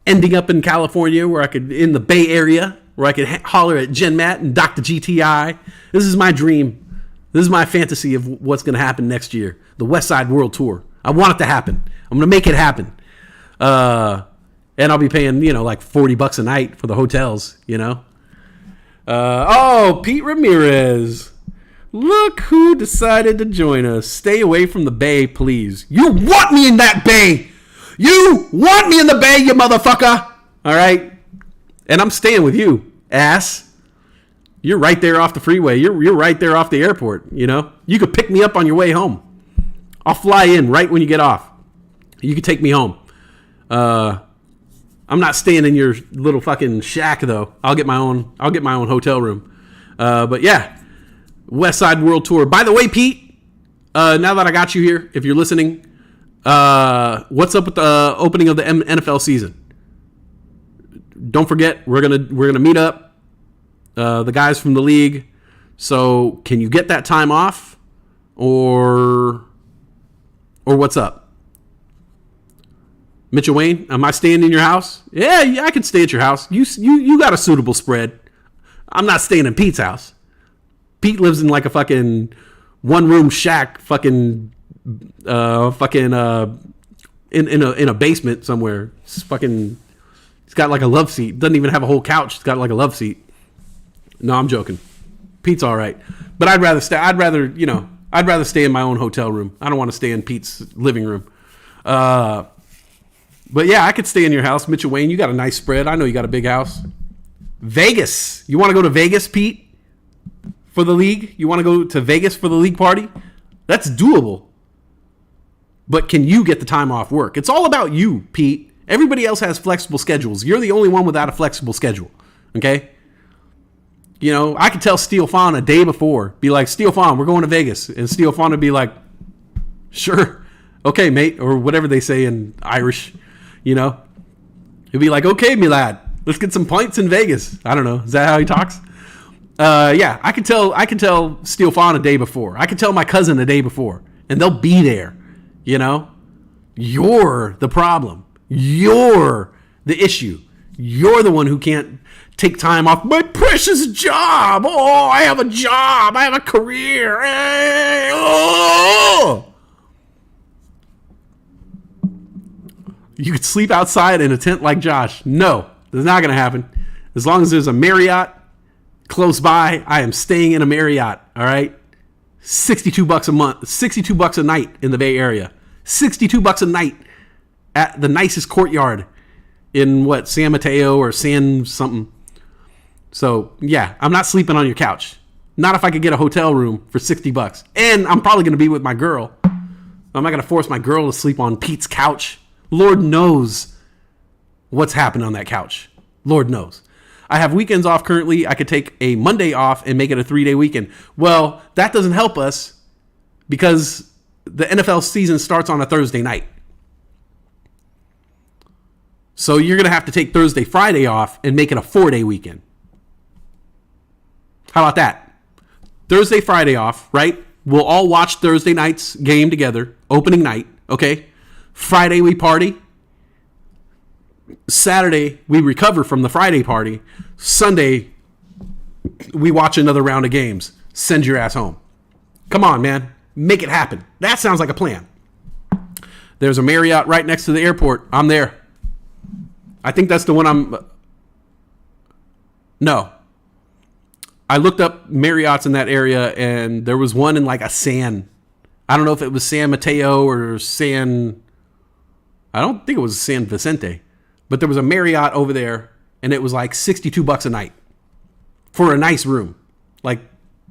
Ending up in California, in the Bay Area, where I could holler at Jen Matt and Dr. GTI. This is my dream. This is my fantasy of what's going to happen next year. The West Side World Tour. I want it to happen. I'm going to make it happen. And I'll be paying, like $40 a night for the hotels, Pete Ramirez. Look who decided to join us. Stay away from the Bay, please. You want me in that Bay. You want me in the Bay, you motherfucker. All right? And I'm staying with you, ass. You're right there off the freeway. You're right there off the airport, You could pick me up on your way home. I'll fly in right when you get off. You could take me home. I'm not staying in your little fucking shack though. I'll get my own hotel room. But yeah, West Side World Tour. By the way, Pete, now that I got you here, if you're listening, what's up with the opening of the NFL season? Don't forget, we're gonna meet up, the guys from the league. So can you get that time off, or what's up? Mitchell Wayne, am I staying in your house? Yeah, I can stay at your house. You got a suitable spread. I'm not staying in Pete's house. Pete lives in like a fucking one-room shack, in a basement somewhere. He's got like a love seat. Doesn't even have a whole couch. He's got like a love seat. No, I'm joking. Pete's all right, but I'd rather stay in my own hotel room. I don't want to stay in Pete's living room. But yeah, I could stay in your house. Mitchell Wayne, you got a nice spread. I know you got a big house. Vegas. You want to go to Vegas, Pete, for the league? You want to go to Vegas for the league party? That's doable. But can you get the time off work? It's all about you, Pete. Everybody else has flexible schedules. You're the only one without a flexible schedule. Okay? I could tell Steel Fawn a day before. Be like, Steel Fawn, we're going to Vegas. And Steel Fawn would be like, sure. Okay, mate. Or whatever they say in Irish. He'll be like, okay, me lad, let's get some pints in Vegas. I don't know. Is that how he talks? Yeah, I can tell Steel Fawn a day before. I can tell my cousin a day before, and they'll be there. You're the problem. You're the issue. You're the one who can't take time off my precious job. Oh, I have a job. I have a career. Oh. You could sleep outside in a tent like Josh. No, that's not going to happen. As long as there's a Marriott close by, I am staying in a Marriott. All right, $62 a month, $62 a night in the Bay Area, $62 a night at the nicest courtyard in San Mateo or San something. So yeah, I'm not sleeping on your couch. Not if I could get a hotel room for $60. And I'm probably going to be with my girl. I'm not going to force my girl to sleep on Pete's couch. Lord knows what's happened on that couch. Lord knows. I have weekends off currently. I could take a Monday off and make it a 3-day weekend. Well, that doesn't help us because the NFL season starts on a Thursday night. So you're going to have to take Thursday, Friday off and make it a 4-day weekend. How about that? Thursday, Friday off, right? We'll all watch Thursday night's game together, opening night, okay? Friday we party. Saturday we recover from the Friday party. Sunday we watch another round of games. Send your ass home. Come on, man. Make it happen. That sounds like a plan. There's a Marriott right next to the airport. I'm there. I think that's the one No. I looked up Marriotts in that area, and there was one in like a I don't know if it was San Mateo or San I don't think it was San Vicente, but there was a Marriott over there, and it was like $62 a night for a nice room. Like,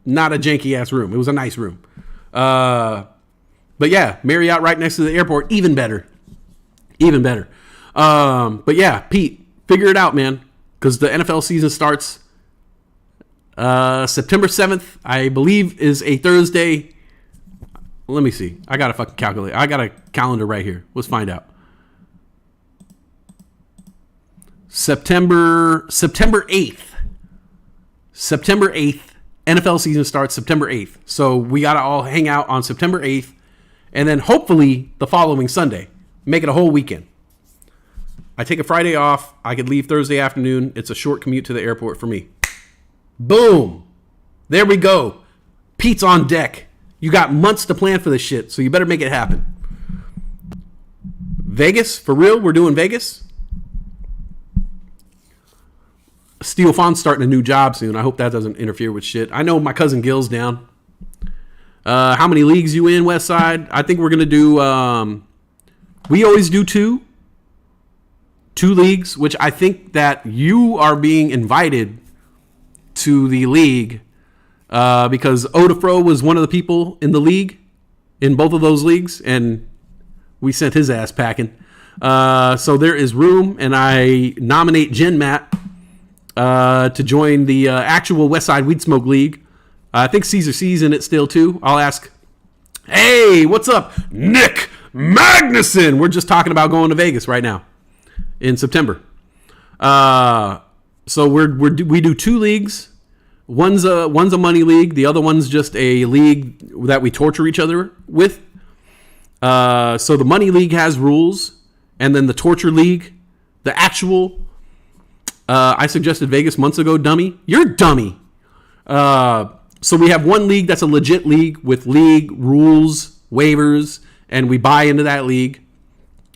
not a janky ass room. It was a nice room. But yeah, Marriott right next to the airport, even better. Even better. But yeah, Pete, figure it out, man, because the NFL season starts September 7th, I believe, is a Thursday. Let me see. I got a fucking calculator. I got a calendar right here. Let's find out. September 8th. September 8th. NFL season starts September 8th. So we got to all hang out on September 8th. And then hopefully the following Sunday. Make it a whole weekend. I take a Friday off. I could leave Thursday afternoon. It's a short commute to the airport for me. Boom. There we go. Pete's on deck. You got months to plan for this shit, so you better make it happen. Vegas, for real? We're doing Vegas? Steel Fawn's starting a new job soon. I hope that doesn't interfere with shit. I know my cousin Gil's down. How many leagues you in, Westside? I think we're going to do... we always do two leagues, which I think that you are being invited to the league because Odafro was one of the people in the league, in both of those leagues, and we sent his ass packing. So there is room, and I nominate Jen Matt to join the actual Westside Weed Smoke League. I think Caesar C's in it still, too. I'll ask, hey, what's up, Nick Magnuson? We're just talking about going to Vegas right now in September. So we do two leagues. One's a money league. The other one's just a league that we torture each other with. So the money league has rules, and then the torture league, the actual. I suggested Vegas months ago, dummy. You're a dummy. So we have one league that's a legit league with league rules, waivers, and we buy into that league,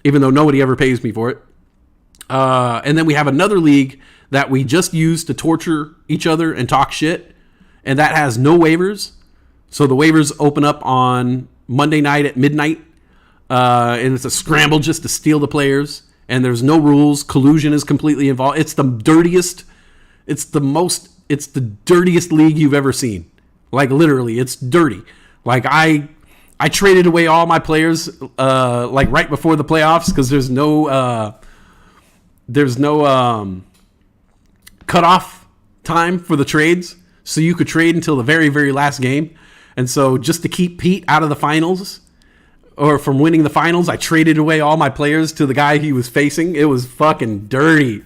even though nobody ever pays me for it. And then we have another league that we just use to torture each other and talk shit, and that has no waivers. So the waivers open up on Monday night at midnight, and it's a scramble just to steal the players, and there's no rules. Collusion is completely involved. It's the dirtiest, it's the dirtiest league you've ever seen. Like, literally, it's dirty. Like, I traded away all my players, like, right before the playoffs, because there's no cutoff time for the trades, so you could trade until the very, very last game. And so just to keep Pete out of the finals, or from winning the finals, I traded away all my players to the guy he was facing. It was fucking dirty.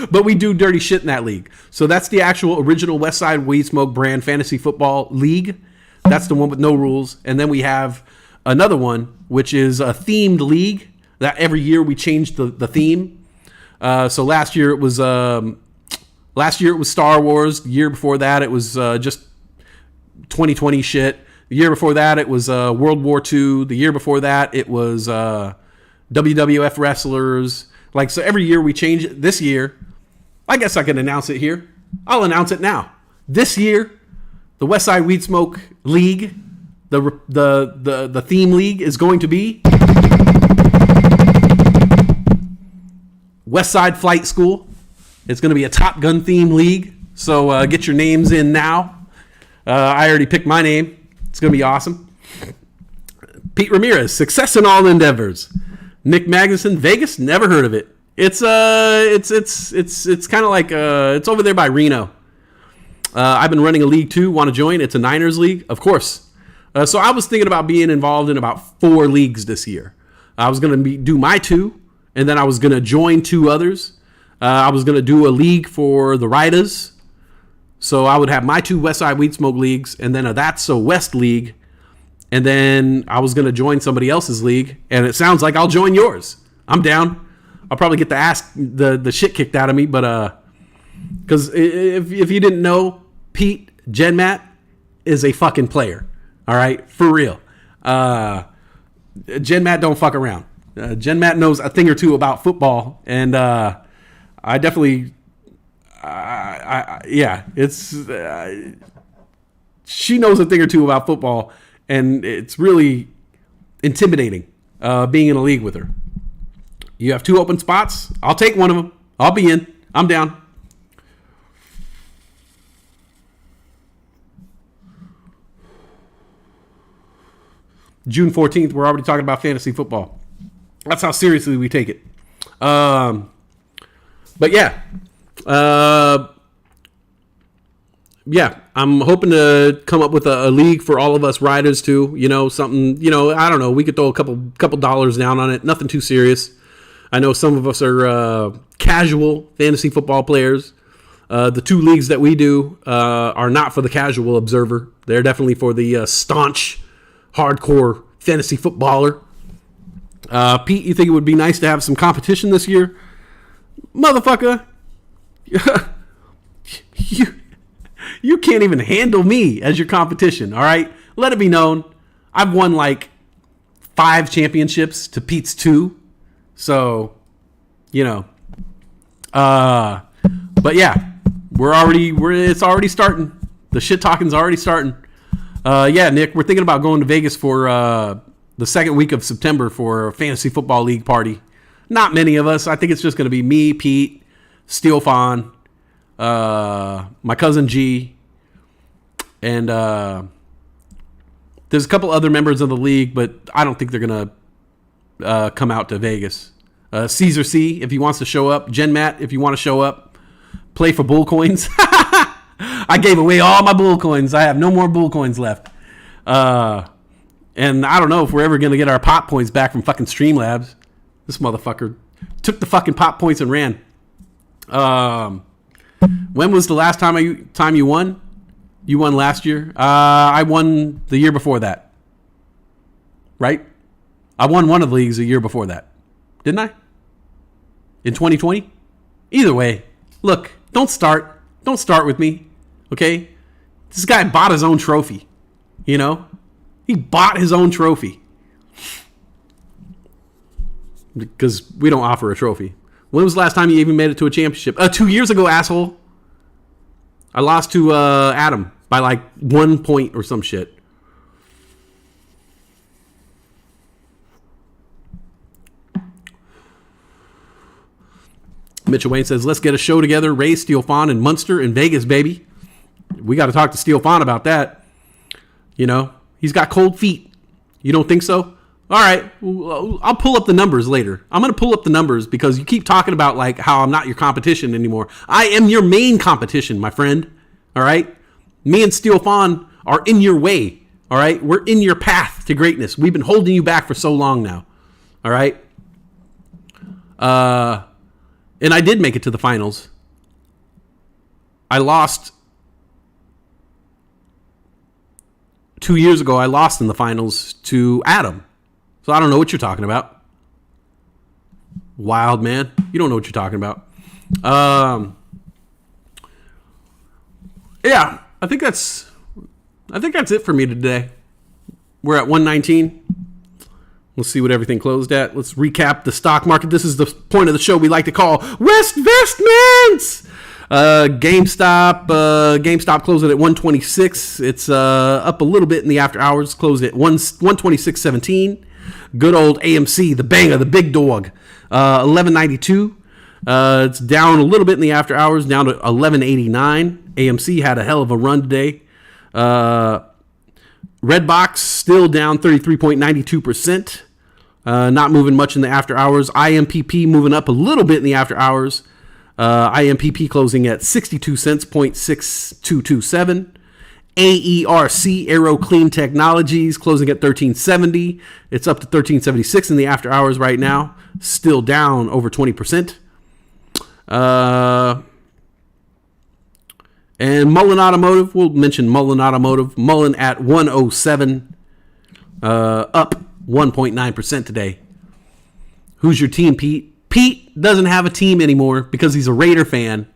But we do dirty shit in that league. So that's the actual original Westside Weed Smoke brand fantasy football league. That's the one with no rules. And then we have another one, which is a themed league that every year we change the theme. So last year it was Star Wars. The year before that it was just 2020 shit. The year before that it was World War II. The year before that it was WWF wrestlers. Like, so every year we change it. This year, I guess I can announce it here. I'll announce it now. This year, the Westside Weed Smoke League, the theme league is going to be Westside Flight School. It's going to be a Top Gun theme league. So get your names in now. I already picked my name. It's going to be awesome. Pete Ramirez, success in all endeavors. Nick Magnuson, Vegas, never heard of it. It's kind of like it's over there by Reno. I've been running a league too. Want to join? It's a Niners league, of course. So I was thinking about being involved in about 4 leagues this year. I was going to do my 2, and then I was going to join 2 others. I was going to do a league for the Riders. So I would have my 2 Westside Weed Smoke leagues, and then a That's So West league. And then I was going to join somebody else's league, and it sounds like I'll join yours. I'm down. I'll probably get the shit kicked out of me, but because if you didn't know, Pete Jen Matt is a fucking player. All right, for real. Jen Matt don't fuck around. Jen Matt knows a thing or two about football, and I definitely, she knows a thing or two about football. And it's really intimidating being in a league with her. You have 2 open spots. I'll take one of them. I'll be in. I'm down. June 14th, we're already talking about fantasy football. That's how seriously we take it. But yeah. Yeah, I'm hoping to come up with a league for all of us riders too. You know, something, I don't know. We could throw a couple dollars down on it. Nothing too serious. I know some of us are casual fantasy football players. The 2 leagues that we do are not for the casual observer. They're definitely for the staunch, hardcore fantasy footballer. Pete, you think it would be nice to have some competition this year? Motherfucker, you can't even handle me as your competition, all right? Let it be known, I've won like 5 championships to Pete's 2. So, but yeah, it's already starting. The shit talking's already starting. Yeah, Nick, we're thinking about going to Vegas for the second week of September for a fantasy football league party. Not many of us. I think it's just going to be me, Pete, Steel Fawn, my cousin G, and there's a couple other members of the league, but I don't think they're going to come out to Vegas. Caesar C, if he wants to show up. Gen Matt, if you want to show up. Play for bull coins. I gave away all my bull coins. I have no more bull coins left. And I don't know if we're ever going to get our pop points back from fucking Streamlabs. This motherfucker took the fucking pop points and ran. When was the last time you won? You won last year? I won the year before that. Right? I won one of the leagues a year before that. Didn't I? In 2020? Either way, look, don't start with me, okay? This guy bought his own trophy, He bought his own trophy. Because we don't offer a trophy. When was the last time you even made it to a championship? 2 years ago, asshole. I lost to Adam by like 1 point or some shit. Mitchell Wayne says, let's get a show together. Ray, Steel Fawn, and Munster in Vegas, baby. We got to talk to Steel Fawn about that. He's got cold feet. You don't think so? All right. I'll pull up the numbers later. I'm going to pull up the numbers because you keep talking about like how I'm not your competition anymore. I am your main competition, my friend. All right. Me and Steel Fawn are in your way. All right. We're in your path to greatness. We've been holding you back for so long now. All right. And I did make it to the finals. I lost 2 years ago. I lost in the finals to Adam. So I don't know what you're talking about. Wild man. You don't know what you're talking about. Yeah, I think that's it for me today. We're at 119. Let's see what everything closed at. Let's recap the stock market. This is the point of the show we like to call West Vestments. GameStop closed at 126. It's up a little bit in the after hours. Closed at 126.17. Good old AMC, the banger, the big dog, 1192. It's down a little bit in the after hours, down to 1189. AMC had a hell of a run today. Redbox still down 33.92%. Not moving much in the after hours. IMPP moving up a little bit in the after hours. IMPP closing at 62 cents, 0.6227. AERC, Aero Clean Technologies, closing at 1370. It's up to 1376 in the after hours right now. Still down over 20%. And Mullen Automotive, we'll mention Mullen Automotive. Mullen at 107, up 1.9% today. Who's your team, Pete? Pete doesn't have a team anymore because he's a Raider fan,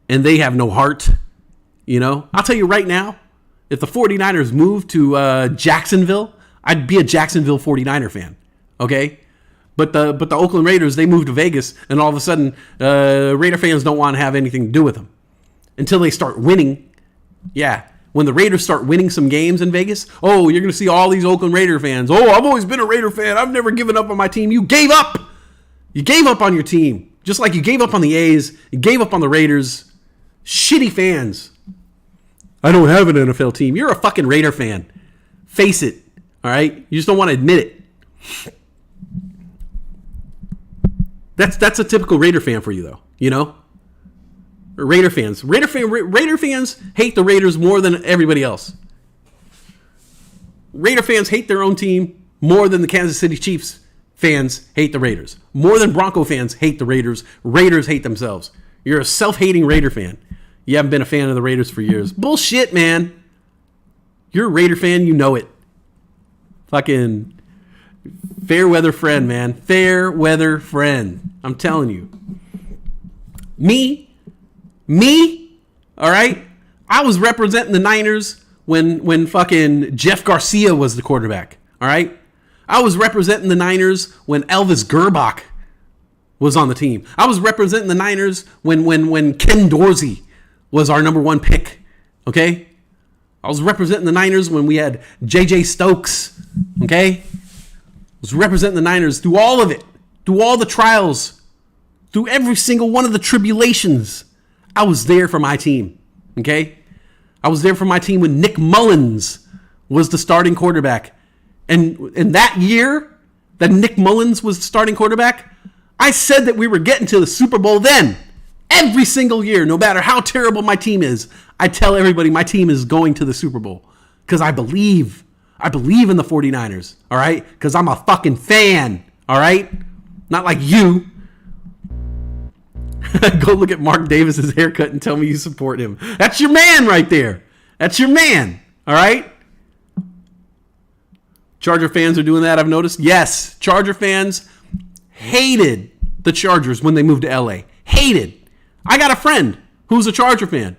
and they have no heart. I'll tell you right now, if the 49ers moved to Jacksonville, I'd be a Jacksonville 49er fan, okay? But the Oakland Raiders, they moved to Vegas, and all of a sudden, Raider fans don't want to have anything to do with them until they start winning. Yeah, when the Raiders start winning some games in Vegas, oh, you're going to see all these Oakland Raider fans. Oh, I've always been a Raider fan. I've never given up on my team. You gave up. You gave up on your team. Just like you gave up on the A's. You gave up on the Raiders. Shitty fans. I don't have an NFL team. You're a fucking Raider fan. Face it. All right? You just don't want to admit it. That's a typical Raider fan for you, though. You know? Raider fans. Raider fans hate the Raiders more than everybody else. Raider fans hate their own team more than the Kansas City Chiefs fans hate the Raiders. More than Bronco fans hate the Raiders. Raiders hate themselves. You're a self-hating Raider fan. You haven't been a fan of the Raiders for years. Bullshit, man. You're a Raider fan, you know it. Fucking fair weather friend, man. Fair weather friend. I'm telling you. Me, all right? I was representing the Niners when fucking Jeff Garcia was the quarterback, all right? I was representing the Niners when Elvis Gerbach was on the team. I was representing the Niners when Ken Dorsey was our number one pick, okay? I was representing the Niners when we had J.J. Stokes, okay? I was representing the Niners through all of it, through all the trials, through every single one of the tribulations. I was there for my team, okay? I was there for my team when Nick Mullins was the starting quarterback. And in that year that Nick Mullins was the starting quarterback, I said that we were getting to the Super Bowl then. Every single year, no matter how terrible my team is, I tell everybody my team is going to the Super Bowl. Because I believe in the 49ers, all right? Because I'm a fucking fan, all right? Not like you. Go look at Mark Davis's haircut and tell me you support him. That's your man right there. That's your man. All right? Charger fans are doing that, I've noticed. Yes, Charger fans hated the Chargers when they moved to LA. Hated. I got a friend who's a Charger fan.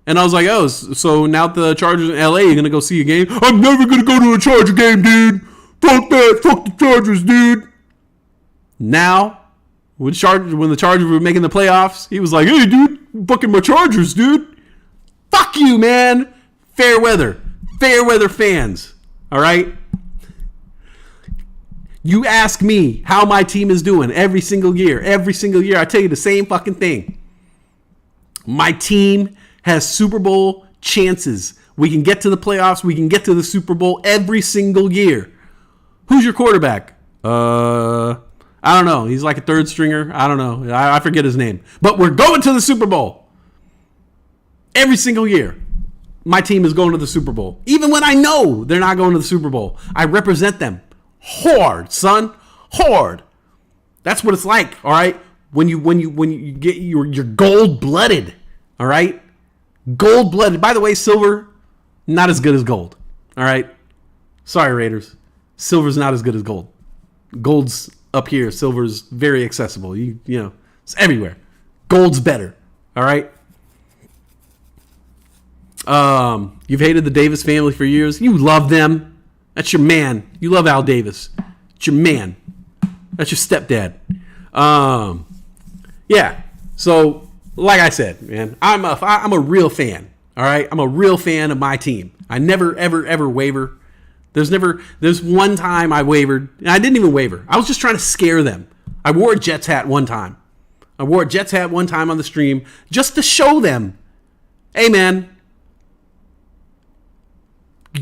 And I was like, oh, so now the Chargers in LA, you're going to go see a game? I'm never going to go to a Charger game, dude. Fuck that. Fuck the Chargers, dude. Now, when the Chargers were making the playoffs, he was like, hey, dude, fucking my Chargers, dude. Fuck you, man. Fair weather fans. All right? You ask me how my team is doing every single year. Every single year, I tell you the same fucking thing. My team has Super Bowl chances. We can get to the playoffs. We can get to the Super Bowl every single year. Who's your quarterback? I don't know. He's like a third stringer. I don't know. I forget his name. But we're going to the Super Bowl. Every single year. My team is going to the Super Bowl. Even when I know they're not going to the Super Bowl. I represent them. Hard, son. Hard. That's what it's like, all right? When you get you're gold-blooded, all right? Gold-blooded. By the way, silver, not as good as gold, all right? Sorry, Raiders. Silver's not as good as gold. Gold's up here. Silver's very accessible. You know, it's everywhere. Gold's better, all right? You've hated the Davis family for years. You love them. That's your man. You love Al Davis. It's your man. That's your stepdad. Yeah. So, like I said, man, I'm a real fan. All right, I'm a real fan of my team. I never, ever waver. There's one time I wavered, and I didn't even waver. I was just trying to scare them. I wore a Jets hat one time. on the stream just to show them, hey man,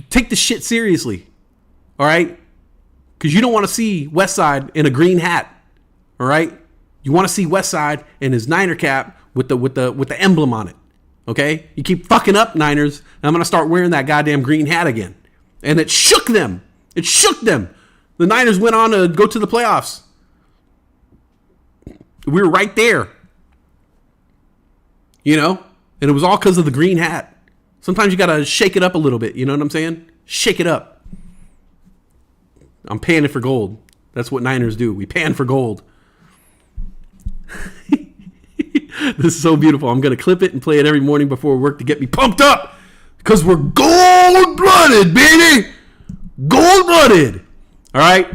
take this shit seriously. All right? Because you don't want to see Westside in a green hat. All right? You want to see Westside in his Niner cap with the emblem on it. Okay? You keep fucking up, Niners, and I'm going to start wearing that goddamn green hat again. And it shook them. It shook them. The Niners went on to go to the playoffs. We were right there. You know? And it was all because of the green hat. Sometimes you got to shake it up a little bit. You know what I'm saying? Shake it up. I'm panning for gold. That's what Niners do. We pan for gold. This is so beautiful. I'm going to clip it and play it every morning before work to get me pumped up. Because we're gold-blooded, baby. Gold-blooded. All right?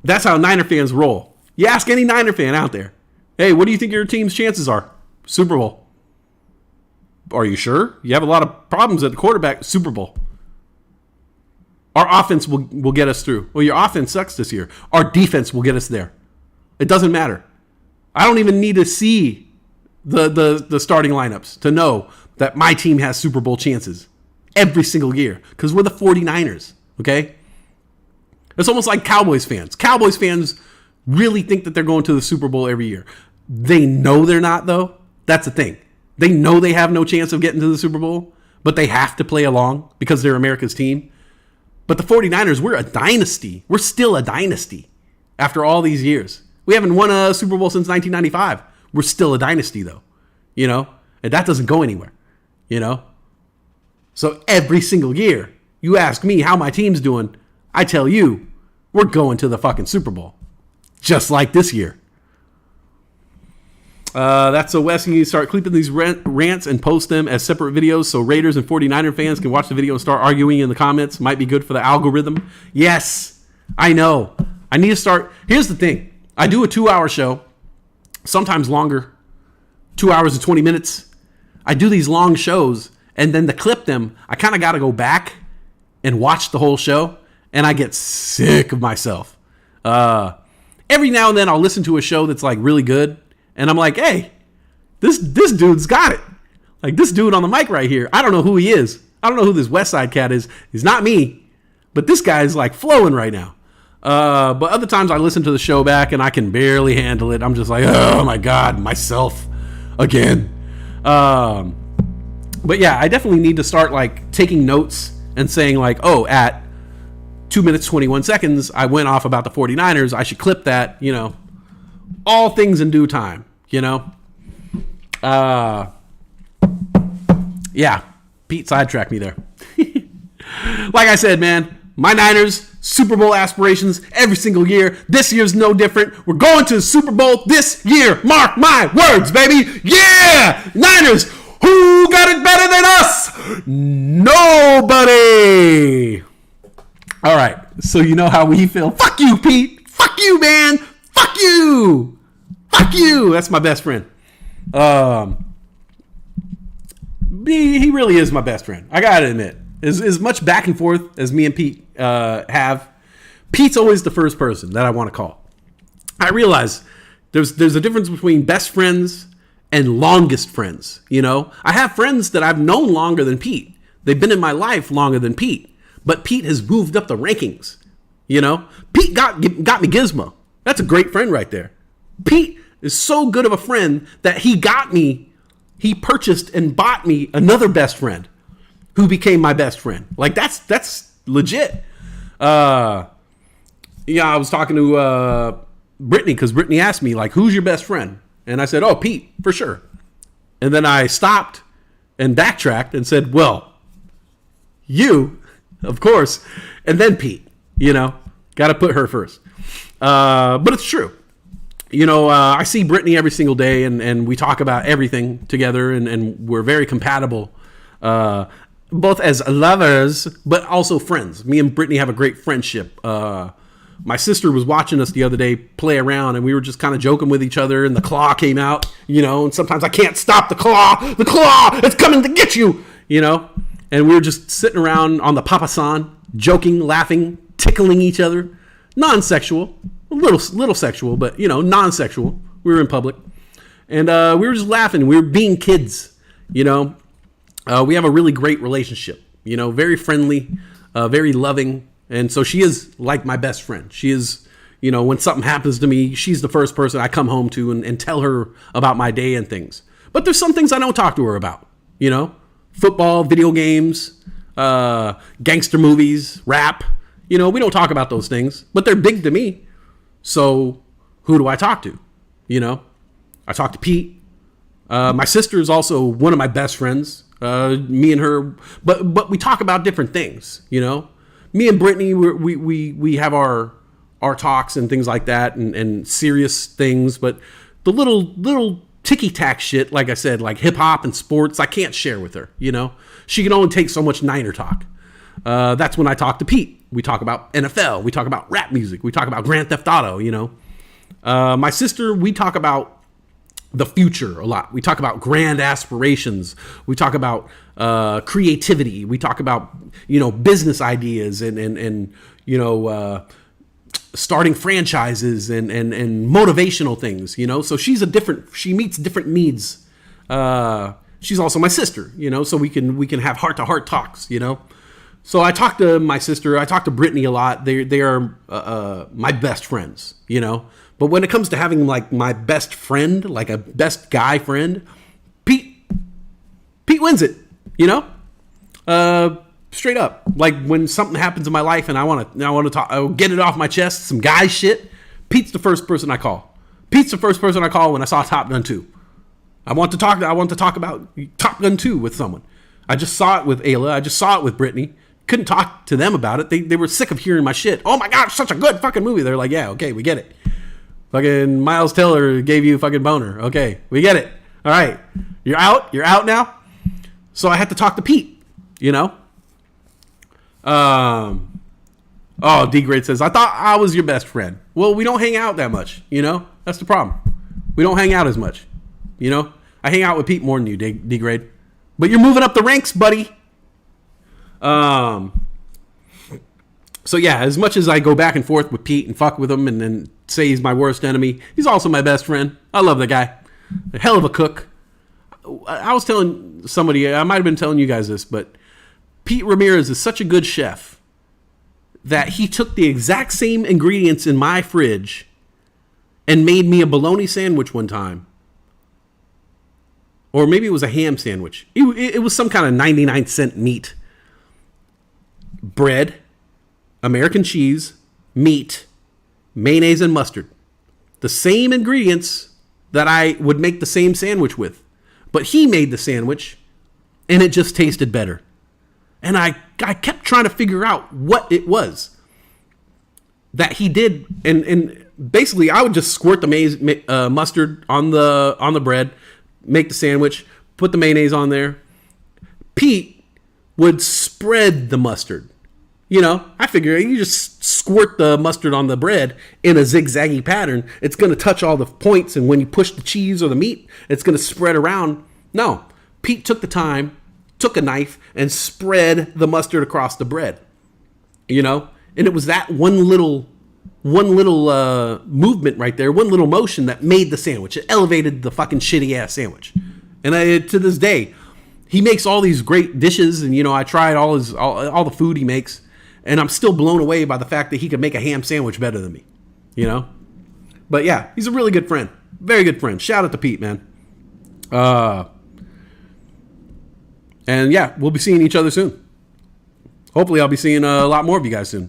That's how Niner fans roll. You ask any Niner fan out there, hey, what do you think your team's chances are? Super Bowl. Are you sure? You have a lot of problems at the quarterback. Super Bowl. Our offense will get us through. Well, your offense sucks this year. Our defense will get us there. It doesn't matter. I don't even need to see the starting lineups to know that my team has Super Bowl chances every single year because we're the 49ers, okay? It's almost like Cowboys fans. Cowboys fans really think that they're going to the Super Bowl every year. They know they're not, though. That's the thing. They know they have no chance of getting to the Super Bowl, but they have to play along because they're America's team. But the 49ers, we're a dynasty. We're still a dynasty after all these years. We haven't won a Super Bowl since 1995. We're still a dynasty, though, and that doesn't go anywhere, So every single year, you ask me how my team's doing, I tell you, we're going to the fucking Super Bowl, just like this year. That's so Wes, you need to start clipping these rants and post them as separate videos so Raiders and 49er fans can watch the video and start arguing in the comments. Might be good for the algorithm. Yes, I know. I need to start. Here's the thing. I do a 2-hour show, sometimes longer, 2 hours and 20 minutes. I do these long shows, and then to clip them, I kind of got to go back and watch the whole show, and I get sick of myself. Every now and then I'll listen to a show that's like really good, and I'm like, hey, this dude's got it. Like this dude on the mic right here. I don't know who he is. I don't know who this West Side cat is. He's not me, but this guy's like flowing right now. But other times I listen to the show back and I can barely handle it. I'm just like, oh my God, myself again. But yeah, I definitely need to start like taking notes and saying like, oh, at 2 minutes, 21 seconds, I went off about the 49ers. I should clip that, all things in due time, yeah, Pete sidetracked me there. Like I said, man, my Niners, Super Bowl aspirations every single year. This year's no different. We're going to the Super Bowl this year. Mark my words, baby. Yeah! Niners, who got it better than us? Nobody. All right, so you know how we feel. Fuck you, Pete. Fuck you, man. Fuck you. Fuck you. That's my best friend. He really is my best friend. I gotta admit. As much back and forth as me and Pete have, Pete's always the first person that I want to call. I realize there's a difference between best friends and longest friends. I have friends that I've known longer than Pete. They've been in my life longer than Pete. But Pete has moved up the rankings. Pete got me Gizmo. That's a great friend right there. Pete is so good of a friend that he purchased and bought me another best friend who became my best friend. Like that's legit. I was talking to Brittany because Brittany asked me like, who's your best friend? And I said, oh, Pete, for sure. And then I stopped and backtracked and said, well, you, of course, and then Pete, got to put her first. But it's true. I see Brittany every single day and we talk about everything together and we're very compatible, both as lovers, but also friends. Me and Brittany have a great friendship. My sister was watching us the other day play around and we were just kind of joking with each other and the claw came out, and sometimes I can't stop the claw, it's coming to get you, and we were just sitting around on the papasan, joking, laughing, tickling each other, non-sexual, a little sexual, but non-sexual. We were in public and we were just laughing. We were being kids, we have a really great relationship, very friendly, very loving. And so she is like my best friend. She is, when something happens to me, she's the first person I come home to and tell her about my day and things. But there's some things I don't talk to her about, football, video games, gangster movies, rap. We don't talk about those things, but they're big to me. So who do I talk to? I talk to Pete. My sister is also one of my best friends. Me and her, but we talk about different things, Me and Brittany, we have our talks and things like that and serious things, but the little ticky-tack shit, like I said, like hip-hop and sports, I can't share with her, She can only take so much Niner talk. That's when I talk to Pete. We talk about NFL. We talk about rap music. We talk about Grand Theft Auto, My sister, we talk about the future a lot. We talk about grand aspirations. We talk about creativity. We talk about, business ideas and starting franchises and motivational things, So she meets different needs. She's also my sister, so we can have heart-to-heart talks, So I talk to my sister. I talk to Brittany a lot. They are my best friends, But when it comes to having like my best friend, like a best guy friend, Pete wins it, straight up. Like when something happens in my life and I want to talk, I get it off my chest, some guy shit. Pete's the first person I call. Pete's the first person I call when I saw Top Gun 2. I want to talk about Top Gun 2 with someone. I just saw it with Ayla. I just saw it with Brittany. Couldn't talk to them about it. They were sick of hearing my shit. Oh my God, such a good fucking movie. They're like, yeah, okay, we get it. Fucking Miles Teller gave you fucking boner. Okay, we get it. All right, you're out. You're out now. So I had to talk to Pete. D Grade says, I thought I was your best friend. Well, we don't hang out that much. That's the problem. We don't hang out as much. I hang out with Pete more than you, D Grade. But you're moving up the ranks, buddy. So yeah, as much as I go back and forth with Pete and fuck with him and then say he's my worst enemy, he's also my best friend. I love the guy. A hell of a cook. I was telling somebody, I might have been telling you guys this, but Pete Ramirez is such a good chef that he took the exact same ingredients in my fridge and made me a bologna sandwich one time. Or maybe it was a ham sandwich. It was some kind of 99-cent meat. Bread, American cheese, meat, mayonnaise, and mustard. The same ingredients that I would make the same sandwich with. But he made the sandwich, and it just tasted better. And I kept trying to figure out what it was that he did. And basically, I would just squirt the mustard on the bread, make the sandwich, put the mayonnaise on there. Pete would spread the mustard. I figure you just squirt the mustard on the bread in a zigzaggy pattern. It's going to touch all the points, and when you push the cheese or the meat, it's going to spread around. No, Pete took the time, took a knife, and spread the mustard across the bread. And it was that one little movement right there, one little motion that made the sandwich. It elevated the fucking shitty ass sandwich. And to this day, he makes all these great dishes, and I tried all the food he makes, and I'm still blown away by the fact that he could make a ham sandwich better than me. But yeah, he's a really good friend, very good friend. Shout out to Pete, man. And yeah, we'll be seeing each other soon. Hopefully, I'll be seeing a lot more of you guys soon.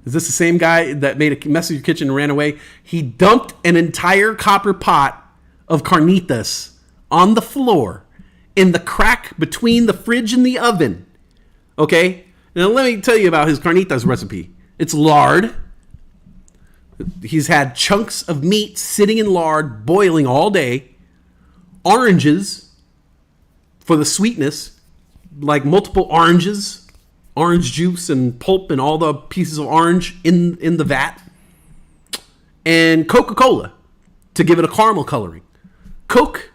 Is this the same guy that made a mess of your kitchen and ran away? He dumped an entire copper pot of carnitas on the floor in the crack between the fridge and the oven. Okay? Now let me tell you about his carnitas recipe. It's lard. He's had chunks of meat sitting in lard, boiling all day. Oranges for the sweetness, like multiple oranges, orange juice and pulp and all the pieces of orange in the vat. And Coca-Cola to give it a caramel coloring. Coke,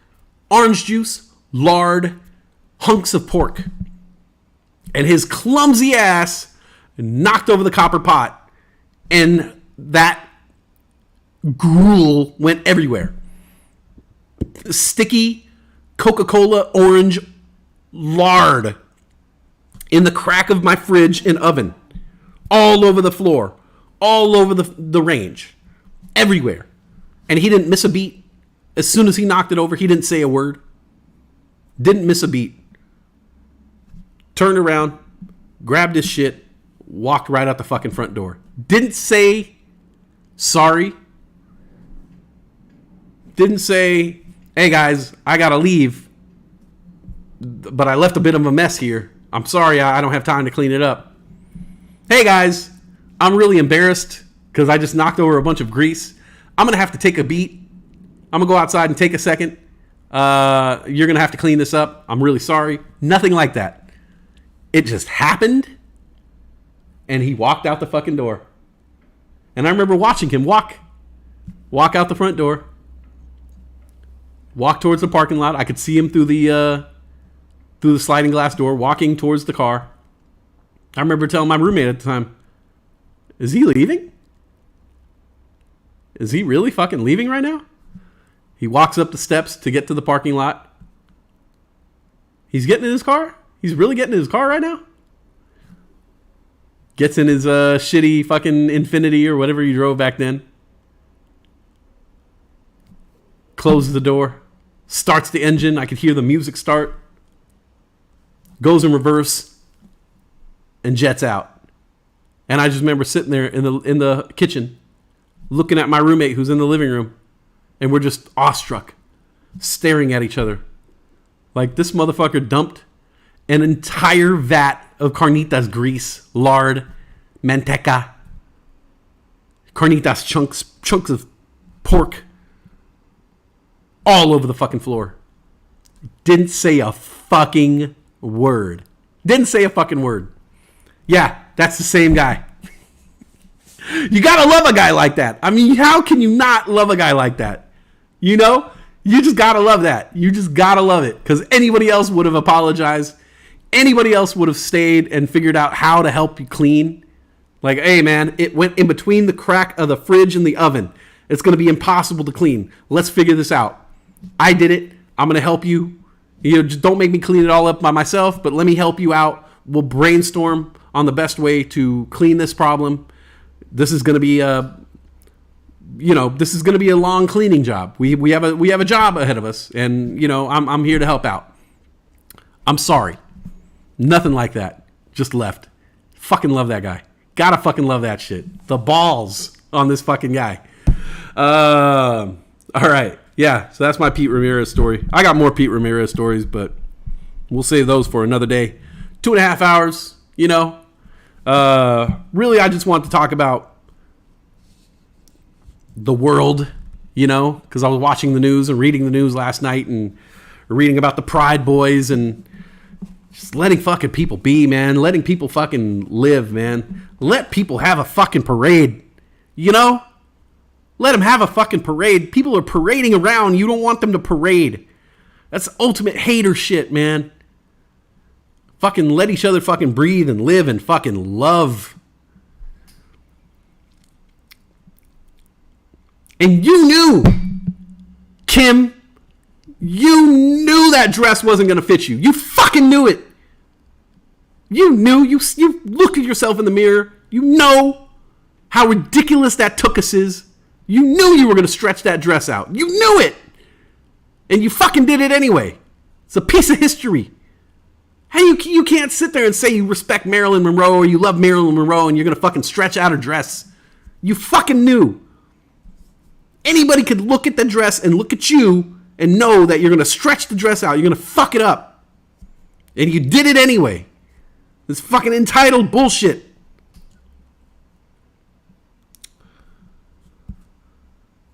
orange juice, lard, hunks of pork. And his clumsy ass knocked over the copper pot, and that gruel went everywhere. Sticky Coca-Cola orange lard in the crack of my fridge and oven, all over the floor, all over the range, everywhere. And he didn't miss a beat. As soon as he knocked it over, he didn't say a word. Didn't miss a beat. Turned around, grabbed his shit, walked right out the fucking front door. Didn't say sorry. Didn't say, hey guys, I gotta leave, but I left a bit of a mess here. I'm sorry, I don't have time to clean it up. Hey guys, I'm really embarrassed because I just knocked over a bunch of grease. I'm gonna have to take a beat. I'm gonna go outside and take a second. You're gonna have to clean this up. I'm really sorry. Nothing like that. It just happened, and he walked out the fucking door. And I remember watching him walk out the front door. walked towards the parking lot. I could see him through the sliding glass door, walking towards the car. I remember telling my roommate at the time, is he leaving? Is he really fucking leaving right now? He walks up the steps to get to the parking lot. He's getting in his car? He's really getting in his car right now? Gets in his shitty fucking Infiniti or whatever he drove back then. Closes the door. Starts the engine. I could hear the music start. Goes in reverse. And jets out. And I just remember sitting there in the kitchen, looking at my roommate who's in the living room, and we're just awestruck, staring at each other. Like, this motherfucker dumped an entire vat of carnitas grease, lard, manteca, carnitas chunks of pork, all over the fucking floor. Didn't say a fucking word. Didn't say a fucking word. Yeah, that's the same guy. You gotta love a guy like that. I mean, how can you not love a guy like that? You know? You just gotta love that. You just gotta love it. Because anybody else would have apologized. Anybody else would have stayed and figured out how to help you clean. Like, hey man, it went in between the crack of the fridge and the oven. It's gonna be impossible to clean. Let's figure this out. I did it. I'm gonna help you. You know, just don't make me clean it all up by myself, but let me help you out. We'll brainstorm on the best way to clean this problem. This is going to be a long cleaning job. We have a job ahead of us, and I'm here to help out. I'm sorry, nothing like that. Just left. Fucking love that guy. Gotta fucking love that shit. The balls on this fucking guy. All right, yeah. So that's my Pete Ramirez story. I got more Pete Ramirez stories, but we'll save those for another day. 2.5 hours. Really, I just want to talk about the world, because I was watching the news and reading the news last night and reading about the Pride Boys and just letting fucking people be, man. Letting people fucking live, man. Let people have a fucking parade, Let them have a fucking parade. People are parading around. You don't want them to parade. That's ultimate hater shit, man. Fucking let each other fucking breathe and live and fucking love. And you knew, Kim, you knew that dress wasn't going to fit you. You fucking knew it. You knew. You looked at yourself in the mirror. You know how ridiculous that tuchus is. You knew you were going to stretch that dress out. You knew it. And you fucking did it anyway. It's a piece of history. How you can't sit there and say you respect Marilyn Monroe or you love Marilyn Monroe and you're going to fucking stretch out her dress. You fucking knew. Anybody could look at the dress and look at you and know that you're going to stretch the dress out. You're going to fuck it up. And you did it anyway. This fucking entitled bullshit.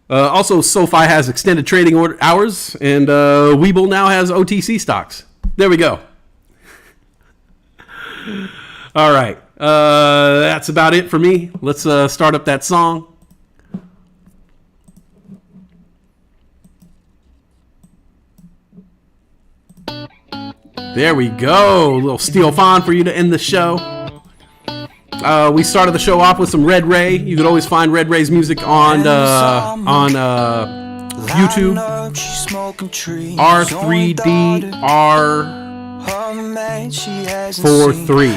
Also, SoFi has extended trading hours and Webull now has OTC stocks. There we go. All right. That's about it for me. Let's start up that song. There we go. A little Steel Fawn for you to end the show. We started the show off with some Red Ray. You can always find Red Ray's music on YouTube. R3DR43.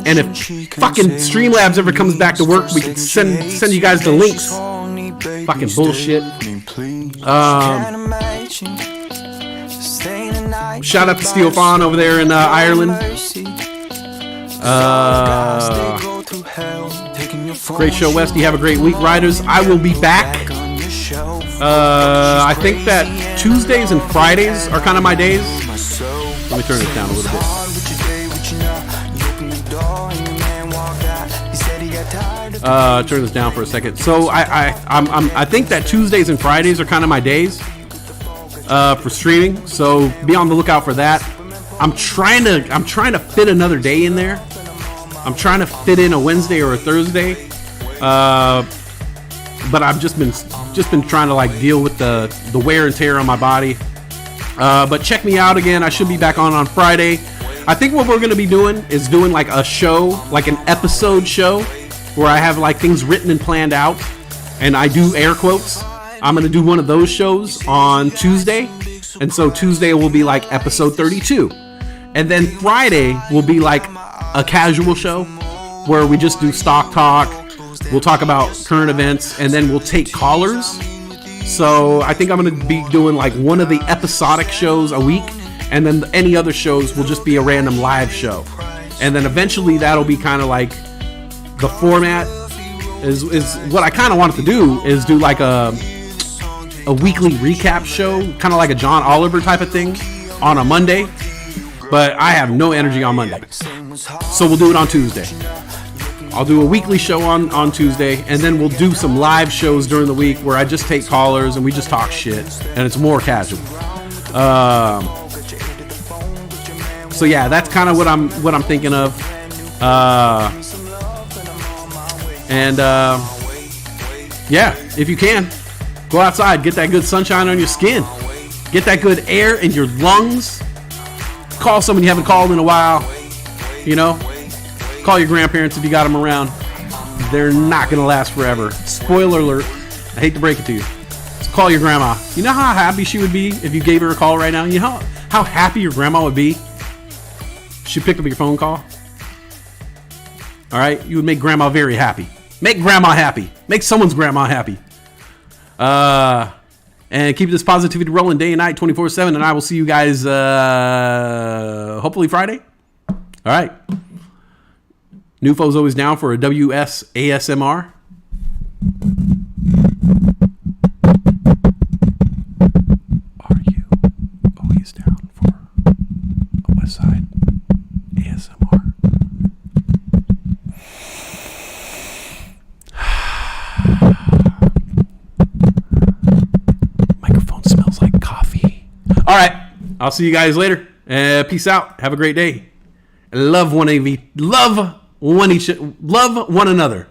And if fucking Streamlabs ever comes back to work, we can send you guys the links. Fucking bullshit. Shout out to Steel Fawn over there in Ireland. Great show, Westy. Have a great week, Riders. I will be back. I think that Tuesdays and Fridays are kind of my days. Let me turn this down a little bit. Turn this down for a second. So I think that Tuesdays and Fridays are kind of my days for streaming. So be on the lookout for that. I'm trying to fit another day in there. I'm trying to fit in a Wednesday or a Thursday. But I've just been just been trying to like deal with the wear and tear on my body. But check me out again. I should be back on Friday. I think what we're going to be doing is doing like a show, like an episode show, where I have like things written and planned out, and I do air quotes. I'm going to do one of those shows on Tuesday. And so Tuesday will be like episode 32. And then Friday will be like a casual show where we just do stock talk. We'll talk about current events, and then we'll take callers. So I think I'm going to be doing like one of the episodic shows a week, and then any other shows will just be a random live show. And then eventually that'll be kind of like the format is what I kind of wanted to do, is do like a weekly recap show, kind of like a John Oliver type of thing on a Monday. But I have no energy on Monday, so we'll do it on Tuesday. I'll do a weekly show on Tuesday, and then we'll do some live shows during the week where I just take callers and we just talk shit, and it's more casual. So yeah, that's kind of what I'm thinking of. Yeah, if you can, go outside, get that good sunshine on your skin, get that good air in your lungs. Call someone you haven't called in a while. You know, call your grandparents if you got them around. They're not gonna last forever. Spoiler alert. I hate to break it to you. So call your grandma. You know how happy she would be if you gave her a call right now? You know how happy your grandma would be? She picked up your phone call. All right, you would make grandma very happy. Make grandma happy. Make someone's grandma happy. And keep this positivity rolling day and night, 24/7. And I will see you guys hopefully Friday. All right. Nufo's always down for a WS ASMR. Are you always down for a West Side ASMR? Microphone smells like coffee. All right. I'll see you guys later. Peace out. Have a great day. Love one another.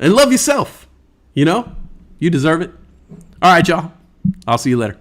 And love yourself. You know? You deserve it. All right, y'all. I'll see you later.